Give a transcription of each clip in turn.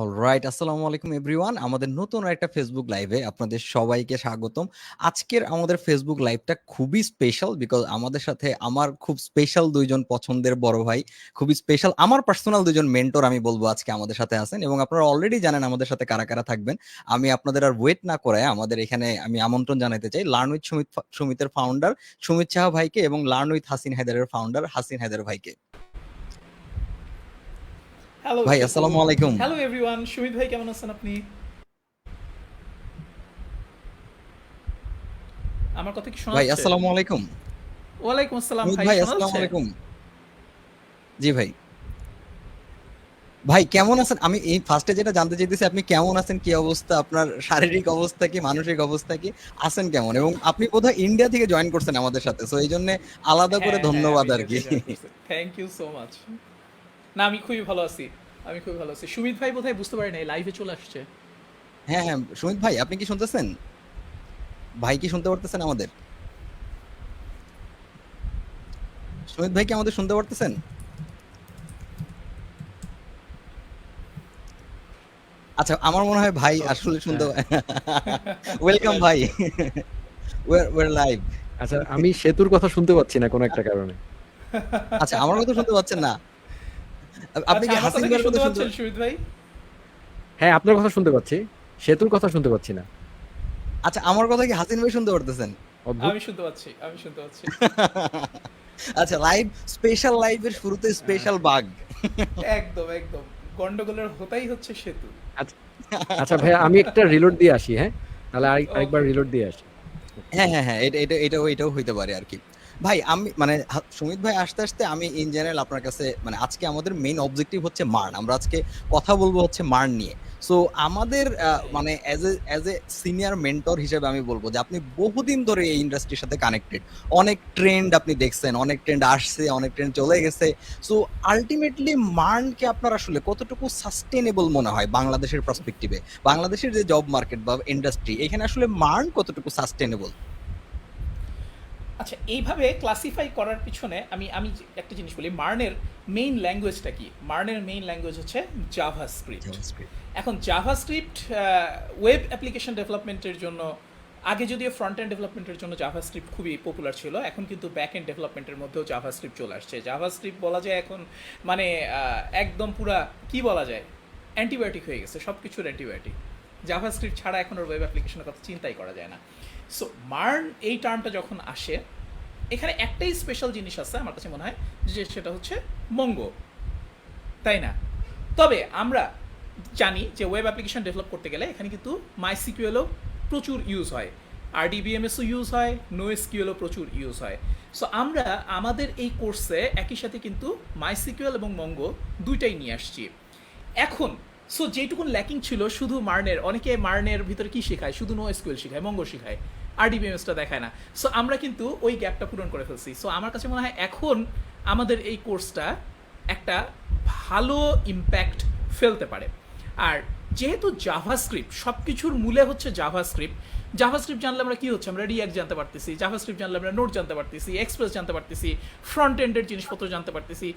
Alright, আসসালামু আলাইকুম everyone. আমাদের নতুন একটা ফেসবুক লাইভে আপনাদের সবাইকে স্বাগতম। আজকের আমাদের ফেসবুক লাইভটা খুবই স্পেশাল বিকজ আমাদের সাথে আমার খুব স্পেশাল ২ জন পছন্দের বড় ভাই, খুবই স্পেশাল আমার পার্সোনাল ২ জন মেন্টর আমি বলবো আজকে আমাদের সাথে আছেন এবং আপনারা অলরেডি জানেন আমাদের সাথে কারা থাকবেন। আমি আপনাদের আর ওয়েট না করায় আমাদের এখানে আমি আমন্ত্রণ জানাতে চাই লার্ন উইথ সুমিতের ফাউন্ডার সুমিত সাহা ভাইকে এবং লার্ন উইথ হাসিন হায়দারের ফাউন্ডার হাসিন হায়দার ভাইকে। হ্যালো ভাই শিপু। আসসালামু আলাইকুম। হ্যালো এভরিওয়ান, সুমিত ভাই কেমন আছেন আপনি? আমার কথা কি শোনা ভাই যাচ্ছে? আসসালামু আলাইকুম। ওয়ালাইকুম আসসালাম সুমিত ভাই, ভাই শোনা আসসালামু যাচ্ছে? আলাইকুম। জি ভাই। ভাই কেমন আছেন? আমি এই ফার্স্টে যেটা জানতে চাইতেছি আপনি কেমন আছেন? কি অবস্থা? আপনার শারীরিক অবস্থা কি? মানসিক অবস্থা কি? আছেন কেমন? এবং আপনি বোধহয় ইন্ডিয়া থেকে জয়েন করছেন আমাদের সাথে। সো এইজন্যে আলাদা করে হ্যাঁ হ্যাঁ, ধন্যবাদ আমি ইন্ডিয়া আরকি। থেকে জয়েন করছি। Thank you so much. না, আমি খুবই ভালো আছি। আমি খুবই ভালো আছি। সুমিত ভাই বোধহয় বুঝতে পারে নাই, লাইভে চলে আসছে। হ্যাঁ, সুমিত ভাই আপনি কি শুনতেছেন? ভাই কি শুনতে পারতেছেন আমাদের? সুমিত ভাই কি আমাদের শুনতে পারতেছেন? আচ্ছা, আমার মনে হয় ভাই ও আসলে শুনতে হ্যাঁ, ওয়েলকাম চলে ভাই। আসছে। we're live. আচ্ছা আমি সেতুর কথা শুনতে পাচ্ছি না কোনো একটা কারণে। আচ্ছা, আমার কথা শুনতে পাচ্ছেন না? আপনি আচ্ছা, কি আমার হাসিন কথা কি ভাইয়ের কথা শুনতে শুনতে পাচ্ছেন সুমিত ভাই? হ্যাঁ, আপনার কথা শুনতে পাচ্ছি। সেতুর কথা শুনতে পাচ্ছি না। আচ্ছা, আমার কথা কি হাসিন ভাই শুনতে পারতেছেন? অদ্ভুত। আমি শুনতে পাচ্ছি, আমি শুনতে পাচ্ছি। আচ্ছা, স্পেশাল লাইভের শুরুতে আহ, স্পেশাল বাগ। একদম একদম। গন্ডগোলের হোতাই হচ্ছে সেতু। আচ্ছা আচ্ছা ভাইয়া আমি একটা রিলোড দিয়ে আসি, হ্যাঁ? তাহলে আরেকবার ওকে ওকে। রিলোড দিয়ে আসি। হ্যাঁ, এটাও হইতে পারে আরকি। ভাই আমি মানে সুমিত ভাই আসতে আমি ইন জেনারেল আপনার কাছে মানে আজকে আমাদের মেইন অবজেক্টিভ হচ্ছে মার্ন। আমরা আজকে কথা বলবো হচ্ছে মার্ন নিয়ে। সো আমাদের রাইট। মানে অ্যাজ এ সিনিয়র মেন্টর হিসেবে আমি বলব যে আপনি বহুদিন ধরে এই ইন্ডাস্ট্রির সাথে কানেক্টেড। অনেক ট্রেন্ড আপনি দেখছেন, অনেক ট্রেন্ড আসছে, অনেক ট্রেন্ড চলে গেছে। সো আল্টিমেটলি মার্নকে আপনার আসলে কতটুকু সাস্টেনেবল মনে হয় বাংলাদেশের পার্সপেক্টিভে? বাংলাদেশের যে জব মার্কেট বা ইন্ডাস্ট্রি এখানে আসলে মার্ন কতটুকু সাস্টেনেবল? আচ্ছা, এইভাবে ক্লাসিফাই করার পিছনে আমি আমি একটা জিনিস বলি, মার্নের মেইন ল্যাঙ্গুয়েজটা কি? মার্নের মেইন ল্যাঙ্গুয়েজ হচ্ছে জাভা স্ক্রিপ্ট। জাভাস্ক্রিপ্ট। এখন জাভা স্ক্রিপ্ট ওয়েব অ্যাপ্লিকেশন ডেভেলপমেন্টের জন্য, আগে যদিও ফ্রন্ট এন্ড ডেভেলপমেন্টের জন্য জাভা স্ক্রিপ্ট খুবই পপুলার ছিল, এখন কিন্তু ব্যাক এন্ড ডেভেলপমেন্টের মধ্যেও জাভা স্ক্রিপ্ট চলে আসছে। জাভা স্ক্রিপ্ট বলা যায় এখন মানে একদম পুরা কি বলা যায়, অ্যান্টিবায়োটিক হয়ে গেছে, সব কিছুর অ্যান্টিবায়োটিক। জাভা স্ক্রিপ্ট ছাড়া এখন ওর ওয়েব অ্যাপ্লিকেশনের কথা চিন্তাই করা যায় না। সো মার্ন এই টার্মটা যখন আসে, এখানে একটাই স্পেশাল জিনিস আছে আমার কাছে মনে হয়, যে সেটা হচ্ছে মঙ্গো, তাই না? তবে আমরা জানি যে ওয়েব অ্যাপ্লিকেশন ডেভেলপ করতে গেলে এখানে কিন্তু মাই সিকিউএলও প্রচুর ইউজ হয়, আরডিবিএমএসও ইউজ হয়, নো এসকিউএলও প্রচুর ইউজ হয়। সো আমরা আমাদের এই কোর্সে একই সাথে কিন্তু মাই সিকিউএল এবং মঙ্গো দুইটাই নিয়ে আসছি এখন। সো যেটুকুন ল্যাকিং ছিল শুধু মার্নের, অনেকে মার্নের ভিতরে কি শেখায়, শুধু নো এসকিউএল শেখায়, মঙ্গো শেখায়, আরডিবিএমএসটা দেখায় না। সো আমরা কিন্তু ওই গ্যাপটা পূরণ করে ফেলছি। সো আমার কাছে মনে হয় এখন আমাদের এই কোর্সটা একটা ভালো ইম্প্যাক্ট ফেলতে পারে। আর যেহেতু জাভাস্ক্রিপ্ট সব কিছুর মূলে হচ্ছে জাভাস্ক্রিপ্ট, জাভাস্ক্রিপ্ট জানলে আমরা কি হচ্ছে, আমরা রিয়াক্ট জানতে পারতেছি, জাভাস্ক্রিপ্ট জানলে আমরা নোট জানতে পারতেছি, এক্সপ্রেস জানতে পারতেছি, ফ্রন্ট এন্ডের জিনিসপত্র জানতে পারতেছি,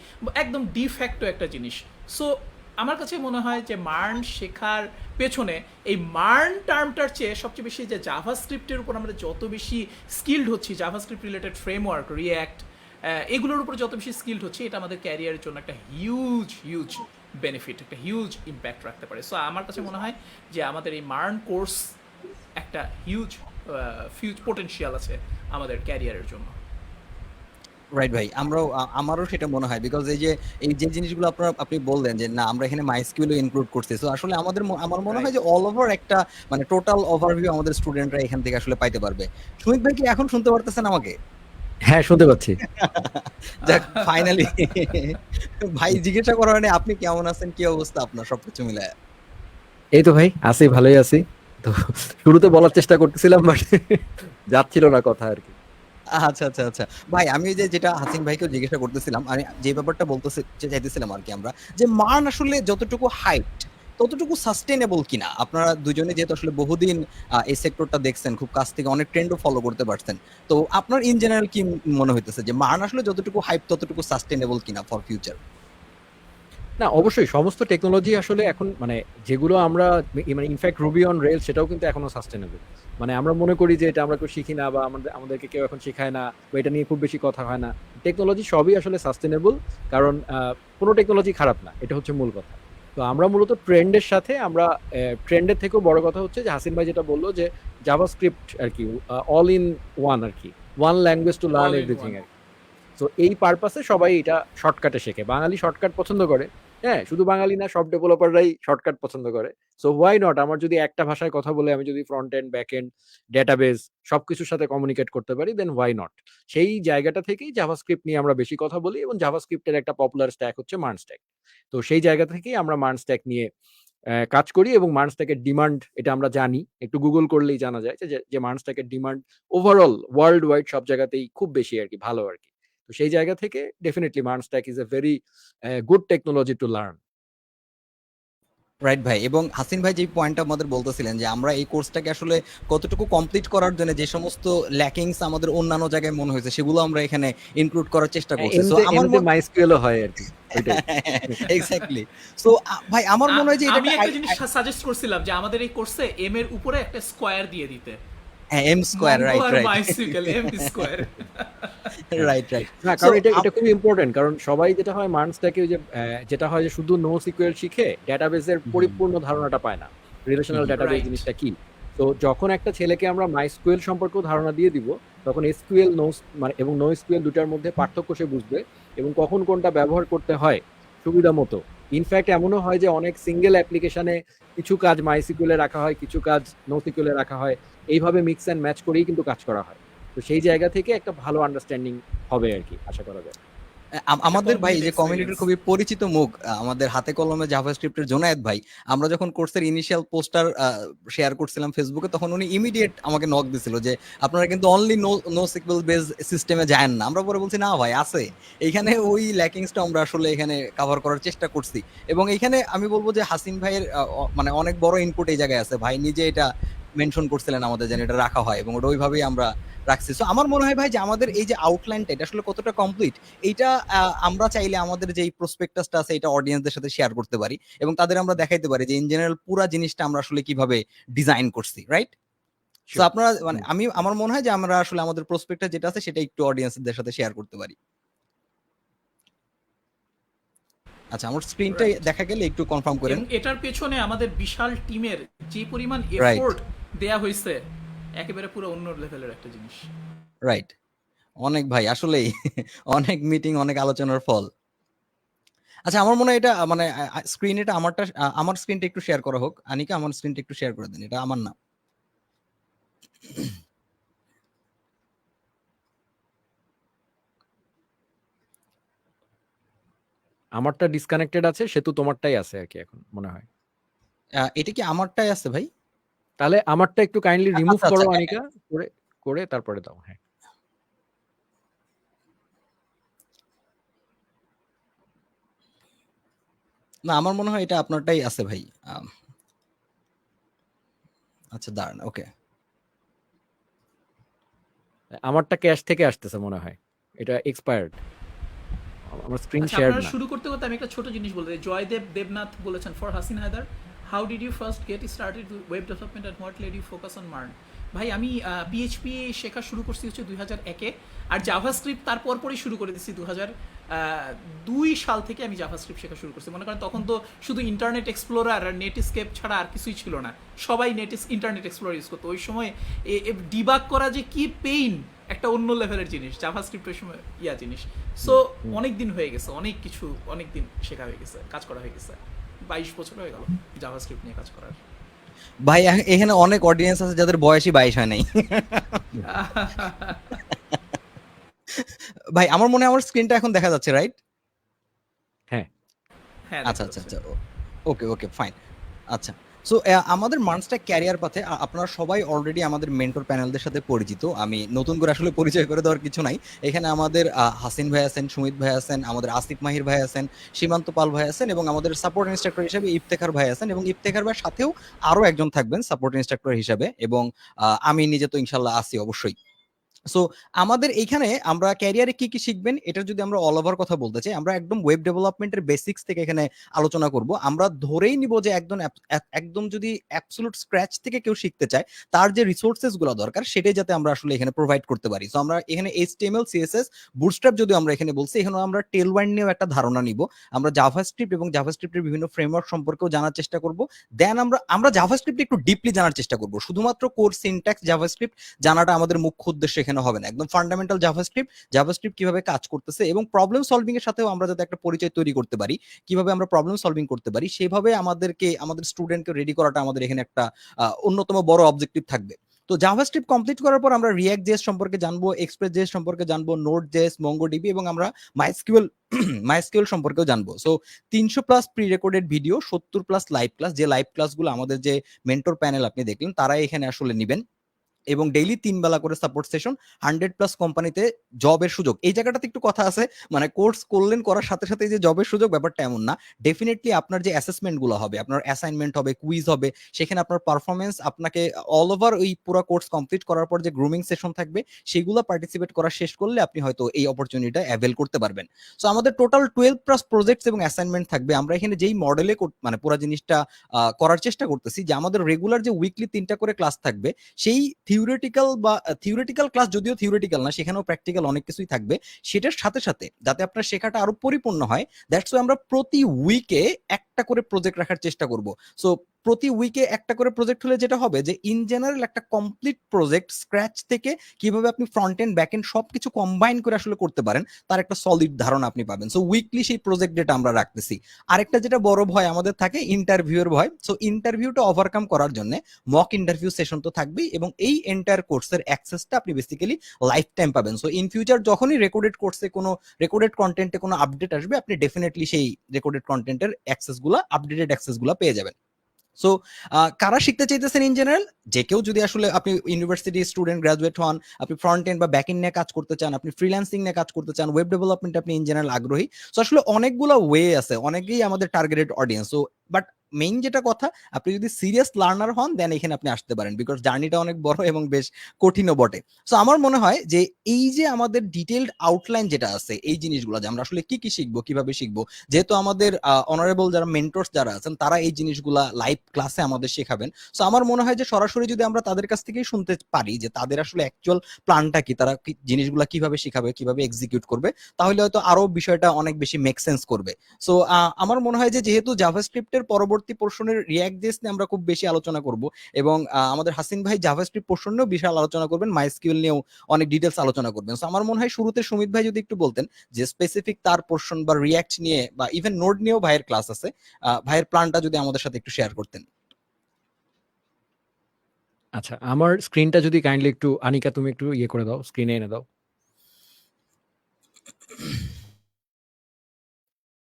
একদম ডিফ্যাক্টো একটা জিনিস। সো আমার কাছে মনে হয় যে মার্ন শেখার পেছনে এই মার্ন টার্মটার চেয়ে সবচেয়ে বেশি যে জাভাস্ক্রিপ্টের উপর আমরা যত বেশি স্কিল্ড হচ্ছি, জাভাস্ক্রিপ্ট রিলেটেড ফ্রেমওয়ার্ক, রিয়্যাক্ট, এগুলোর উপর যত বেশি স্কিল্ড হচ্ছে, এটা আমাদের ক্যারিয়ারের জন্য একটা হিউজ হিউজ বেনিফিট, একটা হিউজ ইম্প্যাক্ট রাখতে পারে। সো আমার কাছে মনে হয় যে আমাদের এই মার্ন কোর্স একটা হিউজ ফিউজ পোটেনশিয়াল আছে আমাদের ক্যারিয়ারের জন্য। রাইট ভাই। আমারও সেটা মনে হয় বিকজ এই যে জিনিসগুলো আপনি বললেন যে না আমরা এখানে মাইস্কিউল ইনক্লুড করছি। সো আসলে আমার মনে হয় রাইট। যে অল ওভার একটা মানে টোটাল ওভারভিউ আমাদের স্টুডেন্টরা এখান থেকে আসলে পাইতে পারবে। সুমিত ভাই কি এখন শুনতে পারতেছেন আমাকে? হ্যাঁ, শুনতে পাচ্ছি। যাক ফাইনালি ভাই জিজ্ঞাসা করা হয়নি আপনি কেমন আছেন, কি অবস্থা আপনার সবকিছু মিলায়? এই তো ভাই আছি, ভালোই আছি। তো শুরুতে বলার চেষ্টা করতেছিলাম বাট যাচ্ছিল না কথা আরকি। আচ্ছা। ভাই আমি ওই যে যেটা হাসিন ভাইকেও জিজ্ঞাসা করতেছিলাম, আমি যে ব্যাপারটা চাইতেছিলাম আরকি আমরা, যে মান আসলে যতটুকু হাইপড ততটুকু সাস্টেইনেবল কিনা? আপনারা দুজনে যেহেতু আসলে বহুদিন এই সেক্টরটা দেখছেন, খুব কাছ থেকে অনেক ট্রেন্ডও ফলো করতে পারছেন। তো আপনার ইন জেনারেল কি মনে হইতেছে যে মান আসলে যতটুকু হাইপ ততটুকু সাস্টেইনেবল কিনা ফর ফিউচার? না অবশ্যই সমস্ত টেকনোলজি আসলে এখন মানে যেগুলো আমরা মানে ইনফ্যাক্ট রুবি অন রেল সেটাও কিন্তু এখনো সাস্টেনেবল। মানে আমরা মনে করি যে এটা আমরা কেউ শিখি না বা আমাদেরকে কেউ এখন শেখায় না বা এটা নিয়ে খুব বেশি কথা হয় না। টেকনোলজি সবই আসলে সাস্টেনেবল, কারণ কোনো টেকনোলজি খারাপ না, এটা হচ্ছে মূল কথা। তো আমরা মূলত ট্রেন্ডের সাথে আমরা ট্রেন্ডের থেকেও বড় কথা হচ্ছে যে হাসিন ভাই যেটা বললো যে জাভাস্ক্রিপ্ট আর কি অল ইন ওয়ান আর কি, one language to learn all in everything one. আর কি। তো এই পারপাসে সবাই এটা শর্টকাটে শেখে, বাঙালি শর্টকাট পছন্দ করে। হ্যাঁ, শুধু বাঙালি না, সব ডেভেলপাররাই শর্টকাট পছন্দ করে। সো হোয়াই নট, আমার যদি একটা ভাষায় কথা বলে আমি যদি front end back end database সবকিছুর সাথে কমিউনিকেট করতে পারি, দেন হোয়াই নট। সেই জায়গাটা থেকেই জাভাস্ক্রিপ্ট নিয়ে আমরা বেশি কথা বলি, এবং জাভাস্ক্রিপ্টের একটা পপুলার স্ট্যাক হচ্ছে মার্ন স্ট্যাক। তো সেই জায়গা থেকেই আমরা মার্ন স্ট্যাক নিয়ে কাজ করি, এবং মার্ন স্ট্যাকের ডিমান্ড এটা আমরা জানি, একটু গুগল করলেই জানা যায় যে মার্ন স্ট্যাকের ডিমান্ড ওভারঅল ওয়ার্ল্ড ওয়াইড সব জায়গাতেই খুব বেশি আর কি, ভালো আর কি। তো সেই জায়গা থেকে definitely MERN stack is a very good technology to learn. Right ভাই, এবং হাসিন ভাই যে পয়েন্টটা আমাদের বলতেছিলেন যে আমরা এই কোর্সটাকে আসলে কতটুকু কমপ্লিট করার জন্য যে সমস্ত ল্যাকিংস আমাদের অন্যান্য জায়গায় মনে হয়েছে সেগুলো আমরা এখানে ইনক্লুড করার চেষ্টা করছি। সো আমার এমনিতে মাইস্কুয়েলও হয় আর কি, ওইটাই। এক্স্যাক্টলি। সো ভাই আমার মনে হয় যে এটা আমি একটা জিনিস সাজেস্ট করছিলাম যে আমাদের এই কোর্সে এম এর উপরে একটা স্কোয়ার দিয়ে দিতে, এম স্কোয়ার, রাইট মঙ্গল আর রাইট মাইসিকল এম স্কোয়ার। Right right. না, কারণ এটা খুব ইম্পর্টেন্ট, কারণ সবাই যেটা হয় মার্ন স্ট্যাকে যে যেটা হয় যে শুধু নো সিকিউএল শিখে ডেটাবেসের পরিপূর্ণ ধারণাটা পায় না, রিলেশনাল ডেটাবেস রাইট। জিনিসটা কি। তো যখন একটা ছেলেকে আমরা মাইস্কুয়েল সম্পর্কেও ধারণা দিয়ে দিব, তখন এসকিউএল মানে এবং নো এসকিউএল দুটার মধ্যে পার্থক্য সে বুঝবে, এবং কখন কোনটা ব্যবহার করতে হয় সুবিধা মতো। ইনফ্যাক্ট এমনও হয় যে অনেক সিঙ্গেল অ্যাপ্লিকেশনে কিছু কাজ মাইসিকিউএলে রাখা হয়, কিছু কাজ নো সিকিউএলে রাখা হয়, এইভাবে মিক্স অ্যান্ড ম্যাচ করেই কিন্তু কাজ করা হয়। তো সেই জায়গা থেকে একটা ভালো আন্ডারস্ট্যান্ডিং হবে আর কি, আশা করা যায়। আমাদের ভাই complete যে কমিউনিটির experience। খুবই পরিচিত মুখ, আমাদের হাতে কলমে জাভাস্ক্রিপ্টের জোনায়েদ ভাই, আমরা যখন কোর্সের ইনিশিয়াল পোস্টার শেয়ার করছিলাম ফেসবুকে, তখন উনি ইমিডিয়েট আমাকে নক দিছিল যে আপনারা কিন্তু অনলি নো সিকুয়েল বেস সিস্টেমে যায়েন না। আমরা পরে বলছি না ভাই আছে, এইখানে ওই ল্যাকিংসটা আমরা আসলে এখানে কভার করার চেষ্টা করছি। এবং এইখানে আমি বলবো যে হাসিন ভাইয়ের মানে অনেক বড় ইনপুট এই জায়গায় আছে, ভাই নিজে এটা মেনশন করছিলেন আমাদের যেন এটা রাখা হয়, এবং ওটা ওইভাবেই আমরা রাখছি। সো আমার মনে হয় ভাই যে আমাদের এই যে আউটলাইনটা এটা আসলে কতটা কমপ্লিট, এইটা আমরা চাইলে আমাদের যে প্রসপেক্টাসটা আছে এটা অডিয়েন্সদের সাথে শেয়ার করতে পারি, এবং তাদের আমরা দেখাইতে পারি যে ইন জেনারেল পুরো জিনিসটা আমরা আসলে কিভাবে ডিজাইন করছি, রাইট? সো আপনারা মানে আমার মনে হয় যে আমরা আসলে আমাদের প্রসপেক্টাস যেটা আছে সেটা একটু অডিয়েন্সদের সাথে শেয়ার করতে পারি। আচ্ছা, আমার স্ক্রিনটা Right. দেখা গেলে একটু কনফার্ম করেন। এবং এটার পেছনে আমাদের বিশাল টিমের যে পরিমাণ রাইট এফোর্ট দেয়া হয়েছে, একেবারে পুরো অন্য লেভেলের একটা জিনিস। রাইট, অনেক ভাই আসলেই অনেক মিটিং, অনেক আলোচনার ফল। আচ্ছা, আমার মনে হয় এটা মানে স্ক্রিন, এটা আমারটা, আমার স্ক্রিনটা একটু শেয়ার করা হোক। আনিকা, আমার স্ক্রিনটা একটু শেয়ার করে দেন, এটা আমার না। আমারটা ডিসকানেক্টেড আছে, সেতু তোমারটাই আছে আর কি এখন মনে হয়। এটা কি আমারটাই আছে ভাই? তাহলে আমারটা একটু কাইন্ডলি রিমুভ আচ্ছা করো আচ্ছা, হ্যাঁ আনিকা, করে করে তারপরে দাও। হ্যাঁ, না আমার মনে হয় এটা আপনারটাই আছে ভাই। আচ্ছা দাঁড়ান, ওকে। আমারটা ক্যাশ থেকে আসতেছে মনে হয়, এটা এক্সপায়ার্ড, আমার স্ক্রিন আচ্ছা, শেয়ার আপনারা না। শুরু করতে করতে আমি একটা ছোট জিনিস বলতে চাই। জয়দেব দেবনাথ বলেছেন, for Hasin Haider, how did you first get started web development and what led you focus on MERN? ভাই আমি পিএইচপি শেখা শুরু করছি হচ্ছে 2001-এ, আর জাভাস্ক্রিপ্ট তার পরপরই শুরু করে দিচ্ছি 2002 সাল থেকে আমি জাভাস্ক্রিপ্ট শেখা শুরু করছি। মনে করেন তখন তো শুধু ইন্টারনেট এক্সপ্লোরার আর নেটস্কেপ ছাড়া আর কিছুই ছিল না, সবাই ইন্টারনেট এক্সপ্লোরার ইউজ করতো। ওই সময় ডিবাগ করা যে কি পেইন, একটা অন্য লেভেলের জিনিস জাভাস্ক্রিপ্ট ওই সময় জিনিস। সো অনেক দিন হয়ে গেছে, অনেক কিছু অনেক দিন শেখা হয়ে গেছে, কাজ করা হয়ে গেছে। 22 বছর হয়ে গেল জাভাস্ক্রিপ্ট নিয়ে কাজ করার। ভাই এখানে অনেক অডিয়েন্স আছে যাদের বয়সই 22 হয় নাই। ভাই আমার মনে হয় আমার স্ক্রিনটা এখন দেখা যাচ্ছে, রাইট? হ্যাঁ, হ্যাঁ, আচ্ছা আচ্ছা আচ্ছা, ওকে ওকে ফাইন। আচ্ছা, সো আমাদের মার্নস্ট্যাক ক্যারিয়ার পাথে আপনারা সবাই অলরেডি আমাদের মেন্টর প্যানেলদের সাথে পরিচিত। আমি নতুন করে আসলে পরিচয় করে দেওয়ার কিছু নাই। এখানে আমাদের হাসিন ভাই আছেন, সুমিত ভাই আছেন, আমাদের আসিফ মাহির ভাই আছেন, সীমান্ত পাল ভাই আছেন, এবং আমাদের সাপোর্ট ইনস্ট্রাক্টর হিসেবে ইফতেখার ভাই আছেন, এবং ইফতেখার ভাইয়ের সাথেও আরো একজন থাকবেন সাপোর্ট ইনস্ট্রাক্টর হিসেবে, এবং আমি নিজে তো ইনশাল্লাহ আছি অবশ্যই। সো আমাদের এইখানে আমরা ক্যারিয়ারে কি কি শিখবেন এটা যদি আমরা অল ওভার কথা বলতে চাই, আমরা একদম ওয়েব ডেভেলপমেন্টের বেসিক্স থেকে এখানে আলোচনা করব। আমরা ধরেই নিব যে একদম যদি অ্যাবসলিউট স্ক্র্যাচ থেকে কেউ শিখতে চায়, তার যে রিসোর্সেস গুলো দরকার সেটাই যাতে আমরা আসলে এখানে প্রোভাইড করতে পারি। সো আমরা এখানে এইচটিএমএল সিএসএস বুটস্ট্র্যাপ যদি আমরা এখানে বলছি, এখানে আমরা টেলওয়াইন্ড নিয়েও একটা ধারণা নিব। আমরা জাভাস্ক্রিপ্ট এবং জাভাস্ক্রিপ্টের বিভিন্ন ফ্রেমওয়ার্ক সম্পর্কেও জানার চেষ্টা করব। দেন আমরা জাভাস্ক্রিপ্ট একটু ডিপলি জানার চেষ্টা করব। শুধুমাত্র কোর সিনট্যাক্স জাভাস্ক্রিপ্ট জানাটা আমাদের মুখ্য উদ্দেশ্য এখানে হবে না। একদম ফান্ডামেন্টাল জাভাস্ক্রিপ্ট কিভাবে কাজ করতেছে এবং প্রবলেম সলভিং এর সাথেও আমরা যাতে একটা পরিচয় তৈরি করতে পারি, কিভাবে আমরা প্রবলেম সলভিং করতে পারি, সেভাবে আমাদের স্টুডেন্টকে রেডি করাটা আমাদের এখানে একটা অন্যতম বড় অবজেক্টিভ থাকবে। তো জাভাস্ক্রিপ্ট কমপ্লিট করার পর আমরা রিঅ্যাক্ট জেএস সম্পর্কে জানবো, এক্সপ্রেস জেএস সম্পর্কে জানবো, নোড জেএস, মঙ্গোডিবি এবং আমরা মাইএসকিউএল মাইএসকিউএল সম্পর্কেও জানবো। So 300+ pre recorded video, 70+ live class, যে লাইভ ক্লাসগুলো আমাদের যে মেন্টর প্যানেল আপনি দেখলেন তারাই এখানে আসলে নিবেন, এবং ডেইলি 3 বেলা করে সাপোর্ট সেশন, 100+ কোম্পানিতে জবের সুযোগ। এই জায়গাটাতে একটু কথা আছে, মানে কোর্স করলেন করার সাথে সাথে যে জবের সুযোগ ব্যাপারটা এমন না। ডেফিনেটলি আপনার যে অ্যাসেসমেন্ট গুলো হবে, আপনার অ্যাসাইনমেন্ট হবে, কুইজ হবে, সেখানে আপনার পারফরমেন্স আপনাকে অল ওভার ওই পুরো কোর্স কমপ্লিট করার পর যে গ্রুমিং সেশন থাকবে সেগুলো পার্টিসিপেট করা শেষ করলে আপনি হয়তো এই অপরচুনিটিটা অ্যাভেল করতে পারবেন। সো আমাদের টোটাল 12+ প্রজেক্টস এবং অ্যাসাইনমেন্ট থাকবে। আমরা এখানে যেই মডেলে মানে পুরো জিনিসটা করার চেষ্টা করতেছি যে আমাদের রেগুলার যে উইকলি 3টা করে ক্লাস থাকবে, সেই থিওরিটিক্যাল ক্লাস যদিও থিওরিটিক্যাল না, সেখানেও প্র্যাকটিক্যাল অনেক কিছুই থাকবে। সেটার সাথে সাথে যাতে আপনার শেখাটা আরো পরিপূর্ণ হয়, দ্যাটস ওয়াই আমরা প্রতি উইকে একটা করে প্রজেক্ট রাখার চেষ্টা করব। সো প্রতি উইকে একটা করে প্রজেক্ট হলে যেটা হবে যে ইন জেনারেল একটা কমপ্লিট প্রজেক্ট স্ক্র্যাচ থেকে কিভাবে আপনি ফ্রন্ট এন্ড ব্যাক এন্ড সবকিছু কম্বাইন করে আসলে করতে পারেন তার একটা সলিড ধারণা আপনি পাবেন। সো উইকলি সেই প্রজেক্ট ডেটা আমরা রাখতেছি। আরেকটা যেটা বড় ভয় আমাদের থাকে, ইন্টারভিউয়ের ভয়। সো ইন্টারভিউটা ওভারকাম করার জন্য মক ইন্টারভিউ সেশন তো থাকবেই, এবং এই এন্টায়ার কোর্সের অ্যাক্সেসটা আপনি বেসিক্যালি লাইফ টাইম পাবেন। সো ইন ফিউচার যখনই রেকর্ডেড কোর্সে কোনো রেকর্ডেড কন্টেন্টে কোনো আপডেট আসবে, আপনি ডেফিনেটলি সেই রেকর্ডেড কন্টেন্টের অ্যাক্সেসগুলো, আপডেটেড অ্যাক্সেসগুলো পেয়ে যাবেন। সো কারা শিখতে চাইতেছেন ইন জেনারেল, যে কেউ যদি আসলে আপনি ইউনিভার্সিটি স্টুডেন্ট গ্রাজুয়েট হন, আপনি ফ্রন্ট এন্ড বা ব্যাক এন্ড নিয়ে কাজ করতে চান, আপনি ফ্রিল্যান্সিং নিয়ে কাজ করতে চান, ওয়েব ডেভেলপমেন্ট আপনি ইন জেনারেল আগ্রহী, সো আসলে অনেকগুলো ওয়ে আছে, অনেকেই আমাদের targeted audience. So but main যেটা কথা, আপনি যদি সিরিয়াস লার্নার হন দেন এখানে আপনি আসতে পারেন, বিকজ জার্নিটা অনেক বড় এবং বেশ কঠিনও বটে। সো আমার মনে হয় যে এই যে আমাদের ডিটেইলড আউটলাইন যেটা আছে, এই জিনিসগুলো যে আমরা আসলে কি কি শিখবো, কিভাবে শিখবো, যেহেতু আমাদের অনারেবল যারা মেন্টরস যারা আছেন তারা এই জিনিসগুলা লাইভ ক্লাসে আমাদের শেখাবেন। সো আমার মনে হয় যে সরাসরি যদি আমরা তাদের কাছ থেকেই শুনতে পারি যে তাদের আসলে অ্যাকচুয়াল প্ল্যানটা কি, তারা জিনিসগুলা কিভাবে শিখাবে, কিভাবে এক্সিকিউট করবে, তাহলে হয়তো আরো বিষয়টা অনেক বেশি মেক সেন্স করবে। সো আমার মনে হয় যে যেহেতু জাভাস্ক্রিপ্টের পরবর্তী পোর্শনের রিঅ্যাক্ট জেএস নিয়ে আমরা খুব বেশি আলোচনা করব, এবং আমাদের হাসিন ভাই জাভাস্ক্রিপ্ট পোর্শন নিয়েও বিশাল আলোচনা করবেন, মাইস্কিউএল নিয়েও অনেক ডিটেলস আলোচনা করবেন। সো আমার মনে হয় শুরুতে সুমিত ভাই যদি একটু বলতেন যে স্পেসিফিক তার পোর্শন বা রিঅ্যাক্ট নিয়ে বা ইভেন নোড নিয়েও ভাইয়ের ক্লাস আছে, ভাইয়ের প্ল্যানটা যদি আমাদের সাথে একটু শেয়ার করতেন। আচ্ছা, আমার স্ক্রিনটা যদি কাইন্ডলি একটু আনিকা তুমি একটু ইয়ে করে দাও, স্ক্রিনে এনে দাও।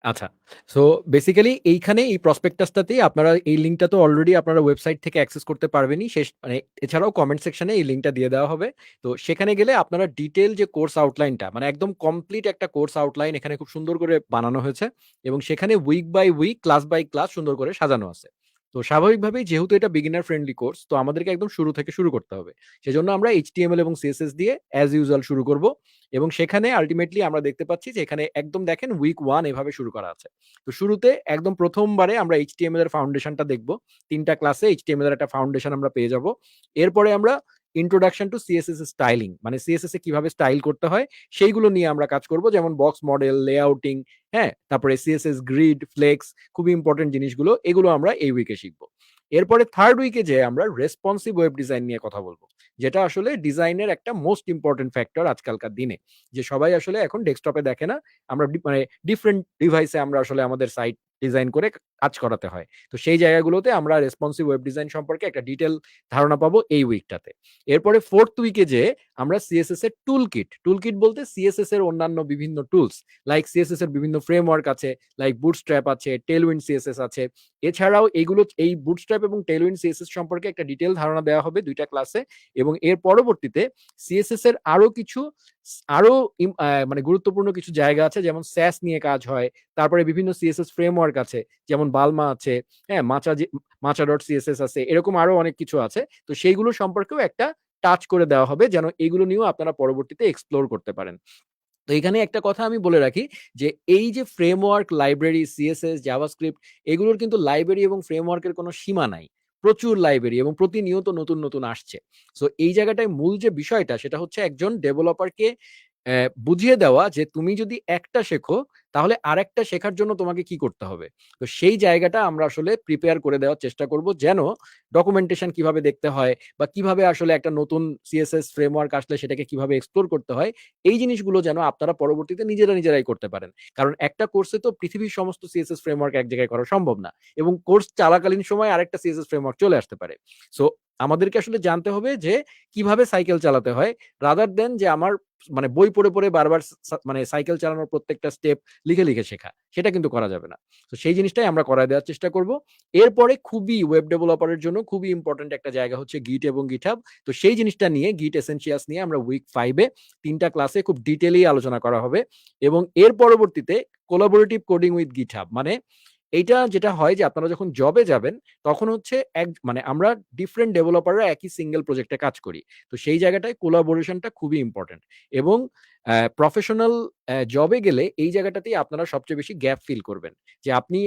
আচ্ছা, সো বেসিক্যালি এইখানে এই প্রসপেক্টাসটাতেই আপনারা এই লিঙ্কটা তো অলরেডি আপনারা ওয়েবসাইট থেকে অ্যাক্সেস করতে পারবেনই, শেষ মানে এছাড়াও কমেন্ট সেকশনে এই লিঙ্কটা দিয়ে দেওয়া হবে। তো সেখানে গেলে আপনারা ডিটেইল যে কোর্স আউটলাইনটা, মানে একদম কমপ্লিট একটা কোর্স আউটলাইন এখানে খুব সুন্দর করে বানানো হয়েছে, এবং সেখানে week by week, class by class সুন্দর করে সাজানো আছে। তো স্বাভাবিকভাবেই যেহেতু এটা বিগিনার ফ্রেন্ডলি কোর্স, তো আমাদেরকে একদম শুরু থেকে শুরু করতে হবে। সেজন্য আমরা এইচটিএমএল এবং সিএসএস দিয়ে অ্যাজ ইউজুয়াল শুরু করব, এবং সেখানে আলটিমেটলি আমরা দেখতে পাচ্ছি যে এখানে একদম দেখেন উইক 1 এভাবে শুরু করা আছে। তো শুরুতে একদম প্রথমবারে আমরা এইচটিএমএল এর ফাউন্ডেশনটা দেখব। 3টা ক্লাসে এইচটিএমএল এর একটা ফাউন্ডেশন আমরা পেয়ে যাব। এরপরে আমরা ইন্ট্রোডাকশন টু সিএসএস স্টাইলিং, মানে সিএসএস এ কিভাবে স্টাইল করতে হয় সেইগুলো নিয়ে আমরা কাজ করব, যেমন বক্স মডেল, লেআউটিং, হ্যাঁ, তারপরে সিএসএস গ্রিড, ফ্লেক্স, খুবই ইম্পর্টেন্ট জিনিসগুলো, এগুলো আমরা এই উইকে শিখব। এরপরে থার্ড উইকে যে আমরা রেসপন্সিভ ওয়েব ডিজাইন নিয়ে কথা বলবো, যেটা আসলে ডিজাইনের একটা মোস্ট ইম্পর্টেন্ট ফ্যাক্টর আজকালকার দিনে, যে সবাই আসলে এখন ডেস্কটপে দেখে না, আমরা মানে ডিফারেন্ট ডিভাইসে আমরা আসলে আমাদের সাইট ডিজাইন করে কাজ করাতে হয়। তো সেই জায়গাগুলোতে আমরা রেসপন্সিভ ওয়েব ডিজাইন সম্পর্কে একটা ডিটেল ধারণা পাবো এই উইকটাতে। এরপরে ফোর্থ উইকে যে আমরা সিএসএস এর টুলকিট বলতে সিএসএস এর অন্যান্য বিভিন্ন টুলস, লাইক সিএসএস এর বিভিন্ন ফ্রেমওয়ার্ক আছে, লাইক বুটস্ট্র্যাপ আছে, টেলউইন্ড সিএসএস আছে। এছাড়াও এইগুলো, এই বুটস্ট্র্যাপ এবং টেলউইন্ড সিএসএস সম্পর্কে একটা ডিটেল ধারণা দেওয়া হবে 2টা ক্লাসে, এবং এর পরবর্তীতে সিএসএস এর আরো মানে গুরুত্বপূর্ণ কিছু জায়গা আছে, যেমন স্যাস নিয়ে কাজ হয়, তারপরে বিভিন্ন সিএসএস ফ্রেমওয়ার্ক আছে, যেমন বালমা আছে, হ্যাঁ, মাচা ডট সিএসএস আছে, এরকম আরো অনেক কিছু আছে। তো সেইগুলো সম্পর্কেও একটা টাচ করে দেওয়া হবে, যেন এগুলো নিয়েও আপনারা পরবর্তীতে এক্সপ্লোর করতে পারেন। তো এখানে একটা কথা আমি বলে রাখি যে এই যে ফ্রেমওয়ার্ক, লাইব্রেরি, সিএসএস, জাভাস্ক্রিপ্ট, এগুলোর কিন্তু লাইব্রেরি এবং ফ্রেমওয়ার্কের কোনো সীমা নাই। প্রচুর লাইব্রেরি এবং প্রতিনিয়ত নতুন নতুন আসছে। সো এই জায়গাটায় মূল যে বিষয়টা সেটা হচ্ছে একজন ডেভেলপারকে বুঝিয়ে দেওয়া যে তুমি যদি একটা শেখো তাহলে আরেকটা শেখার জন্য তোমাকে কি করতে হবে। তো সেই জায়গাটা আমরা আসলে প্রিপেয়ার করে দেওয়ার চেষ্টা করব, যেন ডকুমেন্টেশন কিভাবে দেখতে হয় বা কিভাবে আসলে একটা নতুন সিএসএস ফ্রেমওয়ার্ক আসলে সেটাকে কিভাবে এক্সপ্লোর করতে হয়, এই জিনিসগুলো যেন আপনারা পরবর্তীতে নিজেরাই করতে পারেন। কারণ একটা কোর্সে তো পৃথিবীর সমস্ত সিএসএস ফ্রেমওয়ার্ক এক জায়গায় করা সম্ভব না, এবং কোর্স চলাকালীন সময় আরেকটা সিএসএস ফ্রেমওয়ার্ক চলে আসতে পারে। সো আমাদেরকে আসলে জানতে হবে যে কিভাবে সাইকেল চালাতে হয়, রাদার দেন যে আমার মানে বই পড়ে বারবার মানে সাইকেল চালানোর প্রত্যেকটা স্টেপ লিখে শেখা, সেটা কিন্তু করা যাবে না। তো সেই জিনিসটাই আমরা করায় দেওয়ার চেষ্টা করব। এরপরে খুবই ওয়েব ডেভেলপারের জন্য খুবই ইম্পর্টেন্ট একটা জায়গা হচ্ছে গিট এবং গিটহাব। তো সেই জিনিসটা নিয়ে, গিট এসেনশিয়ালস নিয়ে আমরা উইক 5 এ 3টা ক্লাসে খুব ডিটেইলি আলোচনা করা হবে, এবং এর পরবর্তীতে কোলাবোরেটিভ কোডিং উইথ গিটহাব, মানে এইটা যেটা হয় যে আপনারা যখন জবে যাবেন তখন হচ্ছে মানে আমরা ডিফারেন্ট ডেভেলপাররা একই সিঙ্গেল প্রজেক্টে কাজ করি। তো সেই জায়গাটায় কোলাবোরেশনটা খুবই ইম্পর্টেন্ট, এবং প্রফেশনাল জবে গেলে এই জায়গাটাতেই আপনারা সবচেয়ে বেশি গ্যাপ ফিল করবেন। যে আপনি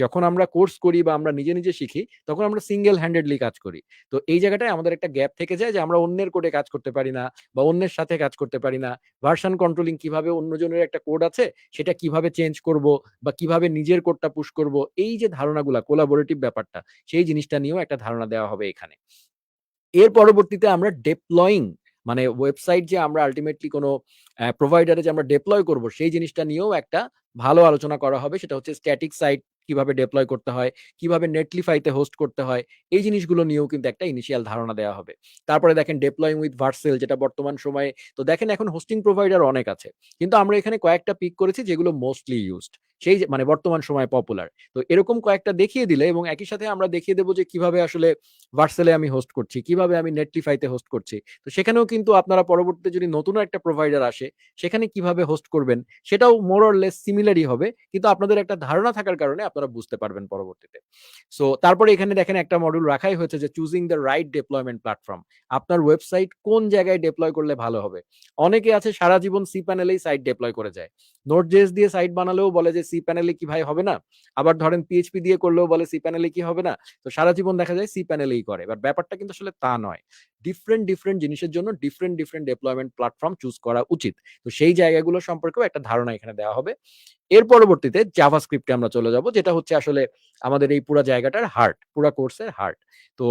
যখন আমরা কোর্স করি বা আমরা নিজে শিখি তখন আমরা সিঙ্গেল হ্যান্ডেডলি কাজ করি। তো এই জায়গাটায় আমাদের একটা গ্যাপ থেকে যায় যে আমরা অন্যের কোডে কাজ করতে পারি না বা অন্যের সাথে কাজ করতে পারি না। ভার্সন কন্ট্রোলিং কিভাবে, অন্যজনের একটা কোড আছে সেটা কিভাবে চেঞ্জ করব বা কিভাবে নিজের কোডটা পুশ করব, এই যে ধারণাগুলা, কোলাবোরেটিভ ব্যাপারটা, সেই জিনিসটা নিয়েও একটা ধারণা দেওয়া হবে এখানে। এর পরবর্তীতে আমরা ডেপ্লয়িং, মানে ওয়েবসাইট যে আমরা আল্টিমেটলি কোনো প্রোভাইডারে যে আমরা ডেপ্লয় করব সেই জিনিসটা নিয়েও একটা ভালো আলোচনা করা হবে। সেটা হচ্ছে স্ট্যাটিক সাইট কিভাবে ডেপ্লয় করতে হয়, কিভাবে নেটলিফাইতে হোস্ট করতে হয়, এই জিনিসগুলো নিয়েও কিন্তু একটা ইনিশিয়াল ধারণা দেওয়া হবে। তারপরে দেখেন ডেপ্লয়িং উইথ ভার্সেল, যেটা বর্তমান সময়ে, তো দেখেন এখন হোস্টিং প্রোভাইডার অনেক আছে, কিন্তু আমরা এখানে কয়েকটা পিক করেছি যেগুলো মোস্টলি ইউজড, সেই মানে বর্তমান সময়ে পপুলার। তো এরকম কয়েকটা দেখিয়ে দিলে, এবং একই সাথে আমরা দেখিয়ে দেবো যে কিভাবে আসলে ভার্সেলে আমি হোস্ট করছি, কিভাবে আমি নেটলিফাইতে হোস্ট করছি। তো সেখানেও কিন্তু আপনারা পরবর্তীতে যদি নতুন একটা প্রোভাইডার আসে সেখানে কিভাবে হোস্ট করবেন সেটাও মোর অর লেস সিমিলারই হবে, কিন্তু আপনাদের একটা ধারণা থাকার কারণে আপনারা বুঝতে পারবেন পরবর্তীতে। সো তারপরে এখানে দেখেন একটা মডিউল রাখাই হয়েছে যে choosing the right deployment platform. আপনার ওয়েবসাইট কোন জায়গায় ডেপ্লয় করলে ভালো হবে। অনেকে আছে সারা জীবন সি প্যানেলেই সাইট ডেপ্লয় করে যায়। নোট জেএস দিয়ে সাইট বানালেও বলে যে সি প্যানেলে কি ভাই হবে না, আবার ধরেন পিএইচপি দিয়ে করলেও বলে সি প্যানেলে কি হবে না। তো সারা জীবন দেখা যায় সি প্যানেলেই করে, বাট ব্যাপারটা কিন্তু আসলে তা নয়। ডিফারেন্ট জিনিসের জন্য ডিফারেন্ট ডেপ্লয়মেন্ট প্ল্যাটফর্ম চুজ করা উচিত। তো সেই জায়গাগুলো সম্পর্কেও একটা ধারণা এখানে দেওয়া হবে। এর পরবর্তীতে জাভাস্ক্রিপ্টে আমরা চলে যাব, যেটা হচ্ছে আসলে আমাদের এই পুরা জায়গাটার হার্ট, পুরা কোর্সের হার্ট। তো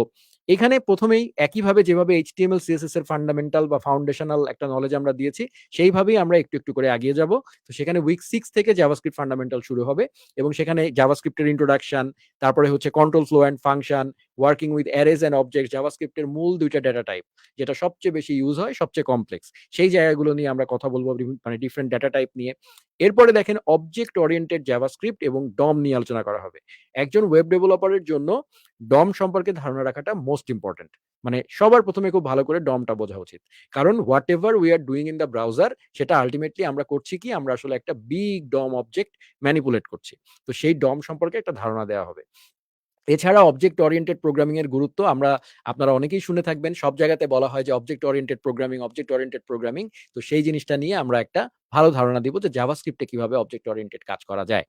এখানে প্রথমেই একইভাবে যেভাবে এইচটিএমএল সিএসএস এর ফান্ডামেন্টাল বা ফাউন্ডেশনাল একটা নলেজ আমরা দিয়েছি, সেইভাবেই আমরা একটু করে আগিয়ে যাব। তো সেখানে উইক 6 থেকে জাভাস্ক্রিপ্ট ফান্ডামেন্টাল শুরু হবে, এবং সেখানে জাভাস্ক্রিপ্টের ইন্ট্রোডাকশন, তারপরে হচ্ছে control flow and function, working with arrays and object, জাভাস্ক্রিপ্টের মূল 2টা ডেটা টাইপ যেটা সবচেয়ে বেশি ইউজ হয়, সবচেয়ে কমপ্লেক্স, সেই জায়গাগুলো নিয়ে আমরা কথা বলবো, মানে ডিফারেন্ট ডেটা টাইপ নিয়ে। এরপরে দেখেন অবজেক্ট ওরিয়েন্টেড জাভাস্ক্রিপ্ট এবং ডম নিয়ে আলোচনা করা হবে। একজন ওয়েব ডেভেলপারের জন্য ডম সম্পর্কে ধারণা রাখাটা মোস্ট ইম্পর্টেন্ট। মানে সবার প্রথমে খুব ভালো করে ডমটা বোঝা উচিত, কারণ what ever we are doing in the browser, সেটা আলটিমেটলি আমরা করছি কি, আমরা আসলে একটা বিগ ডম অবজেক্ট ম্যানিপুলেট করছি। তো সেই ডম সম্পর্কে একটা ধারণা দেওয়া হবে। এছাড়া অবজেক্ট ওরিয়েন্টেড প্রোগ্রামিং এর গুরুত্ব আপনারা অনেকেই শুনে থাকবেন, সব জায়গাতে বলা হয় যে অবজেক্ট ওরিয়েন্টেড প্রোগ্রামিং। তো সেই জিনিসটা নিয়ে আমরা একটা ভালো ধারণা দিব যে জাভাস্ক্রিপ্টে কিভাবে অবজেক্ট ওরিয়েন্টেড কাজ করা যায়।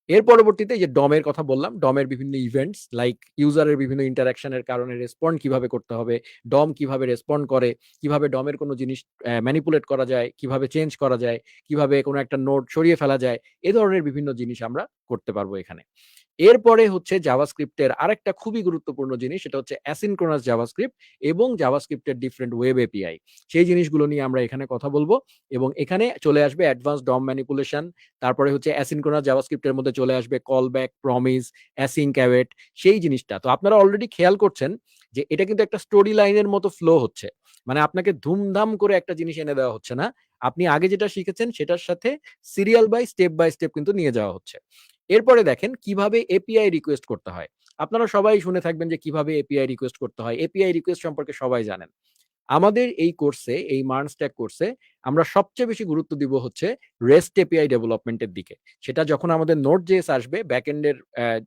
এর পরবর্তীতে যে ডমের কথা বললাম, ডমের বিভিন্ন ইভেন্টস লাইক ইউজারের বিভিন্ন ইন্টারাকশনের কারণে রেসপন্ড কিভাবে করতে হবে, ডম কিভাবে রেসপন্ড করে, কিভাবে ডমের কোনো জিনিস ম্যানিপুলেট করা যায়, কিভাবে চেঞ্জ করা যায়, কিভাবে কোনো একটা নোড সরিয়ে ফেলা যায়, এ ধরনের বিভিন্ন জিনিস আমরা করতে পারবো এখানে। এরপরে হচ্ছে জাভাস্ক্রিপ্টের আরেকটা খুবই গুরুত্বপূর্ণ জিনিস, সেটা হচ্ছে অ্যাসিনক্রোনাস জাভাস্ক্রিপ্ট এবং জাভাস্ক্রিপ্টের ডিফারেন্ট ওয়েব এপিআই। সেই জিনিসগুলো নিয়ে আমরা এখানে কথা বলবো, এবং এখানে চলে আসবে অ্যাডভান্স ডম ম্যানিপুলেশন। তারপরে হচ্ছে অ্যাসিনক্রোনাস জাভাস্ক্রিপ্টের মধ্যে চলে আসবে কলব্যাক, প্রমিস, অ্যাসিঙ্ক অ্যাওয়েট, সেই জিনিসটা। তো আপনারা অলরেডি খেয়াল করছেন যে এটা কিন্তু একটা স্টোরি লাইনের মতো ফ্লো হচ্ছে, মানে আপনাকে ধুমধাম করে একটা জিনিস এনে দেওয়া হচ্ছে না, আপনি আগে যেটা শিখেছেন সেটার সাথে সিরিয়াল বাই স্টেপ কিন্তু নিয়ে যাওয়া হচ্ছে। এরপরে দেখেন কিভাবে এপিআই রিকোয়েস্ট করতে হয়। আপনারা সবাই শুনে থাকবেন যে কিভাবে এপিআই রিকোয়েস্ট করতে হয়, এপিআই রিকোয়েস্ট সম্পর্কে সবাই জানেন। আমাদের এই কোর্সে, এই মার্ন স্ট্যাক কোর্সে আমরা সবচেয়ে বেশি গুরুত্ব দিব হচ্ছে REST API ডেভেলপমেন্টের দিকে। সেটা যখন আমাদের Node.js আসবে, ব্যাকএন্ডের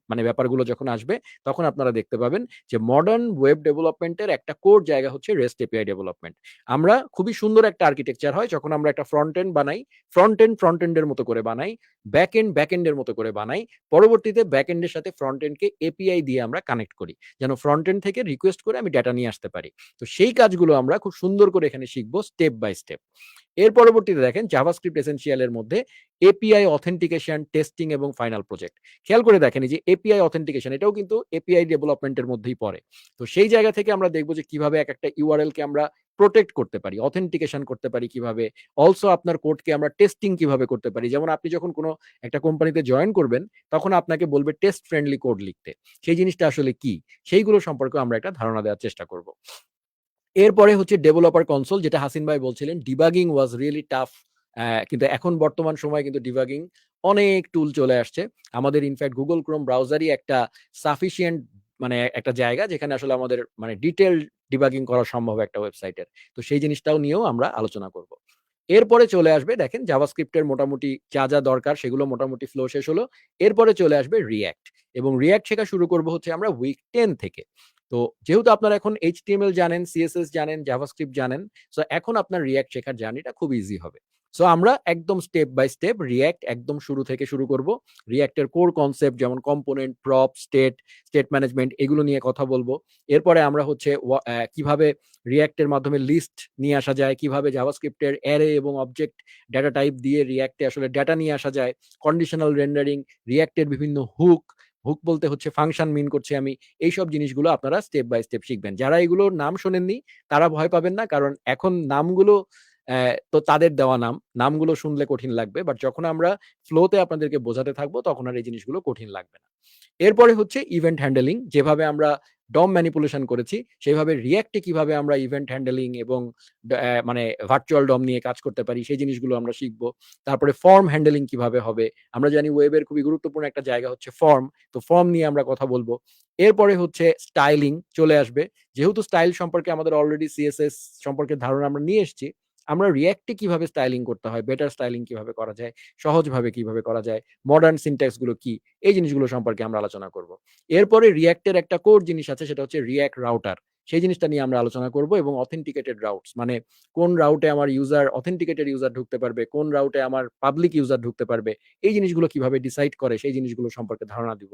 মানে ব্যাপারগুলো যখন আসবে, তখন আপনারা দেখতে পাবেন যে মডার্ন ওয়েব ডেভেলপমেন্টের একটা কোর জায়গা হচ্ছে REST API ডেভেলপমেন্ট। আমরা খুবই সুন্দর একটা আর্কিটেকচার হয় যখন আমরা একটা ফ্রন্ট এন্ড বানাই, ফ্রন্ট এন্ডের মতো করে বানাই, ব্যাক এন্ডের মতো করে বানাই। পরবর্তীতে ব্যাক এন্ডের সাথে ফ্রন্ট এন্ডকে এপিআই দিয়ে আমরা কানেক্ট করি, যেন ফ্রন্ট এন্ড থেকে রিকোয়েস্ট করে আমি ডেটা নিয়ে আসতে পারি। তো সেই কাজগুলো আমরা খুব সুন্দর করে এখানে শিখবো স্টেপ বাই স্টেপ। এর পরবর্তীতে দেখেন জাভাস্ক্রিপ্ট এসেনশিয়াল এর মধ্যে এপিআই অথেন্টিকেশন, টেস্টিং এবং ফাইনাল প্রজেক্ট। খেয়াল করে দেখেন এই যে এপিআই অথেন্টিকেশন, এটাও কিন্তু এপিআই ডেভেলপমেন্টের মধ্যেই পড়ে। তো সেই জায়গা থেকে আমরা দেখবো যে কিভাবে এক একটা ইউআরএল কে আমরা প্রোটেক্ট করতে পারি, অথেন্টিকেশন করতে পারি কিভাবে, অলসো আপনার কোডকে আমরা টেস্টিং কিভাবে করতে পারি। যেমন আপনি যখন কোনো একটা কোম্পানিতে জয়েন করবেন, তখন আপনাকে বলবে টেস্ট ফ্রেন্ডলি কোড লিখতে। সেই জিনিসটা আসলে কি, সেইগুলো সম্পর্কে আমরা একটা ধারণা দেওয়ার চেষ্টা করব। এরপরে হচ্ছে ডেভেলপার কনসোল, যেটা হাসিন ভাই বলছিলেন ডিবাগিং ওয়াজ রিয়েলি টাফ। কিন্তু এখন বর্তমান সময়ে কিন্তু ডিবাগিং অনেক টুল চলে আসছে। আমাদের ইনফ্যাক্ট গুগল ক্রোম ব্রাউজারই একটা সাফিসিয়েন্ট মানে একটা জায়গা যেখানে আসলে আমাদের মানে ডিটেল ডিবাগিং করা সম্ভব একটা ওয়েবসাইটের। তো সেই জিনিসটাও নিয়েও আমরা আলোচনা করব। এরপরে চলে আসবে দেখেন জাভাস্ক্রিপ্টের মোটামুটি যা যা দরকার সেগুলো মোটামুটি ফ্লো শেষ হলো। এরপরে চলে আসবে রিঅ্যাক্ট, এবং রিঅ্যাক্ট শেখা শুরু করব হচ্ছে আমরা উইক 10 থেকে। তো যেহেতু আপনারা এখন HTML জানেন, CSS জানেন, জাভাস্ক্রিপ্ট জানেন, সো এখন আপনার রিঅ্যাক্ট শেখার জার্নিটা খুব ইজি হবে। সো আমরা একদম স্টেপ বাই স্টেপ রিঅ্যাক্ট একদম শুরু থেকে শুরু করব। রিঅ্যাক্টের কোর কনসেপ্ট যেমন কম্পোনেন্ট, প্রপ, স্টেট ম্যানেজমেন্ট এগুলো নিয়ে কথা বলবো। এরপরে আমরা হচ্ছে কিভাবে রিঅ্যাক্টের মাধ্যমে লিস্ট নিয়ে আসা যায়, কিভাবে জাভাস্ক্রিপ্টের অ্যারে এবং অবজেক্ট ডেটা টাইপ দিয়ে রিঅ্যাক্টে আসলে ডেটা নিয়ে আসা যায়, কন্ডিশনাল রেন্ডারিং, রিঅ্যাক্টের বিভিন্ন হুক, হুক বলতে হচ্ছে ফাংশন মিন করছি আমি। এইসব জিনিসগুলো আপনারা স্টেপ বাই স্টেপ শিখবেন। যারা এগুলোর নাম শোনেননি তারা ভয় পাবেন না, কারণ এখন নামগুলো তো তাদের দেওয়া নামগুলো শুনলে কঠিন লাগবে, বাট যখন আমরা ফ্লোতে আপনাদেরকে বোঝাতে থাকবো তখন আর এই জিনিসগুলো কঠিন লাগবে না। এরপরে হচ্ছে ইভেন্ট হ্যান্ডেলিং, যেভাবে আমরা ডম ম্যানিপুলেশন করেছি সেভাবে রিঅ্যাক্টে কিভাবে আমরা ইভেন্ট হ্যান্ডেলিং এবং মানে ভার্চুয়াল ডম নিয়ে কাজ করতে পারি সেই জিনিসগুলো আমরা শিখবো। তারপরে ফর্ম হ্যান্ডেলিং কিভাবে হবে, আমরা জানি ওয়েবের খুবই গুরুত্বপূর্ণ একটা জায়গা হচ্ছে ফর্ম, তো ফর্ম নিয়ে আমরা কথা বলবো। এরপরে হচ্ছে স্টাইলিং চলে আসবে। যেহেতু স্টাইল সম্পর্কে আমাদের অলরেডি সিএসএস সম্পর্কে ধারণা আমরা নিয়ে এসেছি, আমরা রিঅ্যাক্টে কিভাবে স্টাইলিং করতে হয়, বেটার স্টাইলিং কিভাবে করা যায়, সহজভাবে কিভাবে করা যায়, মডার্ন সিনট্যাক্স গুলো কি, এই জিনিসগুলো সম্পর্কে আমরা আলোচনা করব। এরপরে রিঅ্যাক্টের একটা কোর জিনিস আছে, সেটা হচ্ছে রিঅ্যাক্ট রাউটার। সেই জিনিসটা নিয়ে আমরা আলোচনা করব, এবং অথেন্টিকেটেড রাউটস মানে কোন রাউটে আমার ইউজার অথেন্টিকেটেড ইউজার ঢুকতে পারবে, কোন রাউটে আমার পাবলিক ইউজার ঢুকতে পারবে, এই জিনিসগুলো কিভাবে ডিসাইড করে সেই জিনিসগুলো সম্পর্কে ধারণা দিব।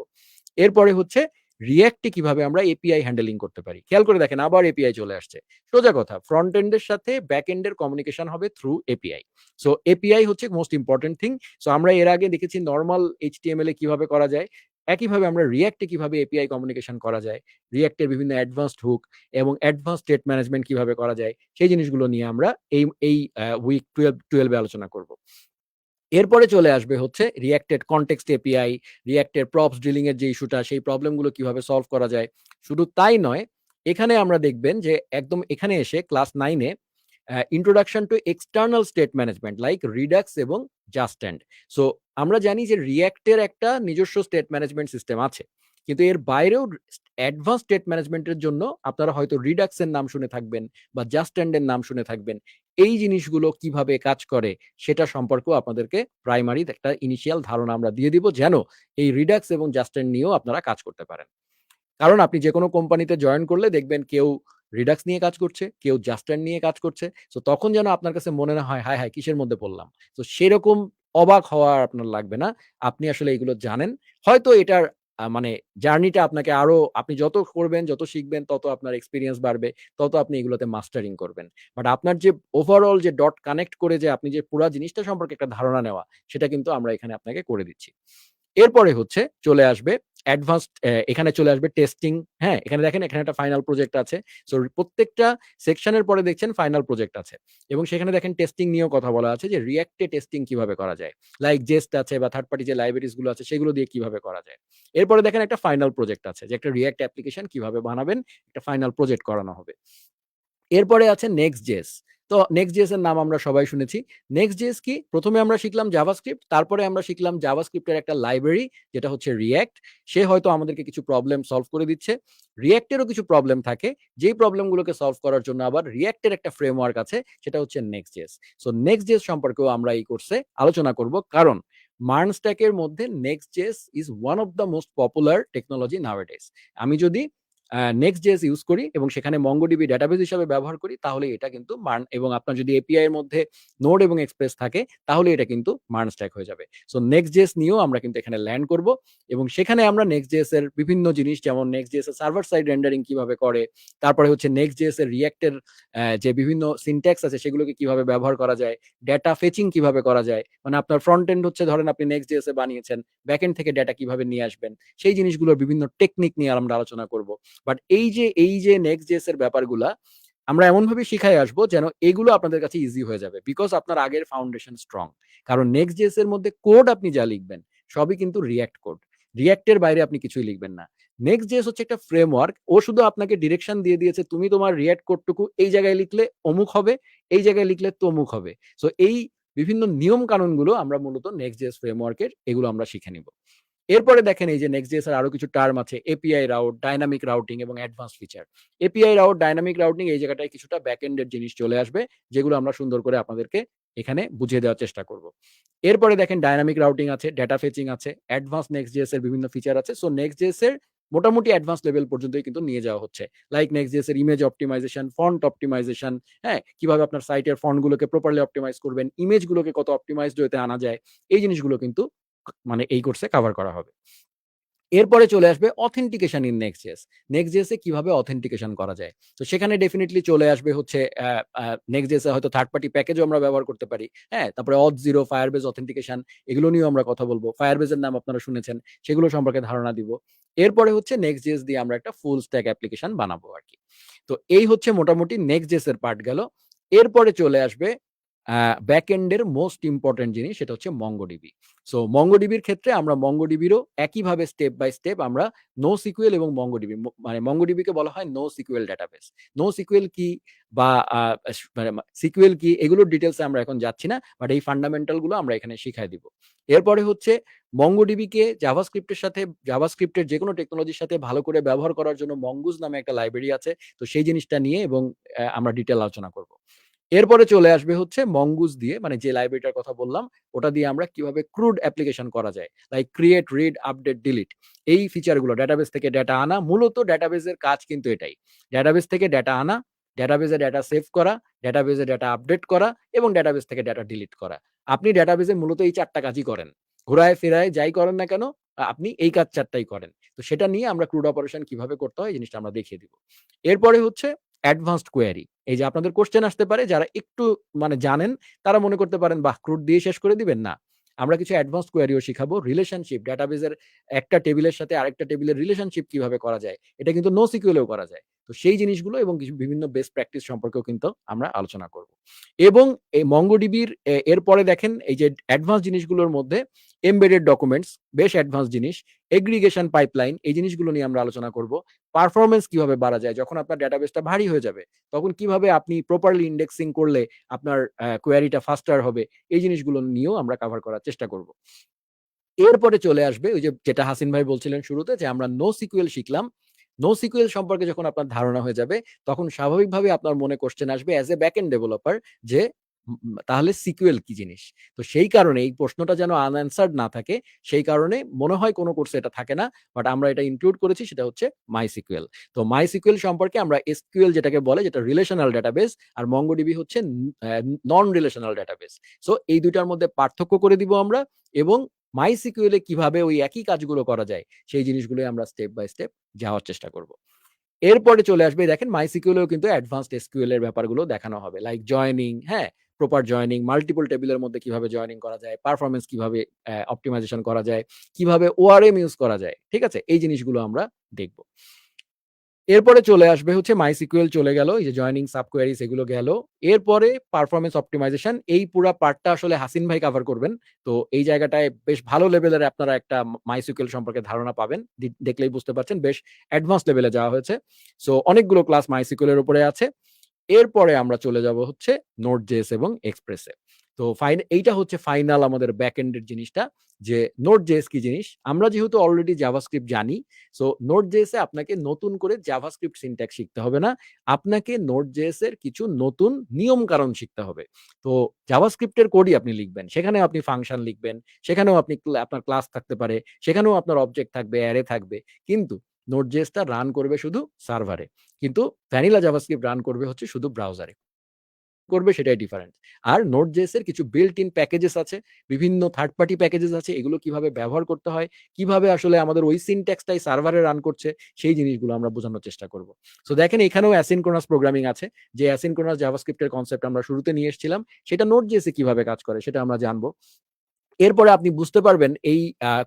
এরপরে হচ্ছে রিঅ্যাক্টে কিভাবে আমরা এপিআই হ্যান্ডেলিং করতে পারি। খেয়াল করে দেখেন আবার এপিআই চলে আসছে। সোজা কথা, ফ্রন্ট এন্ডের সাথে ব্যাক এন্ডের কমিউনিকেশন হবে থ্রু এপিআই। সো এপিআই হচ্ছে মোস্ট ইম্পর্টেন্ট থিং। সো আমরা এর আগে দেখেছি নরমাল এইচটিএমএল এ কিভাবে করা যায়, একইভাবে আমরা রিঅ্যাক্টে কিভাবে এপিআই কমিউনিকেশন করা যায়, রিঅ্যাক্টের বিভিন্ন অ্যাডভান্সড হুক এবং অ্যাডভান্স স্টেট ম্যানেজমেন্ট কিভাবে করা যায়, সেই জিনিসগুলো নিয়ে আমরা এই উইক 12 এ আলোচনা করব। এরপরে চলে আসবে হচ্ছে রিঅ্যাক্টেড কনটেক্সট এপিআই, রিঅ্যাক্টের প্রপস ড্রিলিং এর যে ইস্যুটা, সেই প্রবলেমগুলো কিভাবে সলভ করা যায়। শুধু তাই নয়, এখানে আমরা দেখবেন যে একদম এখানে এসে class 9 A introduction to external state management like Redux এবং জাস্ট্যান্ড। সো আমরা জানি যে রিঅ্যাক্টের একটা নিজস্ব স্টেট ম্যানেজমেন্ট সিস্টেম আছে, কিন্তু এর বাইরেও অ্যাডভান্স স্টেট ম্যানেজমেন্টের জন্য আপনারা হয়তো রিডাক্সের নাম শুনে থাকবেন বা জাস্ট্যান্ডের নাম শুনে থাকবেন। এই জিনিসগুলো কিভাবে কাজ করে সেটা সম্পর্কেও আপনাদেরকে প্রাইমারি একটা ইনিশিয়াল ধারণা আমরা দিয়ে দিব, যেন এই রিডাক্স এবং জাস্ট্যান্ড নিয়েও আপনারা কাজ করতে পারেন। কারণ আপনি যেকোনো কোম্পানিতে জয়েন করলে দেখবেন কেউ রিডাক্স নিয়ে কাজ করছে, কেউ জাস্ট্যান্ড নিয়ে কাজ করছে। সো তখন যেন আপনার কাছে মনে না হয় হায় হায় কিসের মধ্যে পড়লাম। তো সেরকম অবাক হওয়া আপনার লাগবে না। আপনি আসলে এগুলো জানেন। হয়তো এটার মানে জার্নিটা আপনাকে আরো, আপনি যত করবেন, যত শিখবেন তত আপনার এক্সপেরিয়েন্স বাড়বে, তত আপনি এগুলোতে মাস্টারিং করবেন। বাট আপনার যে ওভারঅল যে ডট কানেক্ট করে যে আপনি যে পুরা জিনিসটা সম্পর্কে একটা ধারণা নেওয়া, সেটা কিন্তু আমরা এখানে আপনাকে করে দিচ্ছি। এরপরে হচ্ছে চলে আসবে অ্যাডভান্সড, এখানে চলে আসবে টেস্টিং। হ্যাঁ, এখানে দেখেন এখানে একটা ফাইনাল প্রজেক্ট আছে। সো প্রত্যেকটা সেকশনের পরে দেখছেন ফাইনাল প্রজেক্ট আছে, এবং সেখানে দেখেন টেস্টিং নিয়েও কথা বলা আছে যে রিঅ্যাক্টে টেস্টিং কিভাবে করা যায়, লাইক জেস্ট আছে বা থার্ড পার্টি যে লাইব্রেরিজ গুলো আছে সেগুলো দিয়ে কিভাবে করা যায়। এরপরে দেখেন একটা ফাইনাল প্রজেক্ট আছে যে একটা রিঅ্যাক্ট অ্যাপ্লিকেশন কিভাবে বানাবেন, একটা ফাইনাল প্রজেক্ট করানো হবে। এরপরে আছে নেক্সট জেস। তো নেক্সট.জেএস এর নাম আমরা সবাই শুনেছি। নেক্সট.জেএস কি? প্রথমে আমরা শিখলাম জাভাস্ক্রিপ্ট, তারপরে আমরা শিখলাম জাভাস্ক্রিপ্টের একটা লাইব্রেরি যেটা হচ্ছে রিঅ্যাক্ট। সে হয়তো আমাদেরকে কিছু প্রবলেম সলভ করে দিচ্ছে। রিঅ্যাক্টেরও কিছু প্রবলেম থাকে, যেই প্রবলেমগুলোকে সলভ করার জন্য আবার রিঅ্যাক্টের একটা ফ্রেমওয়ার্ক আছে, সেটা হচ্ছে নেক্সট.জেএস। সো নেক্সট.জেএস সম্পর্কেও আমরা এই কোর্সে আলোচনা করব, কারণ মার্ন স্ট্যাকের মধ্যে Next JS is one of the most popular technology nowadays. আমি যদি নেক্সট.জেএস ইউজ করি এবং সেখানে মঙ্গোডিবি ডেটাবেস হিসাবে ব্যবহার করি, তাহলে এটা কিন্তু মার্ন, এবং আপনার যদি এপিআই এর মধ্যে নোড এবং এক্সপ্রেস থাকে, তাহলে এটা কিন্তু মার্ন স্ট্যাক হয়ে যাবে। সো নেক্সট.জেএস নিয়েও আমরা কিন্তু এখানে ল্যান্ড করব, এবং সেখানে আমরা নেক্সট.জেএস এর বিভিন্ন জিনিস, যেমন নেক্সট.জেএস এর সার্ভার সাইড রেন্ডারিং কিভাবে করে, তারপরে হচ্ছে নেক্সট.জেএস এর রিঅ্যাক্টের যে বিভিন্ন সিনট্যাক্স আছে সেগুলোকে কিভাবে ব্যবহার করা যায়, ডেটা ফেচিং কিভাবে করা যায়, মানে আপনার ফ্রন্ট এন্ড হচ্ছে ধরেন আপনি নেক্সট.জেএস এ বানিয়েছেন, ব্যাক এন্ড থেকে ডেটা কিভাবে নিয়ে আসবেন, সেই জিনিসগুলোর বিভিন্ন টেকনিক নিয়ে আমরা আলোচনা করব। বাট এই যে নেক্সট.জেএস এর ব্যাপারগুলা আমরা এমনভাবে শিখাই আসবো যেন এগুলো আপনাদের কাছে ইজি হয়ে যাবে, বিকজ আপনার আগের ফাউন্ডেশন স্ট্রং। কারণ নেক্সট.জেএস এর মধ্যে কোড আপনি যা লিখবেন সবই কিন্তু রিঅ্যাক্ট কোড, রিঅ্যাক্টের বাইরে আপনি কিছুই লিখবেন না। নেক্সট.জেএস হচ্ছে একটা ফ্রেমওয়ার্ক, ও শুধু আপনাকে ডিরেকশন দিয়ে দিয়েছে, তুমি তোমার রিঅ্যাক্ট কোডটুকু এই জায়গায় লিখলে অমুক হবে, এই জায়গায় লিখলে তমুক হবে। সো এই বিভিন্ন নিয়ম কানুনগুলো আমরা মূলত নেক্সট.জেএস ফ্রেমওয়ার্কের, এগুলো আমরা শিখে নিব। এরপরে দেখেন এই যে নেক্সট.জেএস এর আরো কিছু টার্ম আছে, এপিআই রাউট, ডাইনামিক রাউটিং এবং advance feature. API route, dynamic routing, এই জায়গাটায় কিছুটা ব্যাক এন্ডের জিনিস চলে আসবে, যেগুলো আমরা সুন্দর করে আপনাদেরকে এখানে বুঝিয়ে দেওয়ার চেষ্টা করব। এরপরে দেখেন ডাইনামিক রাউটিং আছে, ডেটা ফেচিং আছে, অ্যাডভান্স নেক্সট.জেএস এর বিভিন্ন ফিচার আছে। সো নেক্সট.জেএস এর মোটামুটি অ্যাডভান্স লেভেল পর্যন্তই কিন্তু নিয়ে যাওয়া হচ্ছে। লাইক নেক্সট.জেএস এর ইমেজ অপটিমাইজেশন, ফন্ট অপটিমাইজেশন, হ্যাঁ, কিভাবে আপনার সাইটের ফন্টগুলোকে প্রপারলি অপটিমাইজ করবেন, ইমেজগুলোকে কত অপটিমাইজড ওয়েতে আনা যায়, এই জিনিসগুলো কিন্তু মানে এই কোর্সে কভার করা হবে। এরপরে চলে আসবে অথেন্টিকেশন ইন নেক্সট.জেএস। নেক্সট.জেএস এ কিভাবে অথেন্টিকেশন করা যায়। তো সেখানে ডেফিনিটলি চলে আসবে হচ্ছে নেক্সট.জেএস এ হয়তো থার্ড পার্টি প্যাকেজও আমরা ব্যবহার করতে পারি। হ্যাঁ? তারপরে Auth0, Firebase অথেন্টিকেশন, এগুলো নিয়েও আমরা কথা বলব। Firebase এর নাম আপনারা শুনেছেন, সেগুলো সম্পর্কে ধারণা দিব। এরপরে হচ্ছে নেক্সট.জেএস দিয়ে আমরা একটা ফুল স্ট্যাক অ্যাপ্লিকেশন বানাবো আরকি। তো এই হচ্ছে মোটামুটি নেক্সট.জেএস এর পার্ট গেল। এরপরে চলে আসবে ব্যাক এন্ড এর মোস্ট ইম্পোর্টেন্ট জিনিস, সেটা হচ্ছে MongoDB। সো MongoDB-র ক্ষেত্রে আমরা MongoDB-রও একইভাবে স্টেপ বাই স্টেপ আমরা NoSQL এবং MongoDB, মানে MongoDB-কে বলা হয় NoSQL ডেটাবেস। NoSQL কি বা মানে সিকিউএল কি, এগুলোর ডিটেইলস এ আমরা এখন যাচ্ছি না, বাট এই ফান্ডামেন্টাল গুলো আমরা এখানে শিখাই দিব। এরপরে হচ্ছে MongoDB-কে জাভাস্ক্রিপ্টের সাথে, জাভাস্ক্রিপ্টের যেকোনো টেকনোলজির সাথে ভালো করে ব্যবহার করার জন্য Mongoose নামে একটা লাইব্রেরি আছে। তো সেই জিনিসটা নিয়ে এবং আমরা ডিটেইল আলোচনা করব। এরপরে চলে আসবে হচ্ছে Mongoose দিয়ে, মানে যে লাইব্রেরিটার কথা বললাম, ওটা দিয়ে আমরা কিভাবে ক্রুড অ্যাপ্লিকেশন করা যায়। Like create, read, update, delete, এই ফিচারগুলো, ডেটাবেস থেকে ডেটা আনা। মূলত ডেটাবেসের কাজ কিন্তু এটাই। ডেটাবেস থেকে ডেটা আনা, ডেটাবেসে ডেটা সেভ করা, ডেটাবেসে ডেটা আপডেট করা এবং ডেটাবেস থেকে ডেটা ডিলিট করা। আপনি ডেটাবেসে মূলত এই ৪ টা কাজই করেন। ঘোরায় ফেরায় যাই করেন না কেন, আপনি এই কাজ ৪ টাই করেন। তো সেটা নিয়ে আমরা ক্রুড অপারেশন কিভাবে করতে হয়, এই জিনিসটা আমরা দেখিয়ে দিব। এরপরে হচ্ছে অ্যাডভান্সড কোয়েরি। এই যে আপনাদের কোয়েশ্চেন আসতে পারে, যারা একটু মানে জানেন তারা মনে করতে পারেন বাহ, ক্রুড দিয়ে শেষ করে দিবেন, না। আমরা কিছু অ্যাডভান্সড কোয়েরিও শিখাবো। রিলেশনশিপ, ডেটাবেসের একটা টেবিলের সাথে আরেকটা টেবিলের রিলেশনশিপ কিভাবে করা যায়। এটা কিন্তু NoSQL এও করা যায়। তো সেই জিনিসগুলো এবং কিছু বিভিন্ন বেস্ট প্র্যাকটিস সম্পর্কেও কিন্তু আমরা আলোচনা করব। এবং এই MongoDB-র এরপরে দেখেন এই যে অ্যাডভান্স জিনিসগুলোর মধ্যে এমবেডেড ডকুমেন্টস, বেশ অ্যাডভান্স জিনিস। এগ্রিগেশন পাইপলাইন, এই জিনিসগুলো নিয়ে আমরা আলোচনা করব। পারফরম্যান্স কিভাবে বাড়া যায়, যখন আপনার ডেটাবেসটা ভারী হয়ে যাবে, তখন কিভাবে আপনি প্রপারলি ইন্ডেক্সিং করলে আপনার কোয়েরিটা ফাস্টার হবে, এই জিনিসগুলো নিয়েও আমরা কভার করার চেষ্টা করব। এরপরে চলে আসবে ওই যে যেটা হাসিন ভাই বলছিলেন শুরুতে, যে আমরা NoSQL শিখলাম। NoSQL সম্পর্কে যখন আপনার ধারণা হয়ে যাবে, তখন স্বাভাবিকভাবে আপনার মনে কোয়েশ্চেন আসবে অ্যাজ এ ব্যাকএন্ড ডেভেলপার, যে তাহলে সিকিউএল কি জিনিস? তো সেই কারণে এই প্রশ্নটা যেন আনঅ্যান্সার্ড না থাকে, সেই কারণে মনে হয় কোন কোর্সে এটা থাকে না, বাট আমরা এটা ইনক্লুড করেছি, সেটা হচ্ছে MySQL। তো MySQL সম্পর্কে আমরা SQL যেটাকে বলে, যেটা রিলেশনাল ডেটাবেস, আর MongoDB হচ্ছে নন রিলেশনাল ডেটাবেস। সো এই দুইটার মধ্যে পার্থক্য করে দিব আমরা, এবং MySQL এ কিভাবে ওই একই কাজগুলো করা যায়, সেই জিনিসগুলোই আমরা স্টেপ বাই স্টেপ যাওয়ার চেষ্টা করব। এরপরে চলে আসবে দেখেন MySQL এও কিন্তু অ্যাডভান্সড SQL এর ব্যাপারগুলো দেখানো হবে। লাইক জয়েনিং, হ্যাঁ? প্রপার জয়েনিং, মাল্টিপল টেবিলের মধ্যে কিভাবে জয়েনিং করা যায়, পারফরম্যান্স কিভাবে অপটিমাইজেশন করা যায়, কিভাবে ORM ইউজ করা যায়। ঠিক আছে? এই জিনিসগুলো আমরা দেখব। এরপরে চলে আসবে হচ্ছে MySQL চলে গেল, এই যে জয়েনিং, সাব কোয়েরিজ, এগুলো গেল। এরপরে পারফরম্যান্স অপটিমাইজেশন, এই পুরা পার্টটা আসলে হাসিন ভাই কভার করবেন। তো এই জায়গাটায় বেশ ভালো লেভেলের আপনারা একটা MySQL সম্পর্কে ধারণা পাবেন। দেখলেই বুঝতে পারছেন বেশ অ্যাডভান্স লেভেলে যাওয়া হয়েছে। সো অনেকগুলো ক্লাস MySQL এর উপরে আছে। এরপরে আমরা চলে যাব হচ্ছে Node.js এবং Express-এ। তো এইটা হচ্ছে ফাইনাল আমাদের ব্যাক এন্ডের জিনিসটা, যে Node.js কি জিনিস? আমরা যেহেতু অলরেডি জাভাস্ক্রিপ্ট জানি, সো Node.js-এ আপনাকে নতুন করে জাভাস্ক্রিপ্ট সিনট্যাক্স শিখতে হবে না। আপনাকে Node.js-এর কিছু নতুন নিয়ম-কানুন শিখতে হবে। তো জাভাস্ক্রিপ্টের কোডই আপনি লিখবেন। সেখানেও আপনি ফাংশন লিখবেন, সেখানেও আপনি আপনার ক্লাস থাকতে পারে, সেখানেও আপনার অবজেক্ট থাকবে, অ্যারে থাকবে। কিন্তু Node.js-টা রান করবে শুধু সার্ভারে। কিন্তু ভ্যানিলা জাভাস্ক্রিপ্ট রান করবে হচ্ছে শুধু ব্রাউজারে করবে, সেটাই ডিফারেন্ট। আর Node.js এর কিছু বিল্ট ইন প্যাকেজেস আছে, বিভিন্ন থার্ড পার্টি প্যাকেজেস আছে, এগুলো কিভাবে ব্যবহার করতে হয়, কিভাবে আসলে আমাদের ওই সিনট্যাক্সটাই সার্ভারে রান করছে, সেই জিনিসগুলো আমরা বোঝানোর চেষ্টা করব। সো দেখেন এখানেও অ্যাসিনক্রোনাস প্রোগ্রামিং আছে, যে অ্যাসিনক্রোনাস জাভাস্ক্রিপ্টের কনসেপ্ট আমরা শুরুতে নিয়ে এসেছিলাম, সেটা Node.js এ কিভাবে কাজ করে সেটা আমরা জানবো। এরপরে আপনি বুঝতে পারবেন এই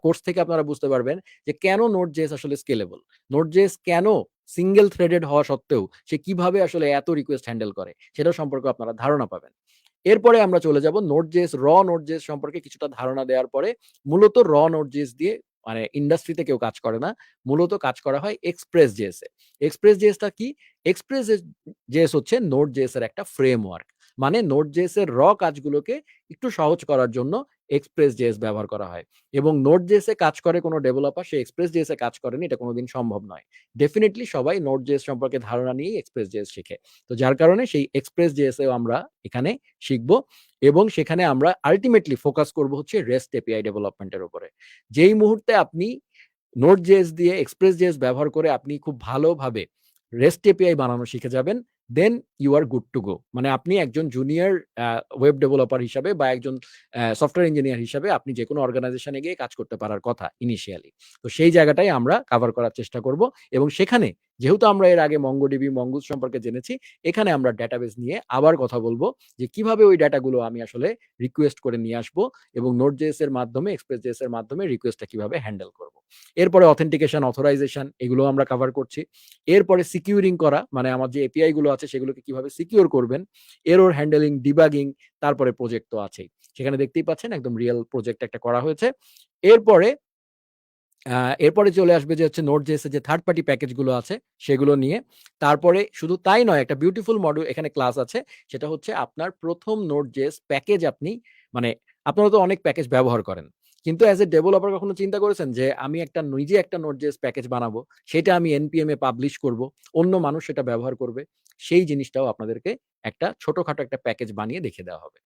কোর্স থেকে আপনারা বুঝতে পারবেন যে কেন Node.js আসলে স্কেলেবল। Node.js কেন সিঙ্গেল থ্রেডেড হওয়া সত্ত্বেও সে কিভাবে আসলে এত রিকোয়েস্ট হ্যান্ডেল করে, সেটা সম্পর্কে আপনারা ধারণা পাবেন। এরপরে আমরা চলে যাব Node.js, Node.js সম্পর্কে কিছুটা ধারণা দেওয়ার পরে মূলত Node.js দিয়ে মানে ইন্ডাস্ট্রিতে কেউ কাজ করে না। মূলত কাজ করা হয় Express.js এ। Express.js-টা কি? Express.js হচ্ছে Node.js এর একটা ফ্রেমওয়ার্ক। মানে Node.js এর কাজগুলোকে একটু সহজ করার জন্য Express.js ব্যবহার করা হয়। এবং Node.js এ কাজ করে কোনো ডেভেলপার সে Express.js এ কাজ করেনি, এটা কোনোদিন সম্ভব নয়। ডেফিনিটলি সবাই Node.js সম্পর্কে ধারণা নিয়েই Express.js শিখে। তো যার কারণে সেই Express.js এও আমরা এখানে শিখব, এবং সেখানে আমরা আল্টিমেটলি ফোকাস করব হচ্ছে REST API ডেভেলপমেন্টের উপরে। যেই মুহূর্তে আপনি Node.js দিয়ে Express.js ব্যবহার করে আপনি খুব ভালোভাবে REST API বানানো শিখে যাবেন, then you are good to go. মানে আপনি একজন জুনিয়র ওয়েব ডেভেলপার হিসাবে বা একজন সফটওয়্যার ইঞ্জিনিয়ার হিসাবে আপনি যেকোনো অর্গানাইজেশনে গিয়ে কাজ করতে পারার কথা ইনিশিয়ালি। তো সেই জায়গাটাই আমরা কভার করার চেষ্টা করব, এবং সেখানে যেহেতু আমরা এর আগে MongoDB, Mongoose সম্পর্কে জেনেছি, এখানে আমরা ডেটাবেস নিয়ে আবার কথা বলবো যে কিভাবে ওই ডেটাগুলো আমি আসলে রিকোয়েস্ট করে নিয়ে আসবো, এবং Node.js এর মাধ্যমে, Express.js এর মাধ্যমে রিকোয়েস্টটা কিভাবে হ্যান্ডেল করব। এরপরে অথেন্টিকেশন, অথরাইজেশন এগুলো আমরা কভার করছি। এরপরে সিকিউরিং করা, মানে আমার যে এপিআই গুলো আছে সেগুলোকে কিভাবে সিকিউর করবেন, এরর হ্যান্ডেলিং, ডিবাগিং, তারপরে প্রজেক্ট তো আছেই। সেখানে দেখতেই পাচ্ছেন একদম রিয়েল প্রজেক্ট একটা করা হয়েছে। এরপরে এরপরে চলে আসবে যে হচ্ছে Node.js এর যে থার্ড পার্টি প্যাকেজ গুলো আছে সেগুলো নিয়ে। তারপরে শুধু তাই নয়, একটা বিউটিফুল মডিউল এখানে ক্লাস আছে, সেটা হচ্ছে আপনার প্রথম Node.js প্যাকেজ আপনি, মানে আপনারা তো অনেক প্যাকেজ ব্যবহার করেন, কিন্তু অ্যাজ এ ডেভেলপার কখনো চিন্তা করেছেন যে আমি নিজে একটা Node.js প্যাকেজ বানাবো, সেটা আমি npm এ পাবলিশ করব, অন্য মানুষ সেটা ব্যবহার করবে, সেই জিনিসটাও আপনাদেরকে একটা ছোটখাটো একটা প্যাকেজ বানিয়ে দেখিয়ে দেওয়া হবে।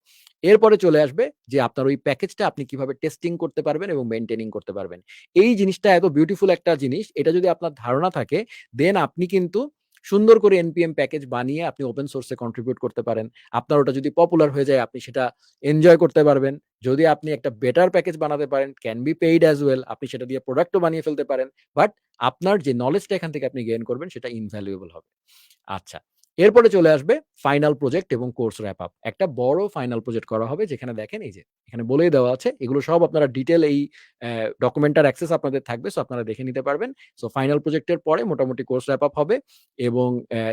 এরপরে চলে আসবে যে আপনার ওই প্যাকেজটা আপনি কিভাবে টেস্টিং করতে পারবেন এবং মেইনটেইনিং করতে পারবেন। এই জিনিসটা এত বিউটিফুল একটা জিনিস, এটা যদি আপনার ধারণা থাকে, দেন আপনি কিন্তু সুন্দর করে npm প্যাকেজ বানিয়ে আপনি ওপেন সোর্সে কন্ট্রিবিউট করতে পারেন। আপনার ওটা যদি পপুলার হয়ে যায়, আপনি সেটা এনজয় করতে পারবেন। যদি আপনি একটা বেটার প্যাকেজ বানাতে পারেন, can be paid as well, আপনি সেটা দিয়ে প্রোডাক্টও বানিয়ে ফেলতে পারেন। বাট আপনার যে নলেজটা এখান থেকে আপনি গেইন করবেন সেটা ইনভ্যালুয়েবল হবে। আচ্ছা, এরপরে চলে আসবে ফাইনাল প্রজেক্ট এবং কোর্স র‍্যাপ আপ। একটা বড় ফাইনাল প্রজেক্ট করা হবে, যেখানে দেখেন এই যে এখানে বলেই দেওয়া আছে, এগুলো সব আপনারা ডিটেইল এই ডকুমেন্টার অ্যাক্সেস আপনাদের থাকবে, সো আপনারা দেখে নিতে পারবেন। সো ফাইনাল প্রজেক্টের পরে মোটামুটি কোর্স র‍্যাপ আপ হবে, এবং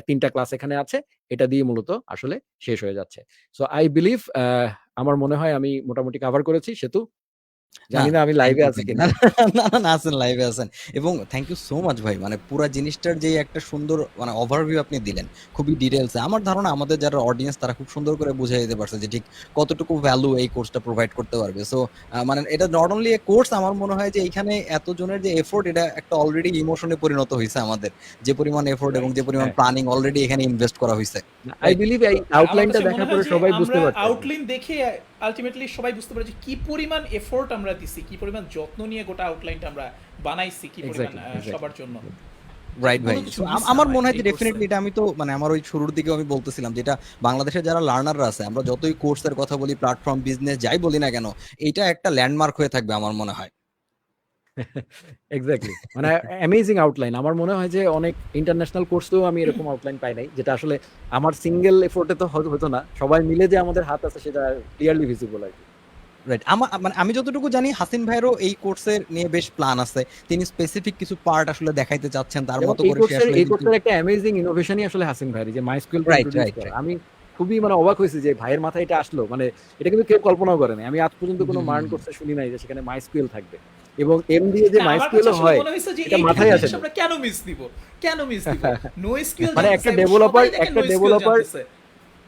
৩টা ক্লাস এখানে আছে, এটা দিয়ে মূলত আসলে শেষ হয়ে যাচ্ছে। সো আই বিলিভ আমার মনে হয় আমি মোটামুটি কভার করেছি। সেতু, না, জানি না আমি থ্যাংক লাইভে ইউ আছি ভাই। কিনা। না, আছেন, লাইভে আছেন। এবং থ্যাংক ইউ সো মাচ ভাই। মানে পুরা জিনিসটার যে একটা সুন্দর মানে ওভারভিউ আপনি দিলেন, খুবই ডিটেইলসে। আমার ধারণা আমাদের যারা অডিয়েন্স তারা খুব সুন্দর করে বুঝিয়ে দিতে পারছে যে ঠিক কতটুকু ভ্যালু এই কোর্সটা প্রোভাইড করতে পারবে। সো মানে এটা নট অনলি এ কোর্স, আমার মনে হয় যে এইখানে এতজনের যে এফোর্ট, এটা একটা অলরেডি ইমোশনে পরিণত হইছে আমাদের। যে পরিমাণ এফোর্ট এবং যে পরিমাণ হ্যাঁ, প্ল্যানিং অলরেডি এখানে ইনভেস্ট করা হইছে। I right? বিলিভ এই আর আমার আউটলাইনটা কাছে মনে দেখার হয় পরে যে সবাই বুঝতে আমরা পারছে। আউটলাইন দেখে আলটিমেটলি সবাই বুঝতে পারে যে কি পরিমাণ এফোর্ট আমরা দিছি, কি পরিমাণ যত্ন নিয়ে গোটা আউটলাইনটা আমরা বানাইছি, কি পরিমাণ এক্স্যাক্টলি। সবার জন্য। রাইট ভাই। কোনো কিছু সো মিস না আমার হয় মনে হয় যে এই কোর্সে। ডেফিনিটলি এটা আমি তো মানে আমার ওই শুরুর দিকেও আমি বলতেছিলাম যেটা বাংলাদেশের যারা লার্নাররা আছে, আমরা যতই কোর্সের কথা বলি, প্ল্যাটফর্ম, বিজনেস যাই বলি না কেন, এইটা একটা ল্যান্ডমার্ক হয়ে থাকবে আমার মনে হয়। এক্স্যাক্টলি, মানে অ্যামেজিং আউটলাইন। আমার মনে হয় যে অনেক ইন্টারন্যাশনাল কোর্সেও আমি এরকম আউটলাইন পাই নাই, যেটা আসলে আমার সিঙ্গেল এফোর্টে তো হতো না, সবাই মিলে যে আমাদের হাত আছে সেটা ক্লিয়ারলি ভিজিবল আর কি। রাইট। মানে আমি যতটুকু জানি হাসিন ভাইয়েরও এই কোর্সের নিয়ে বেশ প্ল্যান আছে। তিনি স্পেসিফিক কিছু পার্ট আসলে দেখাইতে চাচ্ছেন, তার এবং মতো এই করে সে কোর্সের আসলে এই কিন্তু কোর্সের একটা অ্যামেজিং ইনোভেশনই আসলে হাসিন ভাইয়ের, যে মাইস্কুয়েলটা রাইট, ইন্ট্রোডিউস রাইট, করা। রাইট। আমি খুবই মানে অবাক হয়েছি যে ভাইয়ের মাথায় এটা আসলো, মানে এটা কিন্তু কেউ কল্পনাও করে নাই। আমি আজ পর্যন্ত কোনো মার্ন কোর্সে শুনি নাই যে সেখানে মাইস্কুয়েল থাকবে। এবং এম দিয়ে যে না, আমার মাইস্কুয়েল কাছে আসলে হয় মনে হয়েছে যে এটা এই মাথায় আসে জিনিস না। আমরা কেন মিস দিব, কেন মিস দিব? নো এসকিউএল মানে জানতেছে একটা এবং ডেভেলপার সবাই দেখেন একটা নো এসকিউএল ডেভেলপার জানতেছে।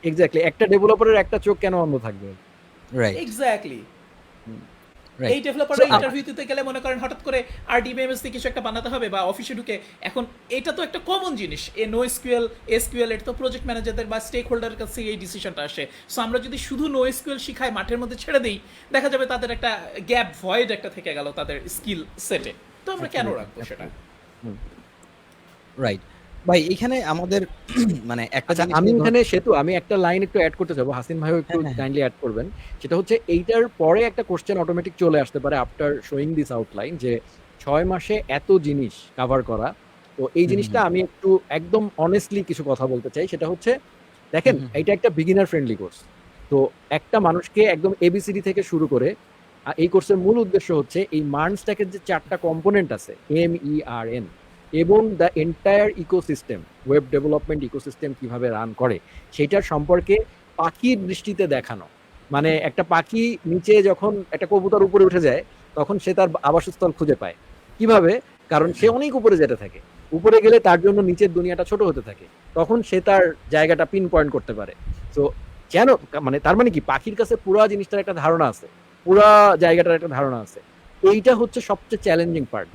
এক্স্যাক্টলি একটা ডেভেলপারের একটা চোখ কেন অন্ধ থাকবে? Right, exactly. রাইট। এই ডেভেলপাররা ইন্টারভিউ দিতে গেলে মনে করেন হঠাৎ করে RDBMS দিয়ে কিছু একটা বানাতে হবে বা অফিসে ঢুকে, এখন এটা তো একটা কমন জিনিস, এ নো এসকিউএল এসকিউএল, এটা তো প্রজেক্ট ম্যানেজারদের বা স্টেক হোল্ডারের কাছে এই ডিসিশনটা আসে। সো আমরা যদি শুধু নো এসকিউএল শিখাই, মাঠের মধ্যে ছেড়ে দিই, দেখা যাবে তাদের একটা গ্যাপ ভয়েড একটা থেকে গেল তাদের স্কিল সেটে। তো আমরা কেন রাখবো সেটা? রাইট ভাই, এখানে আমাদের মানে একটা আচ্ছা জিনিস আমি নিয়ে এখানে সেতু আমি একটা লাইন একটু অ্যাড করতে চাবো, হাসিন ভাইও একটু হ্যাঁ, হ্যাঁ, কাইন্ডলি অ্যাড করবেন। সেটা হচ্ছে এইটার পরে একটা কোশ্চেন অটোমেটিক চলে আসতে পারে আফটার শোয়িং দিস আউটলাইন, যে 6 মাসে এত জিনিস কভার করা। তো এই হুম, জিনিসটা হুম, আমি একটু একদম অনেস্টলি কিছু কথা বলতে চাই। সেটা হচ্ছে দেখেন হুম, হুম, এটা একটা বিগিনার ফ্রেন্ডলি কোর্স। তো একটা মানুষকে একদম এবিসিডি থেকে শুরু করে এই কোর্সের মূল উদ্দেশ্য হচ্ছে এই মার্ন স্ট্যাকের যে 4টা কম্পোনেন্ট আছে MERN এবং the entire ecosystem, web development ecosystem কিভাবে রান করে সেটার সম্পর্কে পাখির দৃষ্টিতে দেখানো। মানে একটা পাখি নিচে যখন একটা কবুতর উপরে উঠে যায় তখন সে তার আবাসস্থল খুঁজে পায় কিভাবে, কারণ সে অনেক উপরে যেতে থাকে, উপরে গেলে তার জন্য নিচের দুনিয়াটা ছোট হতে থাকে, তখন সে তার জায়গাটা পিন পয়েন্ট করতে পারে। তো কেন, মানে তার মানে কি পাখির কাছে পুরা জিনিসটার একটা ধারণা আছে, পুরা জায়গাটার একটা ধারণা আছে। এইটা হচ্ছে সবচেয়ে চ্যালেঞ্জিং পার্ট,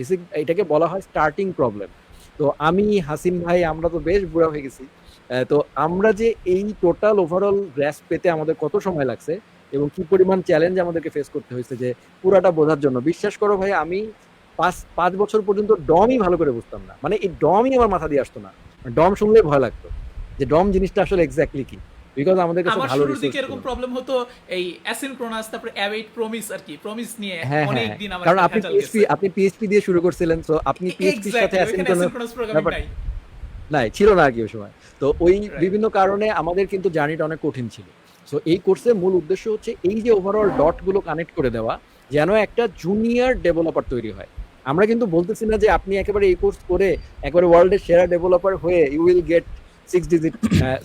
এটাকে বলা হয় স্টার্টিং প্রবলেম। তো আমি হাসিম ভাই আমরা তো বেশ বুড়া হয়ে গেছি, তো আমরা যে এই টোটাল ওভারঅল গ্র্যাস্প পেতে আমাদের কত সময় লাগছে এবং কি পরিমাণ চ্যালেঞ্জ আমাদেরকে ফেস করতে হয়েছে যে পুরাটা বোঝার জন্য। বিশ্বাস করো ভাই আমি 5 বছর পর্যন্ত ডমই ভালো করে বুঝতাম না, মানে এই ডমই আমার মাথা দিয়ে আসতো না, ডম শুনলেই ভয় লাগতো যে ডম জিনিসটা আসলে এক্স্যাক্টলি কি, বিকজ আমাদের কাছে আমার ভালো শুরুর রিসোর্স দিকে ছিল এরকম না। প্রবলেম হতো, এই অ্যাসিনক্রোনাস, তারপর অ্যাওয়েট প্রমিস আর কি, প্রমিস নিয়ে হ্যাঁ অনেক হ্যাঁ, দিন আমার কারণ সাথে আপনি ভেজাল পিএইচপি গেছে। আপনি পিএইচপি দিয়ে শুরু করছিলেন, তো আপনি পিএইচপির সাথে এক্স্যাক্টলি, ওইখানে অ্যাসিনক্রোনাস অ্যাসিনক্রোনাস প্রোগ্রামিং ব্যাপার নাই। নাই, ছিল না আর কি ওই সময়। তো ওই রাইট। বিভিন্ন কারণে আমাদের কিন্তু জার্নিটা অনেক কঠিন ছিল। সো এই কোর্সের মূল উদ্দেশ্য হচ্ছে এই যে ওভারঅল ডট গুলো কানেক্ট করে দেওয়া, যেন একটা জুনিয়র ডেভেলপার তৈরি হয়। আমরা কিন্তু বলতেছি না যে আপনি একেবারে এই কোর্স করে একেবারে ওয়ার্ল্ডের সেরা ডেভেলপার হয়ে you will get 6 digit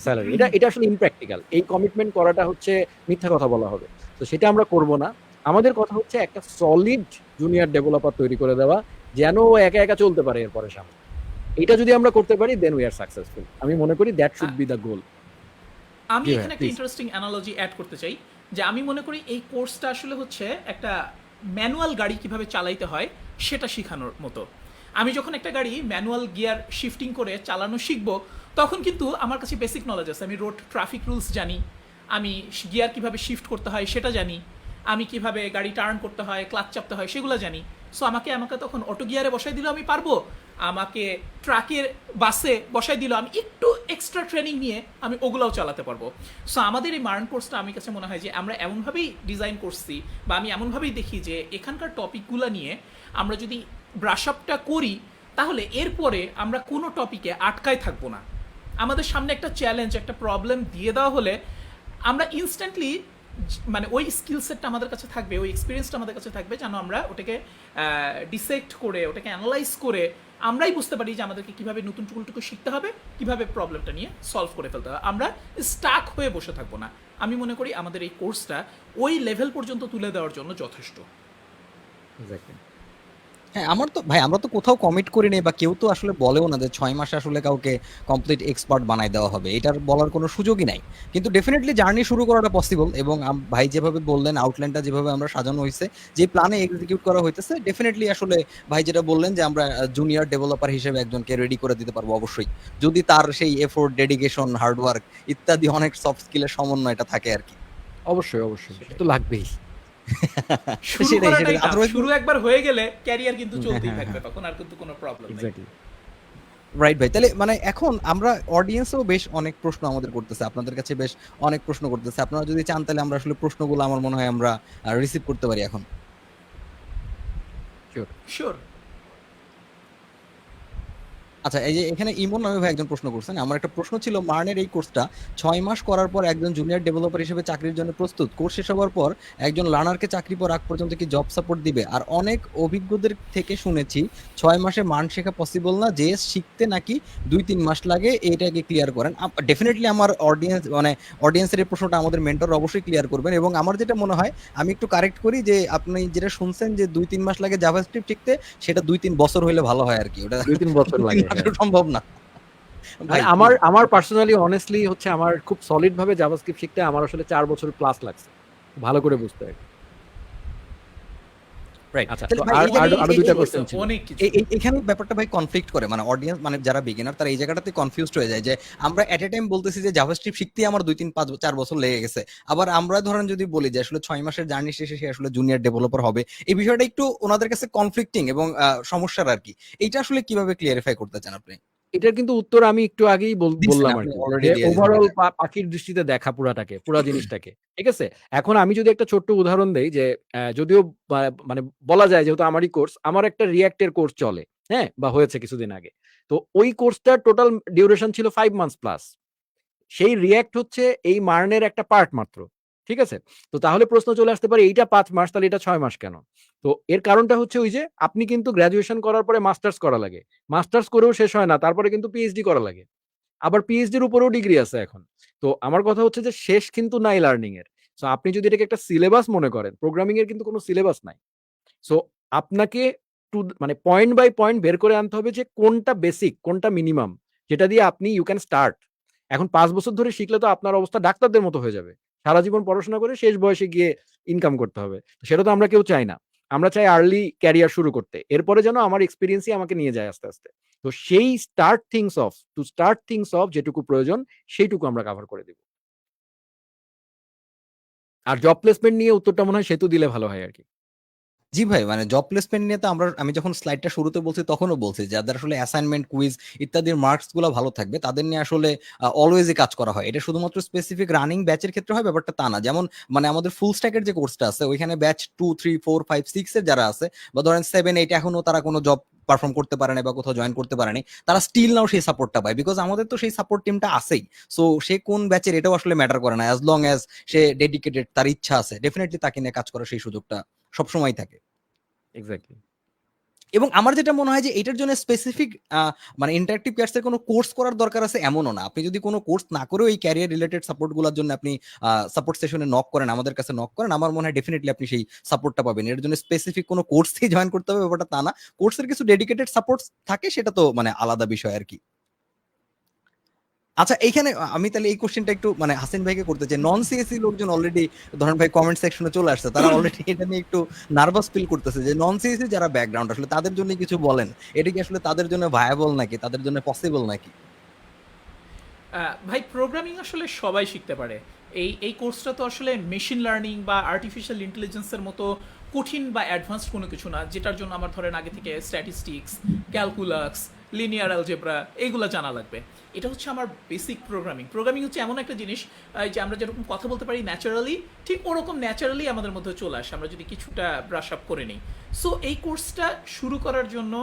salary, এটা আসলে ইমপ্র্যাকটিক্যাল। এই কমিটমেন্ট করাটা হচ্ছে মিথ্যা কথা বলা হবে। তো সেটা আমরা করব না। আমাদের কথা হচ্ছে একটা সলিড জুনিয়র ডেভেলপার তৈরি করে দেওয়া, যেন ও একা একা চলতে পারে এরপরে সামনে। এটা যদি আমরা করতে পারি দেন উই আর সাকসেসফুল। আমি মনে করি দ্যাট শুড বি দ্য গোল। আমি জি ভাইয়া, এখানে একটা প্লিজ। ইন্টারেস্টিং অ্যানালজি অ্যাড করতে চাই, যে আমি মনে করি এই কোর্সটা আসলে হচ্ছে একটা ম্যানুয়াল গাড়ি কিভাবে চালাইতে হয় সেটা শেখানোর মতো। আমি যখন একটা গাড়ি ম্যানুয়াল গিয়ার শিফটিং করে চালানো শিখবো, তখন কিন্তু আমার কাছে বেসিক নলেজ আছে, আমি রোড ট্রাফিক রুলস জানি, আমি গিয়ার কিভাবে শিফট করতে হয় সেটা জানি, আমি কিভাবে গাড়ি টার্ন করতে হয়, ক্লাচ চাপতে হয় সেগুলো জানি। সো আমাকে আমাকে তখন অটো গিয়ারে বসাই দিলেও আমি পারবো, আমাকে ট্রাকের বাসে বসাই দিল, আমি একটু এক্সট্রা ট্রেনিং নিয়ে আমি ওগুলাও চালাতে পারবো। সো আমাদের এই মার্ন কোর্সটা আমি কাছে মনে হয় যে আমরা এমনভাবেই ডিজাইন করছি, বা আমি এমনভাবেই দেখি যে এখানকার টপিকগুলো নিয়ে আমরা যদি ব্রাশ আপটা করি, তাহলে এরপরে আমরা কোনো টপিকে আটকায় থাকবো না। আমাদের সামনে একটা চ্যালেঞ্জ, একটা প্রবলেম দিয়ে দেওয়া হলে আমরা ইনস্ট্যান্টলি মানে ওই স্কিল সেটটা আমাদের কাছে থাকবে, ওই এক্সপিরিয়েন্সটা আমাদের কাছে থাকবে, যেন আমরা ওটাকে ডিসেক্ট করে, ওটাকে অ্যানালাইজ করে আমরাই বুঝতে পারি যে আমাদেরকে কীভাবে নতুন টুকুলটুকু শিখতে হবে, কীভাবে প্রবলেমটা নিয়ে সলভ করে ফেলতে হবে। আমরা স্টাক হয়ে বসে থাকবো না। আমি মনে করি আমাদের এই কোর্সটা ওই লেভেল পর্যন্ত তুলে দেওয়ার জন্য যথেষ্ট। এক্স্যাক্টলি। হ্যাঁ, আমার তো ভাই আমরা তো কোথাও কমিট করি নাই বা কেউ তো আসলে বলেও না যে 6 মাসে আসলে কাউকে কমপ্লিট এক্সপার্ট বানায় দেওয়া হবে। এটার বলার কোনো সুযোগই নাই। কিন্তু ডেফিনিটলি জার্নি শুরু করাটা পসিবল, এবং ভাই যেভাবে বললেন আউটলাইনটা যেভাবে আমরা সাজানো হইছে, যে প্ল্যানে এক্সিকিউট করা হইতেছে, ডেফিনিটলি আসলে ভাই যেটা বললেন যে আমরা জুনিয়র ডেভেলপার হিসেবে একজনকে রেডি করে দিতে পারবো অবশ্যই। যদি তার সেই এফোর্ট, ডেডিকেশন, হার্ড ওয়ার্ক ইত্যাদি অনেক সফট স্কিলের সমন্বয়টা থাকে আরকি। অবশ্যই, অবশ্যই। সেটা তো লাগবেই। শুরু সেটাই, করাটাই সেটাই। tough। Otherwise শুরু একবার হয়ে গেলে ক্যারিয়ার কিন্তু হ্যাঁ, চলতেই হ্যাঁ, থাকবে, হ্যাঁ। তখন আর কিন্তু কোনো প্রবলেম নেই। এক্স্যাক্টলি। রাইট ভাই। তাহলে মানে এখন আমরা অডিয়েন্সেও বেশ অনেক প্রশ্ন আমাদের করতেছে। আপনাদের কাছে বেশ অনেক প্রশ্ন করতেছে। আপনারা যদি চান তাহলে আমরা আসলে প্রশ্নগুলো আমার মনে হয় আমরা রিসিভ করতে পারি এখন। শিওর। শিওর। আচ্ছা, এই যে এখানে ইমন নামে ভাই একজন প্রশ্ন করছেন। আমার একটা প্রশ্ন ছিল, মার্নের এই কোর্সটা 6 মাস করার পর একজন জুনিয়র ডেভেলপার হিসেবে চাকরির জন্য প্রস্তুত? কোর্স শেষ হওয়ার পর একজন লার্নারকে চাকরি পাওয়ার আগ পর্যন্ত কি জব সাপোর্ট দিবে? আর অনেক অভিজ্ঞদের থেকে শুনেছি 6 মাসে মার্ন শেখা পসিবল না, যে শিখতে নাকি 2-3 মাস লাগে। এইটাকে ক্লিয়ার করেন। ডেফিনেটলি আমার অডিয়েন্স মানে অডিয়েন্সের এই প্রশ্নটা আমাদের মেন্টর অবশ্যই ক্লিয়ার করবেন। এবং আমার যেটা মনে হয়, আমি একটু কারেক্ট করি, যে আপনি যেটা শুনছেন যে 2-3 মাস লাগে জাভাস্ক্রিপ্ট শিখতে, সেটা 2-3 বছর হইলে ভালো হয় আর কি। ওটা 2-3 বছর 2-3 লাগে, মাসে হ্যাঁ। সম্ভব না ভাই, আমার পার্সোনালি অনেস্টলি হচ্ছে আমার খুব সলিড ভাবে জাভাস্ক্রিপ্ট শিখতে আমার আসলে 4 বছর প্লাস লাগছে ভালো করে বুঝতে আর কি। রাইট। আচ্ছা, তাহলে তো ভাই আর এই যে আরো আরো এই- দুইটা এই- কোশ্চেন ছিল। অনেক কিছু। এখানে ব্যাপারটা ভাই কনফ্লিক্ট করে, মানে অডিয়েন্স মানে যারা বিগিনার তারা এই জায়গাটাতে কনফিউজড হয়ে যায়, যে আমরা এট এ টাইম বলতেছি যে জাভাস্ক্রিপ্ট শিখতেই আমার 2-3-5-4 বছর লেগে গেছে, আবার আমরা ধরেন যদি বলি যে আসলে 6 মাসের জার্নি শেষে সে আসলে জুনিয়র ডেভেলপার হবে। এই বিষয়টা একটু ওনাদের কাছে কনফ্লিক্টিং এবং সমস্যার আর কি। এইটা আসলে কিভাবে ক্লিয়ারিফাই করতে চান আপনি? এটার কিন্তু উত্তর আমি একটু আগেই দিচ্ছেন বললাম আর আপনি, কি, অলরেডি যে দিয়ে দিয়েছেন। ওভারঅল পাখির দৃষ্টিতে দেখা পুরা জিনিসটাকে, ঠিক আছে। এখন আমি যদি একটা ছোট্ট উদাহরণ দেই, যে যদিও মানে বলা যায় যেহেতু আমারই কোর্স, আমার একটা রিয়্যাক্টের কোর্স চলে, হ্যাঁ, বা হয়েছে কিছুদিন আগে। তো ওই কোর্সটার টোটাল ডিউরেশন ছিল 5 মান্থস প্লাস। সেই রিয়্যাক্ট হচ্ছে এই মার্নের একটা পার্ট মাত্র, ঠিক আছে। তো তাহলে প্রশ্ন চলে আসতে পারে, এইটা 5 মাস, তাহলে এটা 6 মাস কেন? তো এর কারণটা হচ্ছে ওই যে আপনি কিন্তু গ্রাজুয়েশন করার পরে মাস্টার্স করা লাগে, মাস্টার্স করেও শেষ হয় না, তারপরে কিন্তু পিএইচডি করা লাগে, আবার পিএইচডির উপরেও ডিগ্রি আছে এখন। তো আমার কথা হচ্ছে যে শেষ কিন্তু নাই লার্নিং এর। সো আপনি যদি এটাকে একটা সিলেবাস মনে করেন, প্রোগ্রামিং এর কিন্তু কোনো সিলেবাস নাই। সো আপনাকে মানে পয়েন্ট বাই পয়েন্ট বের করে আনতে হবে যে কোনটা বেসিক, কোনটা মিনিমাম, যেটা দিয়ে আপনি ইউ ক্যান স্টার্ট। এখন 5 বছর ধরে শিখলে তো আপনার অবস্থা ডাক্তারদের মতো হয়ে যাবে, সারা জীবন পড়াশোনা করে শেষ বয়সে গিয়ে ইনকাম করতে হবে। সেটা তো আমরা কেউ চাই না। আমরা চাই আর্লি ক্যারিয়ার শুরু করতে, এরপরে যেন আমার এক্সপিরিয়েন্সই আমাকে নিয়ে যায় আস্তে আস্তে। তো সেই স্টার্ট থিংস অফ যেটুকু প্রয়োজন সেইটুকু আমরা কভার করে দিব। আর জব প্লেসমেন্ট নিয়ে উত্তরটা মনে হয় সেতু দিলে ভালো হয় আর কি। জি ভাই, মানে জব প্লেসমেন্ট নিয়ে তো আমি যখন স্লাইডটা শুরুতে বলছি তখনও বলছি, যাদের আসলে অ্যাসাইনমেন্ট, কুইজ ইত্যাদির মার্কস গুলো ভালো থাকবে তাদের নিয়ে আসলে অলওয়েজই কাজ করা হয়। এটা শুধুমাত্র স্পেসিফিক রানিং ব্যাচের ক্ষেত্রে হয়, ব্যাপারটা তা না। যেমন মানে আমাদের ফুল স্ট্যাকের যে কোর্সটা আছে, ওইখানে ব্যাচ 2, 3, 4, 5, 6 এর যারা আছে, বা ধরেন 7, 8 এখনো তারা কোনো জব পারফর্ম করতে পারে না বা কোথাও জয়েন করতে পারেনি, তারা স্টিল নাও সেই সাপোর্টটা পায়, বিকজ আমাদের তো সেই সাপোর্ট টিমটা আছেই। সো সে কোন ব্যাচের এটাও আসলে ম্যাটার করে না, অ্যাজ লং অ্যাজ সে ডেডিকেটেড, তার ইচ্ছা আছে, ডেফিনেটলি তাকে নিয়ে কাজ করার সেই সুযোগটা সবসময় থাকে। এক্স্যাক্টলি। এবং আমার যেটা মনে হয় যে এটার জন্য স্পেসিফিক মানে ইন্টারেক্টিভ ক্যাটসের কোনো কোর্স করার দরকার আছে এমনও না। আপনি যদি কোনো কোর্স না করেও এই ক্যারিয়ার রিলেটেড সাপোর্ট গুলোর জন্য আপনি সাপোর্ট সেশনে নক করেন, আমাদের কাছে নক করেন, আমার মনে হয় ডেফিনেটলি আপনি সেই সাপোর্টটা পাবেন। এর জন্য স্পেসিফিক কোনো কোর্সেই জয়েন করতে হবে ব্যাপারটা তা না। কোর্সের কিছু ডেডিকেটেড সাপোর্ট থাকে, সেটা তো মানে আলাদা বিষয় আর কি। আচ্ছা, এইখানে আমি তাহলে এই কোশ্চেনটা একটু মানে হাসিন ভাইকে করতে চাই। নন সিএসসি লোকজন অলরেডি ধরেন ভাই কমেন্ট সেকশনে চলে আসছে, তারা অলরেডি এটা নিয়ে একটু নার্ভাস ফিল করতেছে যে নন সিএসসি যারা ব্যাকগ্রাউন্ড, আসলে তাদের জন্য কিছু বলেন। এটা কি আসলে তাদের জন্য ভায়াবল নাকি, তাদের জন্য পসিবল নাকি? ভাই প্রোগ্রামিং আসলে সবাই শিখতে পারে। এই কোর্সটা তো আসলে মেশিন লার্নিং বা আর্টিফিশিয়াল ইন্টেলিজেন্সের মতো কঠিন বা অ্যাডভান্সড কোনো কিছু না, যেটার জন্য আমার ধরেন আগে থেকে স্ট্যাটিস্টিক্স, ক্যালকুলাস, লিনিয়ার অ্যালজেব্রা এগুলো জানা লাগবে। এটা হচ্ছে আমার বেসিক প্রোগ্রামিং। প্রোগ্রামিং হচ্ছে এমন একটা জিনিস যে আমরা যেরকম কথা বলতে পারি ন্যাচারালি, ঠিক ওরকম ন্যাচারালি আমাদের মধ্যে চলে আসে আমরা যদি কিছুটা ব্রাশ আপ করে নিই। সো এই কোর্সটা শুরু করার জন্য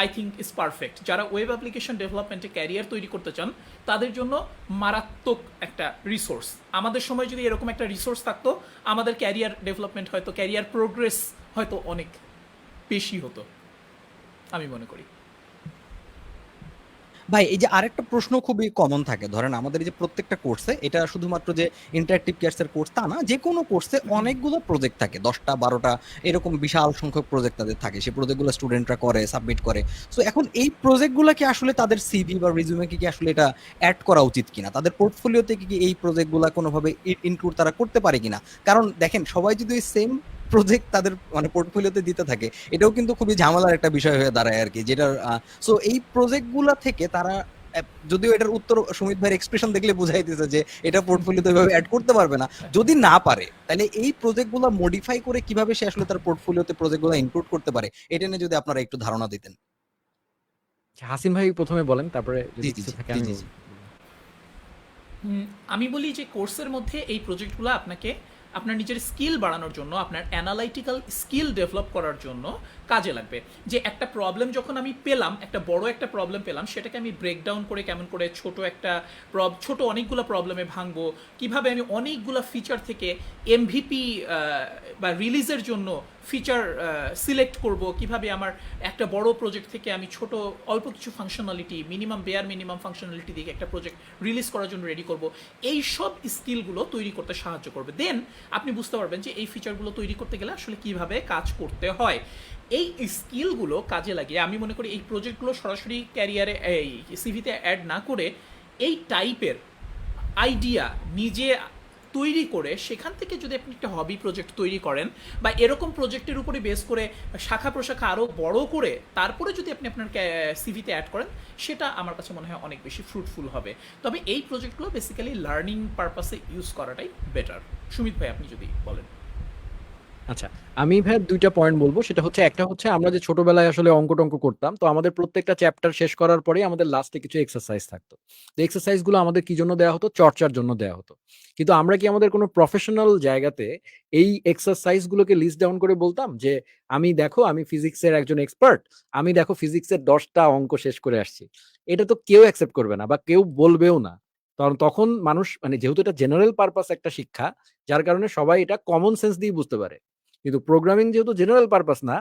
আই থিঙ্ক ইজ পারফেক্ট। যারা ওয়েব অ্যাপ্লিকেশন ডেভেলপমেন্টে ক্যারিয়ার তৈরি করতে চান তাদের জন্য মারাত্মক একটা রিসোর্স। আমাদের সময় যদি এরকম একটা রিসোর্স থাকতো, আমাদের ক্যারিয়ার ডেভেলপমেন্ট হয়তো, ক্যারিয়ার প্রোগ্রেস হয়তো অনেক বেশি হতো, আমি মনে করি। ভাই এই যে আরেকটা প্রশ্ন খুবই কমন থাকে, ধরেন আমাদের এই যে প্রত্যেকটা কোর্সে, এটা শুধুমাত্র যে ইন্টারেক্টিভ কেয়ার্সের কোর্স তা না, যে কোনো কোর্সে অনেকগুলো প্রজেক্ট থাকে, 10টা 12টা এরকম বিশাল সংখ্যক প্রজেক্ট তাদের থাকে, সেই প্রজেক্টগুলো স্টুডেন্টরা করে, সাবমিট করে। সো এখন এই প্রজেক্টগুলোকে আসলে তাদের সিভি বা রিজিউমে কি আসলে এটা অ্যাড করা উচিত কিনা, তাদের পোর্টফোলিওতে কি এই প্রজেক্টগুলো কোনোভাবে ইনক্লুড তারা করতে পারে কিনা? কারণ দেখেন, সবাই যদি ওই সেম প্রজেক্ট তাদের মানে পোর্টফোলিওতে দিতে থাকে, এটাও কিন্তু খুবই ঝামেলার একটা বিষয় হয়ে দাঁড়ায় আর কি, যেটার সো এই প্রজেক্টগুলো থেকে তারা যদিও এটার উত্তর সুমিত ভাইয়ের এক্সপ্রেশন দেখলে বুঝাই দিতেছে যে এটা পোর্টফোলিওতে এভাবে অ্যাড করতে পারবে না। যদি না পারে, তাহলে এই প্রজেক্টগুলো মডিফাই করে কিভাবে সে আসলে তার পোর্টফোলিওতে প্রজেক্টগুলো ইনক্লুড করতে পারে, এটা নিয়ে যদি আপনারা একটু ধারণা দিতেন। হাসিন ভাই প্রথমে বলেন, তারপরে জি যদি জি কিছু জি থাকে জি আমি জি বলবো। জি। আমি বলি যে কোর্সের মধ্যে এই প্রজেক্টগুলো আপনাকে আপনার নিজের স্কিল বাড়ানোর জন্য, আপনার অ্যানালাইটিক্যাল স্কিল ডেভেলপ করার জন্য কাজে লাগবে। যে একটা প্রবলেম যখন আমি পেলাম, একটা বড় একটা প্রবলেম পেলাম, সেটাকে আমি ব্রেকডাউন করে কেমন করে ছোট অনেকগুলো প্রবলেমে ভাঙবো, কিভাবে আমি অনেকগুলো ফিচার থেকে এমভিপি বা রিলিজের জন্য ফিচার সিলেক্ট করব, কিভাবে আমার একটা বড় প্রজেক্ট থেকে আমি ছোট অল্প কিছু ফাংশনালিটি, মিনিমাম ফাংশনালিটি দিয়ে একটা প্রজেক্ট রিলিজ করার জন্য রেডি করব, এই সব স্কিলগুলো তৈরি করতে সাহায্য করবে। দেন আপনি বুঝতে পারবেন যে এই ফিচারগুলো তৈরি করতে গেলে আসলে কিভাবে কাজ করতে হয়। এই স্কিলগুলো কাজে লাগিয়ে আমি মনে করি এই প্রজেক্টগুলো সরাসরি ক্যারিয়ারে, এই সিভিতে অ্যাড না করে, এই টাইপের আইডিয়া নিজে তৈরি করে সেখান থেকে যদি আপনি একটা হবি প্রজেক্ট তৈরি করেন, বা এরকম প্রজেক্টের উপরে বেস করে শাখা প্রশাখা আরও বড় করে তারপরে যদি আপনি আপনার সিভিতে অ্যাড করেন, সেটা আমার কাছে মনে হয় অনেক বেশি ফ্রুটফুল হবে। তবে এই প্রজেক্টগুলো বেসিক্যালি লার্নিং পারপাসে ইউজ করাটাই বেটার। সুমিত ভাই, আপনি যদি বলেন। আচ্ছা, আমি ভাই ২টা পয়েন্ট বলবো। সেটা হচ্ছে, একটা হচ্ছে আমরা যে ছোটবেলায় আসলে অঙ্ক-টঙ্ক করতাম, তো আমাদের প্রত্যেকটা চ্যাপ্টার শেষ করার পরেই আমাদের লাস্টে কিছু এক্সারসাইজ থাকতো। তো এক্সারসাইজ গুলো আমাদের কি জন্য দেয়া হতো? চর্চার জন্য দেয়া হতো। কিন্তু আমরা কি আমাদের কোনো প্রফেশনাল জায়গাতে এই এক্সারসাইজ গুলোকে লিস্ট ডাউন করে বলতাম যে, আমি ফিজিক্সের একজন এক্সপার্ট, আমি দেখো ফিজিক্সের ১০ টা অঙ্ক শেষ করে আসছি। এটা তো কেউ অ্যাকসেপ্ট করবে না বা কেউ বলবেও না। কারণ তখন মানুষ, মানে যেহেতু এটা জেনারেল পারপাস একটা শিক্ষা, যার কারণে সবাই এটা কমন সেন্স দিয়ে বুঝতে পারে। কিন্তু প্রোগ্রামিং যেহেতু জেনারেল পারপাস না,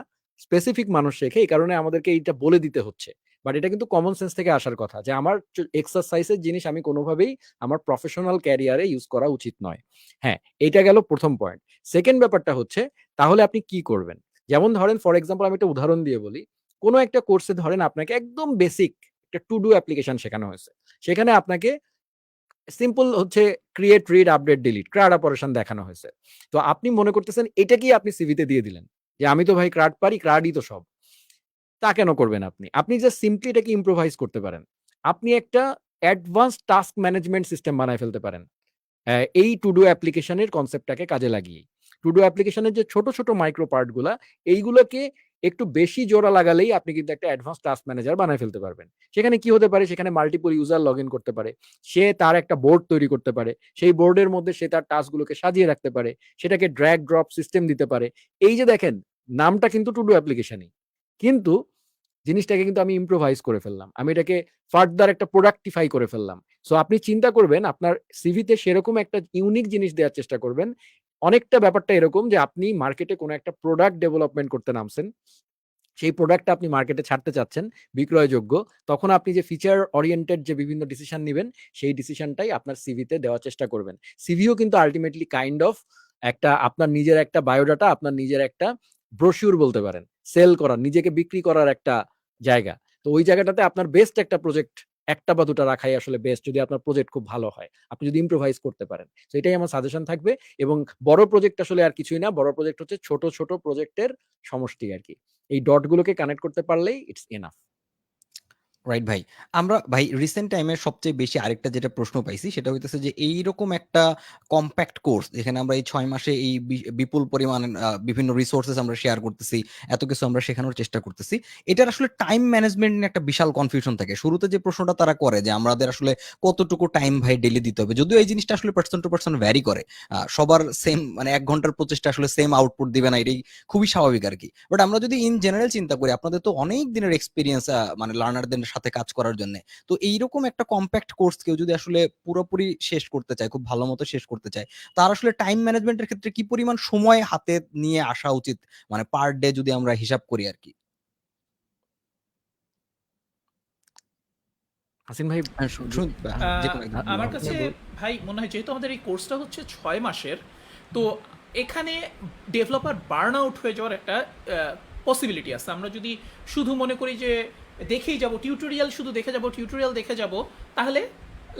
স্পেসিফিক মানুষ শেখে, এই কারণে আমাদেরকে এইটা বলে দিতে হচ্ছে। বাট এটা কিন্তু কমন সেন্স থেকে আসার কথা যে আমার এক্সারসাইজের জিনিস আমি কোনোভাবেই আমার প্রফেশনাল ক্যারিয়ারে ইউজ করা উচিত নয়। হ্যাঁ, এটা গেল প্রথম পয়েন্ট। সেকেন্ড ব্যাপারটা হচ্ছে, তাহলে আপনি কি করবেন? যেমন ধরেন, ফর এক্সাম্পল আমি একটা উদাহরণ দিয়ে বলি। কোনো একটা কোর্সে ধরেন আপনাকে একদম বেসিক একটা টু ডু অ্যাপ্লিকেশন শেখানো হয়েছে। সেখানে আপনাকে সিম্পল হচ্ছে create, read, update, delete, CRUD operation দেখানো হয়েছে। তো আপনি মনে করতেছেন এটাকেই আপনি সিভিতে দিয়ে দিলেন যে আমি তো ভাই ক্রাড পারি, ক্রাডই তো সব। তা কেন করবেন আপনি? আপনি জাস্ট সিম্পলি এটাকে ইম্প্রোভাইজ করতে পারেন। আপনি একটা অ্যাডভান্স টাস্ক ম্যানেজমেন্ট সিস্টেম বানায় ফেলতে পারেন। এই টু ডু অ্যাপ্লিকেশনের কনসেপ্টটাকে কাজে লাগিয়েই। টু ডু অ্যাপ্লিকেশনের যে ছোট, ছোট মাইক্রো পার্ট গুলা, এইগুলোকে একটু বেশি জোড়া লাগালেই আপনি কিন্তু একটা অ্যাডভান্স টাস্ক ম্যানেজার বানায় ফেলতে পারবেন। সেখানে কি হতে পারে? সেখানে মাল্টিপল ইউজার লগইন করতে পারে। সে তার একটা বোর্ড তৈরি করতে পারে। সেই বোর্ডের মধ্যে সে তার টাস্ক গুলোকে সাজিয়ে রাখতে পারে। সেটাকে ড্র্যাগ ড্রপ সিস্টেম দিতে পারে। এই যে দেখেন, নামটা কিন্তু টু ডু অ্যাপ্লিকেশনই। কিন্তু জিনিসটাকে কিন্তু আমি ইম্প্রোভাইজ করে ফেললাম। আমি এটাকে ফার্দার একটা প্রোডাক্টিফাই করে ফেললাম। সো আপনি চিন্তা করবেন আপনার সিভিতে সেরকম একটা ইউনিক জিনিস দেওয়ার চেষ্টা করবেন। অনেকটা ব্যাপারটা এরকম যে আপনি মার্কেটে কোনো একটা প্রোডাক্ট ডেভেলপমেন্ট করতে নামছেন। সেই প্রোডাক্টটা আপনি মার্কেটে ছাড়তে চাচ্ছেন, বিক্রয়যোগ্য। তখন আপনি যে ফিচার ওরিয়েন্টেড যে বিভিন্ন ডিসিশন নিবেন, সেই ডিসিশনটাই আপনার সিভিতে দেওয়ার চেষ্টা করবেন। সিভিও কিন্তু আল্টিমেটলি কাইন্ড অফ একটা আপনার নিজের একটা বায়োডাটা, আপনার নিজের একটা ব্রোশিউর বলতে পারেন। সেল করার, নিজেকে বিক্রি করার একটা জায়গা। তো ওই জায়গাটাতে আপনার বেস্ট একটা প্রজেক্ট ১ টা বা ২ টা রাখাই আসলে বেস্ট, যদি আপনার প্রজেক্ট খুব ভালো হয়। আপনি যদি ইম্প্রোভাইজ করতে পারেন। তো এটাই আমার সাজেশন থাকবে। এবং বড় প্রজেক্ট আসলে আর কিছুই না। বড় প্রজেক্ট হচ্ছে ছোট, ছোট প্রজেক্টের সমষ্টি আরকি। এই ডট গুলোকে কানেক্ট করতে পারলেই ইটস এনাফ। রাইট ভাই। আমরা ভাই রিসেন্ট টাইমে সবচেয়ে বেশি আরেকটা যেটা প্রশ্ন পাইছি সেটা হইতেছে যে এইরকম একটা কম্প্যাক্ট কোর্স যেখানে আমরা এই ৬ মাসে এই বিপুল পরিমাণ বিভিন্ন রিসোর্সেস আমরা শেয়ার করতেছি, এত কিছু আমরা শেখানোর চেষ্টা করতেছি। এটার আসলে টাইম ম্যানেজমেন্ট নিয়ে একটা বিশাল কনফিউশন থাকে। শুরুতে যে প্রশ্নটা তারা করে যে আমাদের আসলে কতটুকু টাইম ভাই ডেইলি দিতে হবে। যদিও এই জিনিসটা আসলে পারসন টু পারসন ভ্যারি করে। সবার সেম মানে ১ ঘন্টার প্রচেষ্টা আসলে সেম আউটপুট দিবে না, এটাই খুবই স্বাভাবিক আরকি। বাট আমরা যদি ইন জেনারেল চিন্তা করি, আপনাদের তো অনেক দিনের এক্সপেরিয়েন্স মানে লার্নারদের সাথে কাজ করার জন্য। তো এইরকম একটা কম্প্যাক্ট কোর্স কেউ যদি আসলে পুরোপুরি শেষ করতে চায়, খুব ভালো মতো শেষ করতে চায়, তার আসলে টাইম ম্যানেজমেন্টের ক্ষেত্রে কি পরিমাণ সময় হাতে নিয়ে আসা উচিত? মানে পার ডে যদি আমরা হিসাব করি আরকি। হাসিন ভাই, যেকোনো একজন। আমার আপনি কাছে ভাই মনে হয়, যেহেতু আমাদের এই কোর্সটা হচ্ছে ৬ মাসের, তো এখানে ডেভেলপার বার্ন আউট হয়ে যাওয়ার একটা পসিবিলিটি আছে। আমরা যদি শুধু মনে করি যে দেখেই যাব, শুধু টিউটোরিয়াল দেখে যাব, তাহলে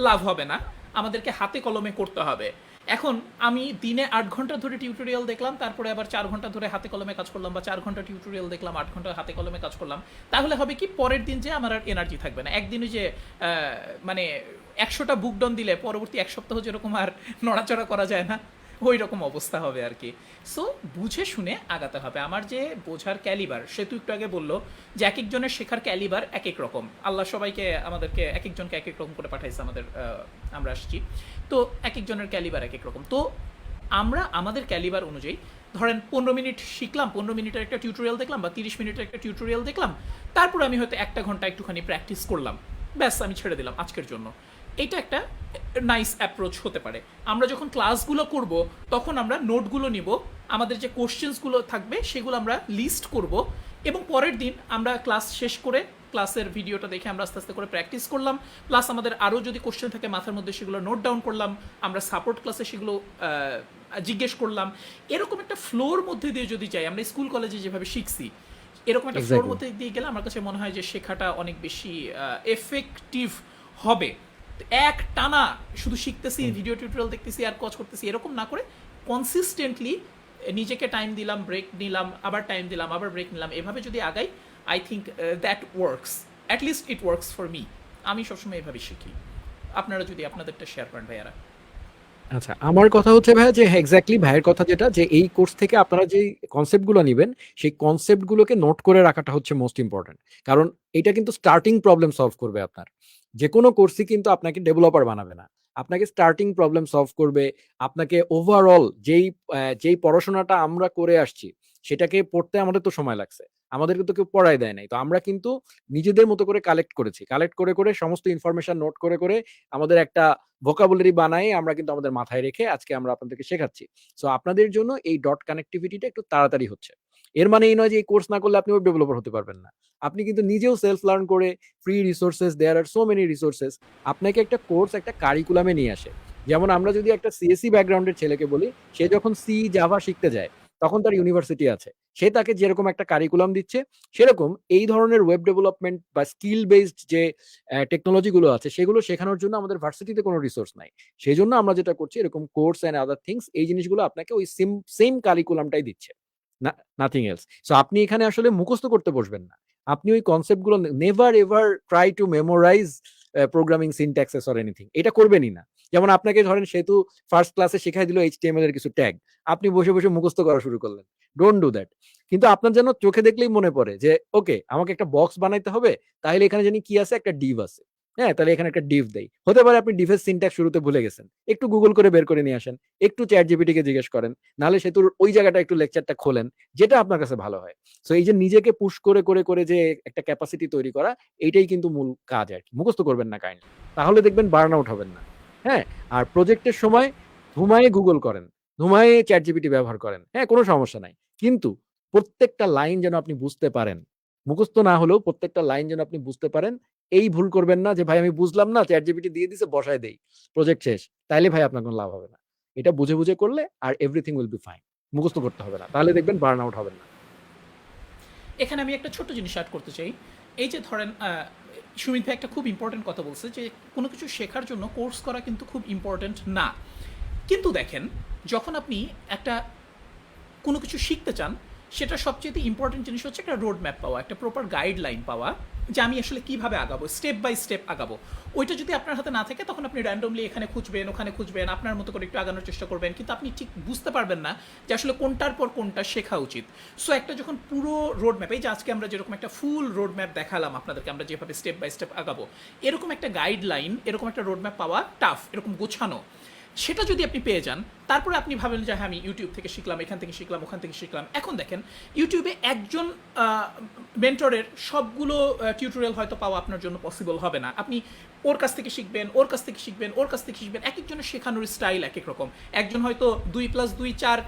লাভ হবে না। আমাদেরকে হাতে কলমে করতে হবে। এখন আমি দিনে ৮ ঘন্টা ধরে টিউটোরিয়াল দেখলাম, তারপরে আবার ৪ ঘন্টা ধরে হাতে কলমে কাজ করলাম, বা ৪ ঘন্টা টিউটোরিয়াল দেখলাম, ৮ ঘন্টা হাতে কলমে কাজ করলাম, তাহলে হবে কি, পরের দিন যে আমার আর এনার্জি থাকবে না। একদিনে যে মানে ১০০টা বুক ডাউন দিলে পরবর্তী ১ সপ্তাহ যেরকম আর নড়াচড়া করা যায় না, ওই রকম অবস্থা হবে আর কি। সো বুঝে শুনে আগাতে হবে। আমার যে বোঝার ক্যালিবার, সে তো একটু আগে বললো যে এক একজনের শেখার ক্যালিবার এক এক রকম। আল্লাহ সবাইকে আমাদেরকে এক একজনকে এক এক রকম করে পাঠাইছে, আমরা আসছি তো এক একজনের ক্যালিবার এক এক রকম। তো আমরা আমাদের ক্যালিবার অনুযায়ী ধরেন 15 মিনিট শিখলাম, 15 মিনিটের একটা টিউটোরিয়াল দেখলাম বা 30 মিনিটের একটা টিউটোরিয়াল দেখলাম, তারপর আমি হয়তো 1 ঘন্টা একটুখানি প্র্যাকটিস করলাম, ব্যাস আমি ছেড়ে দিলাম আজকের জন্য। এটা একটা নাইস অ্যাপ্রোচ হতে পারে। আমরা যখন ক্লাসগুলো করব তখন আমরা নোটগুলো নিব, আমাদের যে কোশ্চেন্সগুলো থাকবে সেগুলো আমরা লিস্ট করব, এবং পরের দিন আমরা ক্লাস শেষ করে ক্লাসের ভিডিওটা দেখে আমরা আস্তে আস্তে করে প্র্যাকটিস করলাম, প্লাস আমাদের আরও যদি কোশ্চেন থাকে মাথার মধ্যে সেগুলো নোট ডাউন করলাম, আমরা সাপোর্ট ক্লাসে সেগুলো জিজ্ঞেস করলাম। এরকম একটা ফ্লোর মধ্যে দিয়ে যদি যাই, আমরা স্কুল কলেজে যেভাবে শিখছি এরকম একটা ফ্লোর মধ্যে দিয়ে গেলে আমার কাছে মনে হয় যে শেখাটা অনেক বেশি এফেক্টিভ হবে। এক টানা শুধু শিখতেছি, ভিডিও টিউটোরিয়াল দেখতেছি আর কাজ করতেছি এরকম না করে কনসিস্টেন্টলি নিজেকে টাইম দিলাম, ব্রেক নিলাম, আবার টাইম দিলাম, আবার ব্রেক নিলাম, এভাবে যদি আগাই, I think that works, at least it works for me. আমি সবসময় এভাবে শিখি। আপনারা যদি আপনাদেরটা শেয়ার করেন ভাইয়ারা। আচ্ছা, আমার কথা হচ্ছে ভাইয়া যে এক্স্যাক্টলি ভাইয়ের কথা যেটা, যে এই কোর্স থেকে আপনারা যে কনসেপ্টগুলো নিবেন সেই কনসেপ্টগুলোকে নোট করে রাখাটা হচ্ছে মোস্ট ইম্পর্টেন্ট। কারণ এটা কিন্তু স্টার্টিং প্রবলেম সলভ করবে আপনার। যে কোনো কোর্সই কিন্তু আপনাকে ডেভেলপার বানাবে না। আপনাকে স্টার্টিং প্রবলেম সলভ করবে, আপনাকে ওভারঅল যেই পড়াশোনাটা আমরা করে আসছি সেটাকে পড়তে আমাদের তো সময় লাগছে। আমাদেরকে তো কেউ পড়ায় দেয় নাই। তো আমরা কিন্তু নিজেদের মতো করে কালেক্ট করেছি। কালেক্ট করে সমস্ত ইনফরমেশন নোট করে আমাদের একটা ভোকাবুলারি বানাই আমরা কিন্তু আমাদের মাথায় রেখে আজকে আমরা আপনাদেরকে শেখাচ্ছি। সো আপনাদের জন্য এই ডট কানেক্টিভিটিটা একটু তাড়াতাড়ি হচ্ছে। এর মানে এই নয় যে এই কোর্স না করলে আপনি ওয়েব ডেভেলপার হতে পারবেন না। আপনি কিন্তু নিজেও সেলফ লার্ন করে free resources, there are so many resources আপনাকে একটা কোর্স একটা কারিকুলামে নিয়ে আসে। যেমন আমরা যদি একটা সিএসসি ব্যাকগ্রাউন্ডের ছেলেকে বলি, সে যখন সি, জাভা শিখতে যায় তখন তার ইউনিভার্সিটি আছে। সে তাকে যেরকম একটা কারিকুলাম দিচ্ছে, সেরকম এই ধরনের ওয়েব ডেভেলপমেন্ট বা স্কিল বেসড যে টেকনোলজি গুলো আছে সেগুলো শেখানোর জন্য আমাদের ভার্সিটিতে কোনো রিসোর্স নাই। সেই জন্য আমরা যেটা করছি, এরকম কোর্স এন্ড আদার থিংস, এই জিনিসগুলো আপনাকে ওই সেম কারিকুলামটাই দিচ্ছে, নাথিং এলস। সো আপনি এখানে আসলে মুখস্থ করতে বসবেন না। আপনি ওই কনসেপ্ট গুলো never ever try to memorise programming syntaxes or anything, এটা করবেনই না। যেমন আপনাকে ধরেন সেতু ফার্স্ট ক্লাসে শেখাই দিল এইচটিএমএল এর কিছু ট্যাগ, আপনি বসে মুখস্থ করা শুরু করলেন। Don't do that. কিন্তু আপনার যেন চোখে দেখলেই মনে পড়ে যে ওকে, আমাকে একটা বক্স বানাইতে হবে, তাহলে এখানে জানি কি আছে, একটা ডিভ আছে, হ্যাঁ, তাহলে এখানে একটা ডিভ দেই। হতে পারে আপনি ডিভের সিনট্যাক্স শুরুতে ভুলে গেছেন, একটু গুগল করে বের করে নিয়ে আসেন, একটু চ্যাট জিপিটি কে জিজ্ঞেস করেন, নাহলে সেতুর ওই জায়গাটা একটু লেকচারটা খোলেন, যেটা আপনার কাছে ভালো হয়। সো এই যে নিজেকে পুশ করে যে একটা ক্যাপাসিটি তৈরি করা, এইটাই কিন্তু মূল কাজ আর কি। মুখস্থ করবেন না কাইন্ডলি, তাহলে দেখবেন বার্ন আউট হবেন না। হ্যাঁ, আর প্রজেক্টের সময় ঘুমায়ে গুগল করেন, ঘুমায়ে চ্যাট জিপিটি ব্যবহার করেন, হ্যাঁ, কোনো সমস্যা নাই। কিন্তু প্রত্যেকটা লাইন যেন আপনি বুঝতে পারেন, মুখস্থ না হলেও প্রত্যেকটা লাইন যেন আপনি বুঝতে পারেন। এই ভুল করবেন না যে ভাই আমি বুঝলাম না, চ্যাট জিপিটি দিয়ে দিছে, বসায় দেই, প্রজেক্ট শেষ। তাইলে ভাই আপনার কোনো লাভ হবে না। এটা বুঝে করলে আর এভরিথিং উইল বি ফাইন। মুখস্থ করতে হবে না, তাহলে দেখবেন বার্ন আউট হবেন না। এখানে আমি একটা ছোট্ট জিনিস অ্যাড করতে চাই। এই যে ধরেন সুমিত ভাই একটা খুব ইম্পর্টেন্ট কথা বলছে যে কোনো কিছু শেখার জন্য কোর্স করা কিন্তু খুব ইম্পর্টেন্ট না। কিন্তু দেখেন, যখন আপনি একটা কোনো কিছু শিখতে চান, সেটা সবচেয়ে ইম্পর্টেন্ট জিনিস হচ্ছে একটা রোড ম্যাপ পাওয়া, একটা প্রপার গাইডলাইন পাওয়া, যে আমি আসলে কীভাবে আগাবো, স্টেপ বাই স্টেপ আগাবো। ওইটা যদি আপনার হাতে না থাকে, তখন আপনি র্যান্ডমলি এখানে খুঁজবেন, ওখানে খুঁজবেন, আপনার মতো করে একটু আগানোর চেষ্টা করবেন, কিন্তু আপনি ঠিক বুঝতে পারবেন না যে আসলে কোনটার পর কোনটা শেখা উচিত। সো একটা যখন পুরো রোড ম্যাপ, এই যে আজকে আমরা যেরকম একটা ফুল রোড ম্যাপ দেখালাম আপনাদেরকে, আমরা যেভাবে স্টেপ বাই স্টেপ আগাবো, এরকম একটা গাইডলাইন, এরকম একটা রোড ম্যাপ পাওয়া টাফ, এরকম গোছানো। সেটা যদি আপনি পেয়ে যান, তারপরে আপনি ভাবেন যে হ্যাঁ আমি ইউটিউব থেকে শিখলাম, এখান থেকে শিখলাম, ওখান থেকে শিখলাম। এখন দেখেন, ইউটিউবে একজন মেন্টরের সবগুলো টিউটোরিয়াল হয়তো পাওয়া আপনার জন্য পসিবল হবে না। আপনি ওর কাছ থেকে শিখবেন, ওর কাছ থেকে শিখবেন, ওর কাছ থেকে শিখবেন, এক একজনের শেখানোর স্টাইল এক এক রকম। একজন হয়তো 2+2=4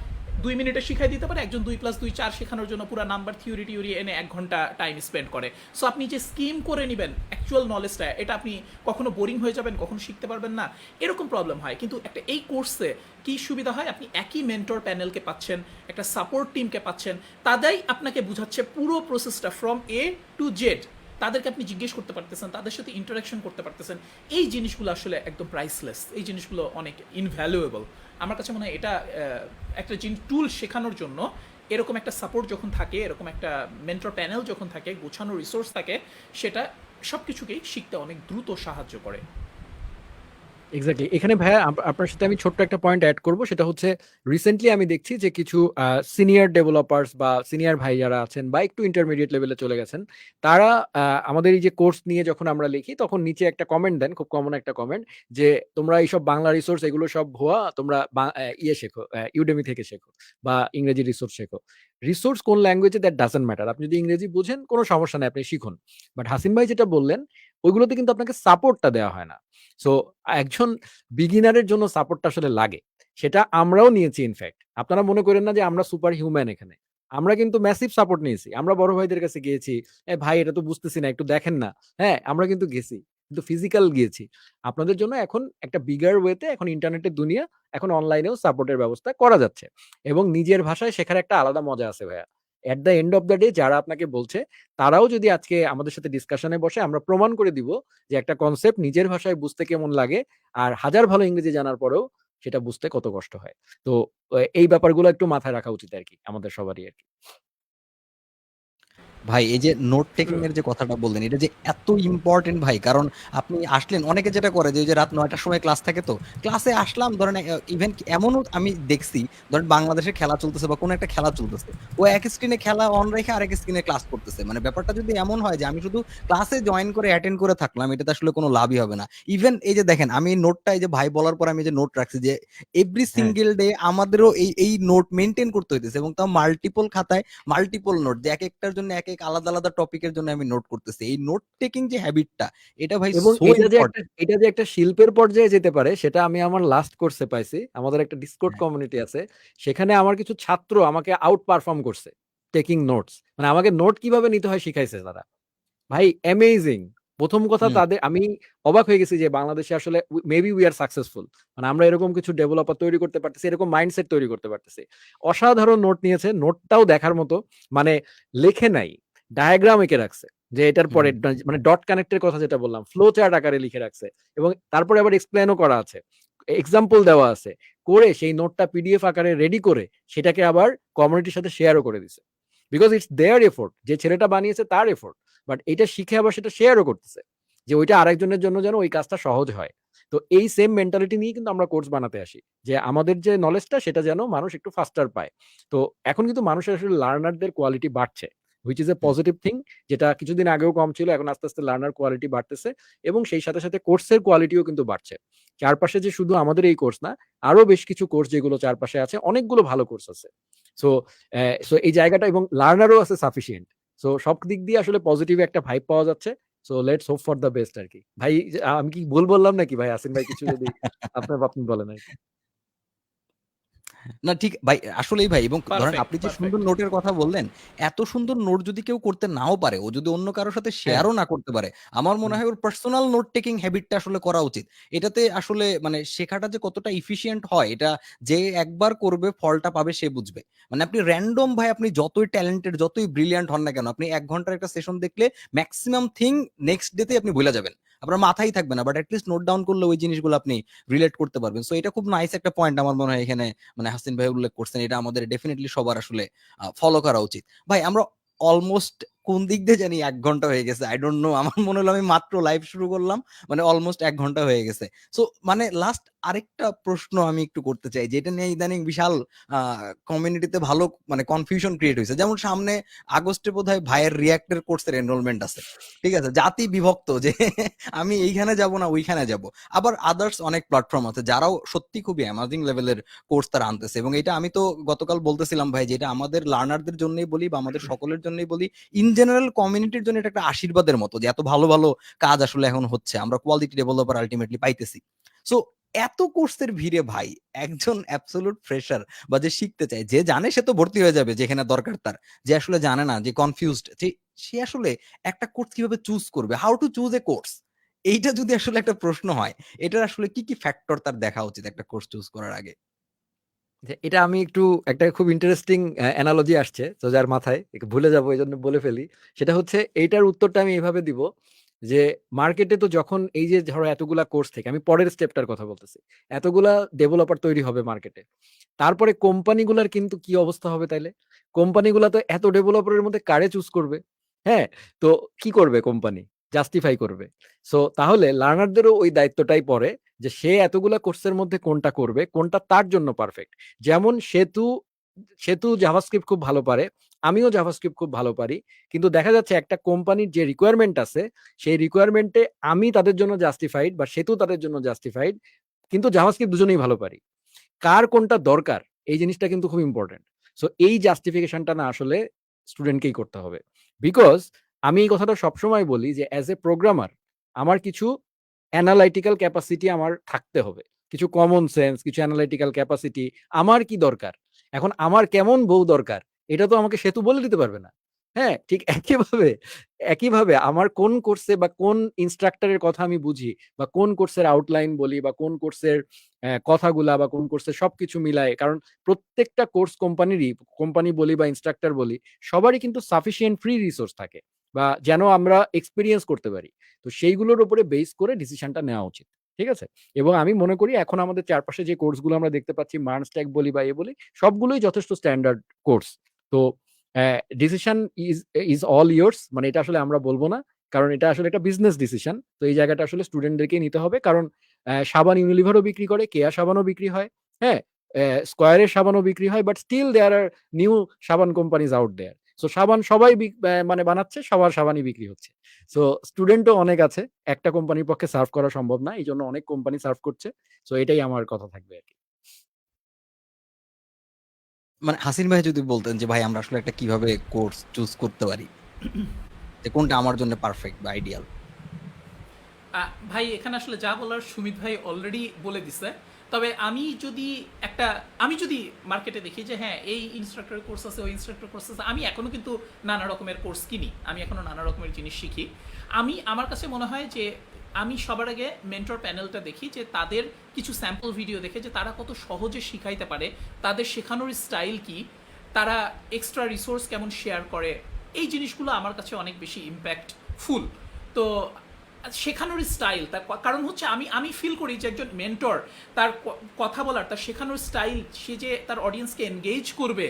মিনিটে শিখাই দিতে পারে, একজন 2+2=4 শেখানোর জন্য পুরো নাম্বার থিওরি এনে 1 ঘন্টা টাইম স্পেন্ড করে। সো আপনি যে স্কিম করে নেবেন অ্যাকচুয়াল নলেজটা, এটা আপনি কখনো বোরিং হয়ে যাবেন, কখনো শিখতে পারবেন না, এরকম প্রবলেম হয়। কিন্তু একটা এই কোর্সে কি সুবিধা হয়, আপনি একই মেন্টর প্যানেলকে পাচ্ছেন, একটা সাপোর্ট টিমকে পাচ্ছেন, তারাই আপনাকে বুঝাচ্ছে পুরো প্রসেসটা ফ্রম এ টু জেড। তাদেরকে আপনি জিজ্ঞেস করতে পারতেছেন, তাদের সাথে ইন্টারাকশন করতে পারতেছেন। এই জিনিসগুলো আসলে একদম প্রাইসলেস, এই জিনিসগুলো অনেক ইনভ্যালুয়েবল। আমার কাছে মনে হয় এটা একটা টুল শেখানোর জন্য এরকম একটা সাপোর্ট যখন থাকে, এরকম একটা মেন্টর প্যানেল যখন থাকে, গোছানো রিসোর্স থাকে, সেটা সব কিছুকেই শিখতে অনেক দ্রুত সাহায্য করে। এক্স্যাক্টলি। এখানে ভাইয়া আপনার সাথে আমি ছোট্ট একটা পয়েন্ট এড করব, সেটা হচ্ছে রিসেন্টলি আমি দেখছি যে কিছু সিনিয়র ডেভেলপার্স বা সিনিয়র ভাই যারা আছেন বা একটু ইন্টারমিডিয়েট লেভেলে চলে গেছেন, তারা আমাদের এই যে কোর্স নিয়ে যখন আমরা লিখি তখন নিচে একটা কমেন্ট দেন, খুব কমন একটা কমেন্ট, যে তোমরা এইসব বাংলা রিসোর্স এগুলো সব ভুয়া, তোমরা ইয়ে শেখো, ইউডেমি থেকে শেখো বা ইংরেজি রিসোর্স শেখো। রিসোর্স কোন ল্যাঙ্গুয়েজে দ্যাট ডাজন্ট ম্যাটার, আপনি যদি ইংরেজি বুঝেন কোনো সমস্যা নেই, আপনি শিখুন। বাট হাসিন ভাই যেটা বললেন, ওইগুলোতে কিন্তু আপনাকে সাপোর্টটা দেওয়া হয় না। সো একজন বিগিনারের জন্য সাপোর্টটা আসলে লাগে, সেটা আমরাও নিয়েছি। ইনফ্যাক্ট আপনারা মনে করেন না যে আমরা সুপার হিউম্যান এখানে, আমরা কিন্তু ম্যাসিভ সাপোর্ট নিয়েছি। আমরা বড় ভাইদের কাছে গিয়েছি, ভাই এটা তো বুঝতেছি না, একটু দেখেন না। হ্যাঁ, আমরা কিন্তু গেছি, কিন্তু ফিজিক্যাল গিয়েছি আপনাদের জন্য। এখন একটা বিগার ওয়েতে এখন ইন্টারনেটের দুনিয়া, এখন অনলাইনেও সাপোর্টের ব্যবস্থা করা যাচ্ছে, এবং নিজের ভাষায় শেখার একটা আলাদা মজা আছে ভাইয়া। At the end of the day যারা আপনাকে বলছে, তারাও যদি আজকে আমাদের সাথে ডিসকাশনে বসে, আমরা প্রমাণ করে দিব যে একটা কনসেপ্ট নিজের ভাষায় বুঝতে কেমন লাগে, আর হাজার ভালো ইংরেজি জানার পরেও সেটা বুঝতে কত কষ্ট হয়। তো এই ব্যাপারগুলো একটু মাথায় রাখা উচিত আর কি, আমাদের সবারই আর কি। ভাই এই যে নোট টেকিং এর যে কথাটা বললেন, এটা যে এত ইম্পর্টেন্ট ভাই, কারণ আপনি আসলেন, অনেকে যেটা করে যে ওই যে রাত ৯টার সময় ক্লাস থাকে, তো ক্লাসে আসলাম ধরেন, ইভেন এমনও আমি দেখছি, ধরেন বাংলাদেশের খেলা চলতেছে বা কোনো একটা খেলা চলতেছে, ও এক স্ক্রিনে খেলা অন রেখে আরেক স্ক্রিনে ক্লাস করতেছে। মানে ব্যাপারটা যদি এমন হয় যে আমি শুধু ক্লাসে জয়েন করে অ্যাটেন্ড করে থাকলাম, এটাতে আসলে কোনো লাভই হবে না। ইভেন এই যে দেখেন, আমি নোটটা এই যে ভাই বলার পর আমি যে নোট রাখছি, যে এভরি হ্যাঁ, সিঙ্গেল ডে আমাদেরও এই নোট মেনটেন করতে হইতেছে, এবং তাও মাল্টিপল খাতায় মাল্টিপল নোট, যে এক একটার জন্য এক এক আলাদা আলাদা টপিকের জন্য আমি নোট করতেছি। এই নোট টেকিং যে হ্যাবিটটা, এটা ভাই এবং সো ইম্পর্টেন্ট। এটা যে একটা শিল্পের পর্যায়ে যেতে পারে, সেটা আমি আমার লাস্ট কোর্সে পাইছি। আমাদের একটা ডিসকর্ড কমিউনিটি আছে, সেখানে আমার কিছু ছাত্র আমাকে আউট পারফর্ম করছে টেকিং নোটস। মানে আমাকে নোট কিভাবে নিতে হয় শিখাইছে তারা, ভাই অ্যামেজিং। প্রথম কথা, তাদের আমি অবাক হয়ে গেছি যে বাংলাদেশে আসলে মেবি উই আর সাকসেসফুল, মানে আমরা এরকম কিছু ডেভেলপার তৈরি করতে পারতেছি, এরকম মাইন্ডসেট তৈরি করতে পারতেছি। অসাধারণ নোট নিয়েছে, নোটটাও দেখার মতো। মানে লেখে নাই, ডায়াগ্রাম এঁকে রাখছে, যে এটার পরে মানে ডট কানেক্টের কথা যেটা বললাম, ফ্লো চার্ট আকারে লিখে রাখছে, এবং তারপরে আবার এক্সপ্লেনও করা আছে, এক্সাম্পল দেওয়া আছে, করে সেই নোটটা পিডিএফ আকারে রেডি করে সেটাকে আবার কমিউনিটির সাথে শেয়ারও করে দিছে। বিকজ ইটস দেয়ার এফোর্ট, যে ছেলেটা বানিয়েছে তার এফোর্ট, বাট এটা শিখে আবার সেটা শেয়ারও করতেছে, যে ওইটা আরেকজনের জন্য যেন ওই কাজটা সহজ হয়। তো এই সেম মেন্টালিটি নিয়ে কিন্তু আমরা কোর্স বানাতে আসি, যে আমাদের যে নলেজটা সেটা যেন মানুষ একটু ফাস্টার পায়। তো এখন কিন্তু মানুষের আসলে লার্নারদের কোয়ালিটি বাড়ছে, which is a positive thing. যেটা কিছুদিন আগেও কম ছিল, এখন আস্তে আস্তে লার্নার কোয়ালিটি বাড়তেছে, এবং সেই সাথে সাথে কোর্সের কোয়ালিটিও কিন্তু বাড়ছে। চারপাশে যে শুধু আমাদের এই কোর্স না, আরো বেশ কিছু কোর্স যেগুলো চারপাশে আছে, অনেকগুলো ভালো কোর্স আছে। সো সো এই জায়গাটা, এবং লার্নারও আছে সাফিসিয়েন্ট। সো সব দিক দিয়ে আসলে পজিটিভ একটা ভাইব পাওয়া যাচ্ছে। So let's hope for the best আর কি ভাই। আমি কি ভুল বললাম নাকি ভাই? আসিন ভাই কিছু যদি আপনি বলেন আর কি। না ঠিক ভাই, আসলেই ভাই, এবং ধরেন পারফেক্ট, আপনি যে সুন্দর পারফেক্ট। নোটের কথা বললেন, এত সুন্দর নোট যদি কেউ করতে নাও পারে, ও যদি অন্য কারোর সাথে হ্যাঁ। শেয়ারও না করতে পারে, আমার মনে হুম। হয় ওর পার্সোনাল নোট টেকিং হ্যাবিটটা আসলে করা উচিত। এটাতে আসলে মানে শেখাটা যে কতটা ইফিশিয়েন্ট হয়, এটা যে একবার করবে ফলটা পাবে সে বুঝবে। মানে আপনি র্যান্ডম ভাই, আপনি যতই ট্যালেন্টেড যতই ব্রিলিয়ান্ট হন না কেন, আপনি ১ ঘন্টার একটা সেশন দেখলে ম্যাক্সিমাম থিং নেক্সট ডেতে আপনি ভুলে যাবেন, আপনার মাথায় থাকবে না, বাট অ্যাটলিস্ট নোট ডাউন করলে ওই জিনিসগুলো আপনি রিলেট করতে পারবেন। সো এটা খুব নাইস একটা পয়েন্ট আমার মনে হয় এখানে মানে হাসিন ভাই উল্লেখ করছেন, এটা আমাদের ডেফিনেটলি সবার আসলে ফলো করা উচিত। ভাই আমরা অলমোস্ট কোন দিক দিয়ে জানি ১ ঘন্টা হয়ে গেছে, আই ডোন্ট নো, আমার মনে হলো আমি মাত্র লাইভ শুরু করলাম, মানে অলমোস্ট ১ ঘন্টা হয়ে গেছে। সো মানে লাস্ট আরেকটা প্রশ্ন আমি একটু করতে চাই, যেটা নিয়ে ইদানিং বিশাল কমিউনিটিতে ভালো মানে কনফিউশন ক্রিয়েট হয়েছে। যেমন সামনে আগস্টে বোধহয় ভাইয়ের রিয়াক্টের কোর্সের এনরোলমেন্ট আছে, ঠিক আছে, জাতি বিভক্ত যে আমি এইখানে যাব না ওইখানে যাব। আবার আদার্স অনেক প্ল্যাটফর্ম আছে যারাও সত্যি খুবই অ্যামাজিং লেভেলের কোর্স তারা আনতেছে, এবং এটা আমি তো গতকাল বলতেছিলাম ভাই, যেটা আমাদের লার্নারদের জন্যই বলি বা আমাদের সকলের জন্যই বলি, ইন জেনারেল কমিউনিটির জন্য এটা একটা আশীর্বাদের মতো, যে এত ভালো ভালো কাজ আসলে এখন হচ্ছে, আমরা কোয়ালিটি ডেভেলপার আলটিমেটলি পাইতেছি। সো এত কোর্সের ভিড়ে ভাই, একজন অ্যাবসলিউট ফ্রেশার বা যে শিখতে চায়, যে জানে সে তো ভর্তি হয়ে যাবে যেখানে দরকার তার, যে আসলে জানে না, যে কনফিউজড, যে সে আসলে একটা কোর্স কিভাবে চুজ করবে, how to choose a course, এইটা যদি আসলে একটা প্রশ্ন হয়, এটার আসলে কি কি ফ্যাক্টর তার দেখা উচিত একটা কোর্স চুজ করার আগে? যে এটা আমি একটু একটা খুব ইন্টারেস্টিং অ্যানালজি আসছে তো যার মাথায়, একটু ভুলে যাবো এই জন্য বলে ফেলি। সেটা হচ্ছে, এইটার উত্তরটা আমি এইভাবে দিব, যে মার্কেটে তো যখন এই যে ধরো এতগুলা কোর্স থেকে, আমি পরের স্টেপটার কথা বলতেছি, এতগুলা ডেভেলপার তৈরি হবে মার্কেটে, তারপরে কোম্পানিগুলার কিন্তু কি অবস্থা হবে তাইলে? কোম্পানিগুলা তো এত ডেভেলপারের মধ্যে কারে চুজ করবে? হ্যাঁ, তো কি করবে কোম্পানি? জাস্টিফাই করবে। সো তাহলে লার্নারদেরও ওই দায়িত্বটাই পড়ে যে সে এতগুলা কোর্সের মধ্যে কোনটা করবে, কোনটা তার জন্য পারফেক্ট। যেমন সেতু জাভাস্ক্রিপ্ট খুব ভালো পারে, আমিও জাভাস্ক্রিপ্ট খুব ভালো পারি, কিন্তু দেখা যাচ্ছে একটা কোম্পানির যে রিকোয়ারমেন্ট আছে সেই রিকোয়ারমেন্টে আমি তাদের জন্য জাস্টিফাইড বা সেতু তাদের জন্য জাস্টিফাইড, কিন্তু জাভাস্ক্রিপ্ট দুজনেই ভালো পারি। কার কোনটা দরকার এই জিনিসটা কিন্তু খুব ইম্পর্টেন্ট। সো এই জাস্টিফিকেশনটা না আসলে স্টুডেন্টকেই করতে হবে। বিকজ আমি এই কথাটা সবসময় বলি যে অ্যাজ এ প্রোগ্রামার আমার কিছু অ্যানালাইটিক্যাল ক্যাপাসিটি আমার থাকতে হবে, কিছু কমন সেন্স, কিছু অ্যানালাইটিক্যাল ক্যাপাসিটি। আমার কি দরকার, এখন আমার কেমন বউ দরকার, এটা তো আমাকে সেতু বলে দিতে পারবে না। হ্যাঁ, ঠিক একইভাবে আমার কোন কোর্সে বা কোন ইনস্ট্রাক্টরের কথা আমি বুঝি বা কোন কোর্সের আউটলাইন বলি বা কোন কোর্সের কথাগুলা বা কোন কোর্সের সবকিছু মিলায়, কারণ প্রত্যেকটা কোর্স কোম্পানি বলি বা ইনস্ট্রাক্টর বলি, সবারই কিন্তু সাফিসিয়েন্ট ফ্রি রিসোর্স থাকে বা যেন আমরা এক্সপিরিয়েন্স করতে পারি। তো সেইগুলোর উপরে বেস করে ডিসিশনটা নেওয়া উচিত। ঠিক আছে? এবং আমি মনে করি এখন আমাদের চারপাশে যে কোর্সগুলো আমরা দেখতে পাচ্ছি, মার্ন স্ট্যাক বলি বা বলি, সবগুলোই যথেষ্ট স্ট্যান্ডার্ড কোর্স। তো ডিসিশন ইজ অল ইয়ার্স, মানে এটা আসলে আমরা বলবো না, কারণ এটা আসলে একটা বিজনেস ডিসিশন। তো এই জায়গাটা আসলে স্টুডেন্টদেরকেই নিতে হবে, কারণ সাবান ইউনিলিভারও বিক্রি করে, কেয়া সাবানও বিক্রি হয়, হ্যাঁ, স্কয়ারের সাবানও বিক্রি হয়, but still there are new সাবান কোম্পানিজ আউট দেয়ার। সো সাবান সবাই মানে বানাচ্ছে, সবার সাবানই বিক্রি হচ্ছে। সো স্টুডেন্টও অনেক আছে, একটা কোম্পানির পক্ষে সার্ভ করা সম্ভব না, এই জন্য অনেক কোম্পানি সার্ভ করছে। সো এটাই আমার কথা থাকবে আর কি। মানে হাসিন ভাই যদি বলতেন যে ভাই আমরা আসলে একটা কিভাবে কোর্স চুজ করতে পারি, যে কোনটা আমার জন্য পারফেক্ট বা আইডিয়াল। ভাই এখানে আসলে যা বলার সুমিত ভাই অলরেডি বলে দিছে। তবে আমি যদি মার্কেটে দেখি যে হ্যাঁ এই ইনস্ট্রাক্টরের কোর্স আছে, ওই ইনস্ট্রাক্টর কোর্স আছে, আমি এখনো কিন্তু নানা রকমের কোর্স কিনি, আমি এখনো নানা রকমের জিনিস শিখি। আমার কাছে মনে হয় যে আমি সবার আগে মেন্টর প্যানেলটা দেখি, যে তাদের কিছু স্যাম্পল ভিডিও দেখে যে তারা কত সহজে শিখাইতে পারে, তাদের শেখানোর স্টাইল কি, তারা এক্সট্রা রিসোর্স কেমন শেয়ার করে, এই জিনিসগুলো আমার কাছে অনেক বেশি ইম্প্যাক্টফুল। তো শেখানোর স্টাইল তার কারণ হচ্ছে আমি ফিল করি যে একজন মেন্টর তার কথা বলার, তার শেখানোর স্টাইল, সে যে তার অডিয়েন্সকে এনগেজ করবে,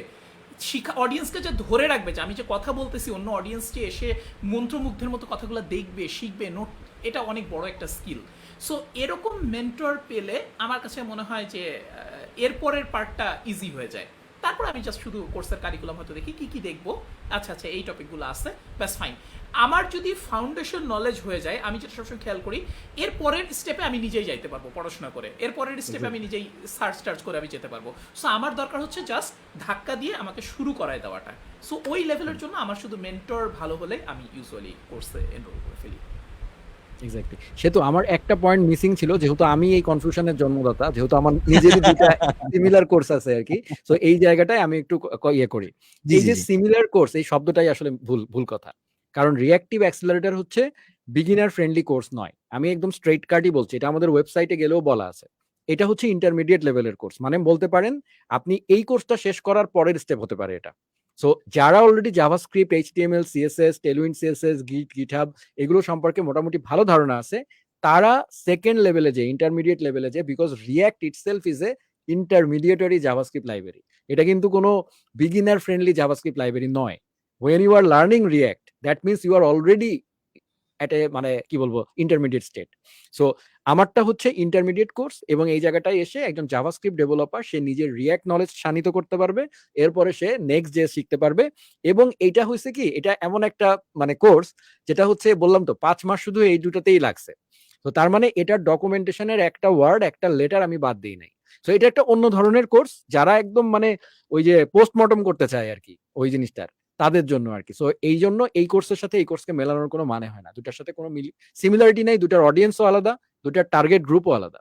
অডিয়েন্সকে যে ধরে রাখবে, যে আমি যে কথা বলতেছি অন্য অডিয়েন্স যে এসে মন্ত্রমুগ্ধের মতো কথাগুলো দেখবে, শিখবে, নোট, এটা অনেক বড় একটা স্কিল। সো এরকম মেন্টর পেলে আমার কাছে মনে হয় যে এরপরের পার্টটা ইজি হয়ে যায়। তারপর আমি জাস্ট শুধু কোর্সের কারিকুলাম হয়তো দেখি কী কী দেখবো, আচ্ছা আচ্ছা এই টপিকগুলো আছে, ব্যাস ফাইন। আমার যদি ফাউন্ডেশন নলেজ হয়ে যায়, আমি যেটা সবসময় খেয়াল করি, এর পরের স্টেপে আমি নিজেই যাইতে পারবো পড়াশোনা করে, এর পরের স্টেপে আমি নিজেই সার্চ করে আমি যেতে পারবো। সো আমার দরকার হচ্ছে জাস্ট ধাক্কা দিয়ে আমাকে শুরু করায় দেওয়াটা। সো ওই লেভেলের জন্য আমার শুধু মেন্টর ভালো হলে আমি ইউজুয়ালি কোর্সে এনরোল করে ফেলি। এক্স্যাক্টলি। সে তো আমার একটা পয়েন্ট মিসিং ছিল, যেহেতু আমি এই কনফিউশনের জন্মদাতা, যেহেতু আমার নিজেরই দুটা সিমিলার কোর্স আছে আর কি। সো এই জায়গাটায় আমি একটু ইয়ে করি। জি এই জি যে জি। সিমিলার কোর্স, এই শব্দটাই আসলে ভুল কথা। কারণ রিঅ্যাক্টিভ অ্যাক্সিলারেটর হচ্ছে বিগিনার ফ্রেন্ডলি কোর্স নয়। আমি একদম স্ট্রেট কাটই বলছি, এটা আমাদের ওয়েবসাইটে গেলেও বলা আছে। এটা হচ্ছে ইন্টারমিডিয়েট লেভেলের কোর্স, মানে বলতে পারেন আপনি এই কোর্সটা শেষ করার পরের স্টেপ হতে পারে এটা। সো যারা already JavaScript, HTML, CSS, Tailwind CSS, GitHub এগুলো সম্পর্কে মোটামুটি ভালো ধারণা আছে, তারা সেকেন্ড লেভেলে যে ইন্টারমিডিয়েট লেভেলে যে, because React itself is a intermediatory JavaScript library. এটা কিন্তু কোনো বিগিনার ফ্রেন্ডলি জাভাস্ক্রিপ্ট লাইব্রেরি নয়। when you are learning React, that means you are already at a মানে কি বলবো ইন্টারমিডিয়েট স্টেট। সো আমারটা হচ্ছে ইন্টারমিডিয়েট কোর্স, এবং এই জায়গাটায় এসে একজন জাভাস্ক্রিপ্ট ডেভেলপার সে নিজের রিঅ্যাক্ট নলেজ শানিত করতে পারবে, এরপরে সে নেক্সট জে শিখতে পারবে। এবং এইটা হচ্ছে কি, এটা এমন একটা মানে কোর্স যেটা হচ্ছে বললাম তো 5 মাস শুধু এই দুটাতেই লাগছে। তো তার মানে এটার ডকুমেন্টেশনের একটা ওয়ার্ড, একটা লেটার আমি বাদ দিই নাই। তো এটা একটা অন্য ধরনের কোর্স, যারা একদম মানে ওই যে পোস্টমর্টম করতে চায় আর কি ওই জিনিসটার, তাদের জন্য আর কি। সো এই জন্য এই কোর্সের সাথে এই কোর্সকে মেলানোর কোনো মানে হয় না, দুটার সাথে কোনো সিমিলারিটি নাই, দুটার অডিয়েন্সও আলাদা, দুটার টার্গেট গ্রুপও আলাদা।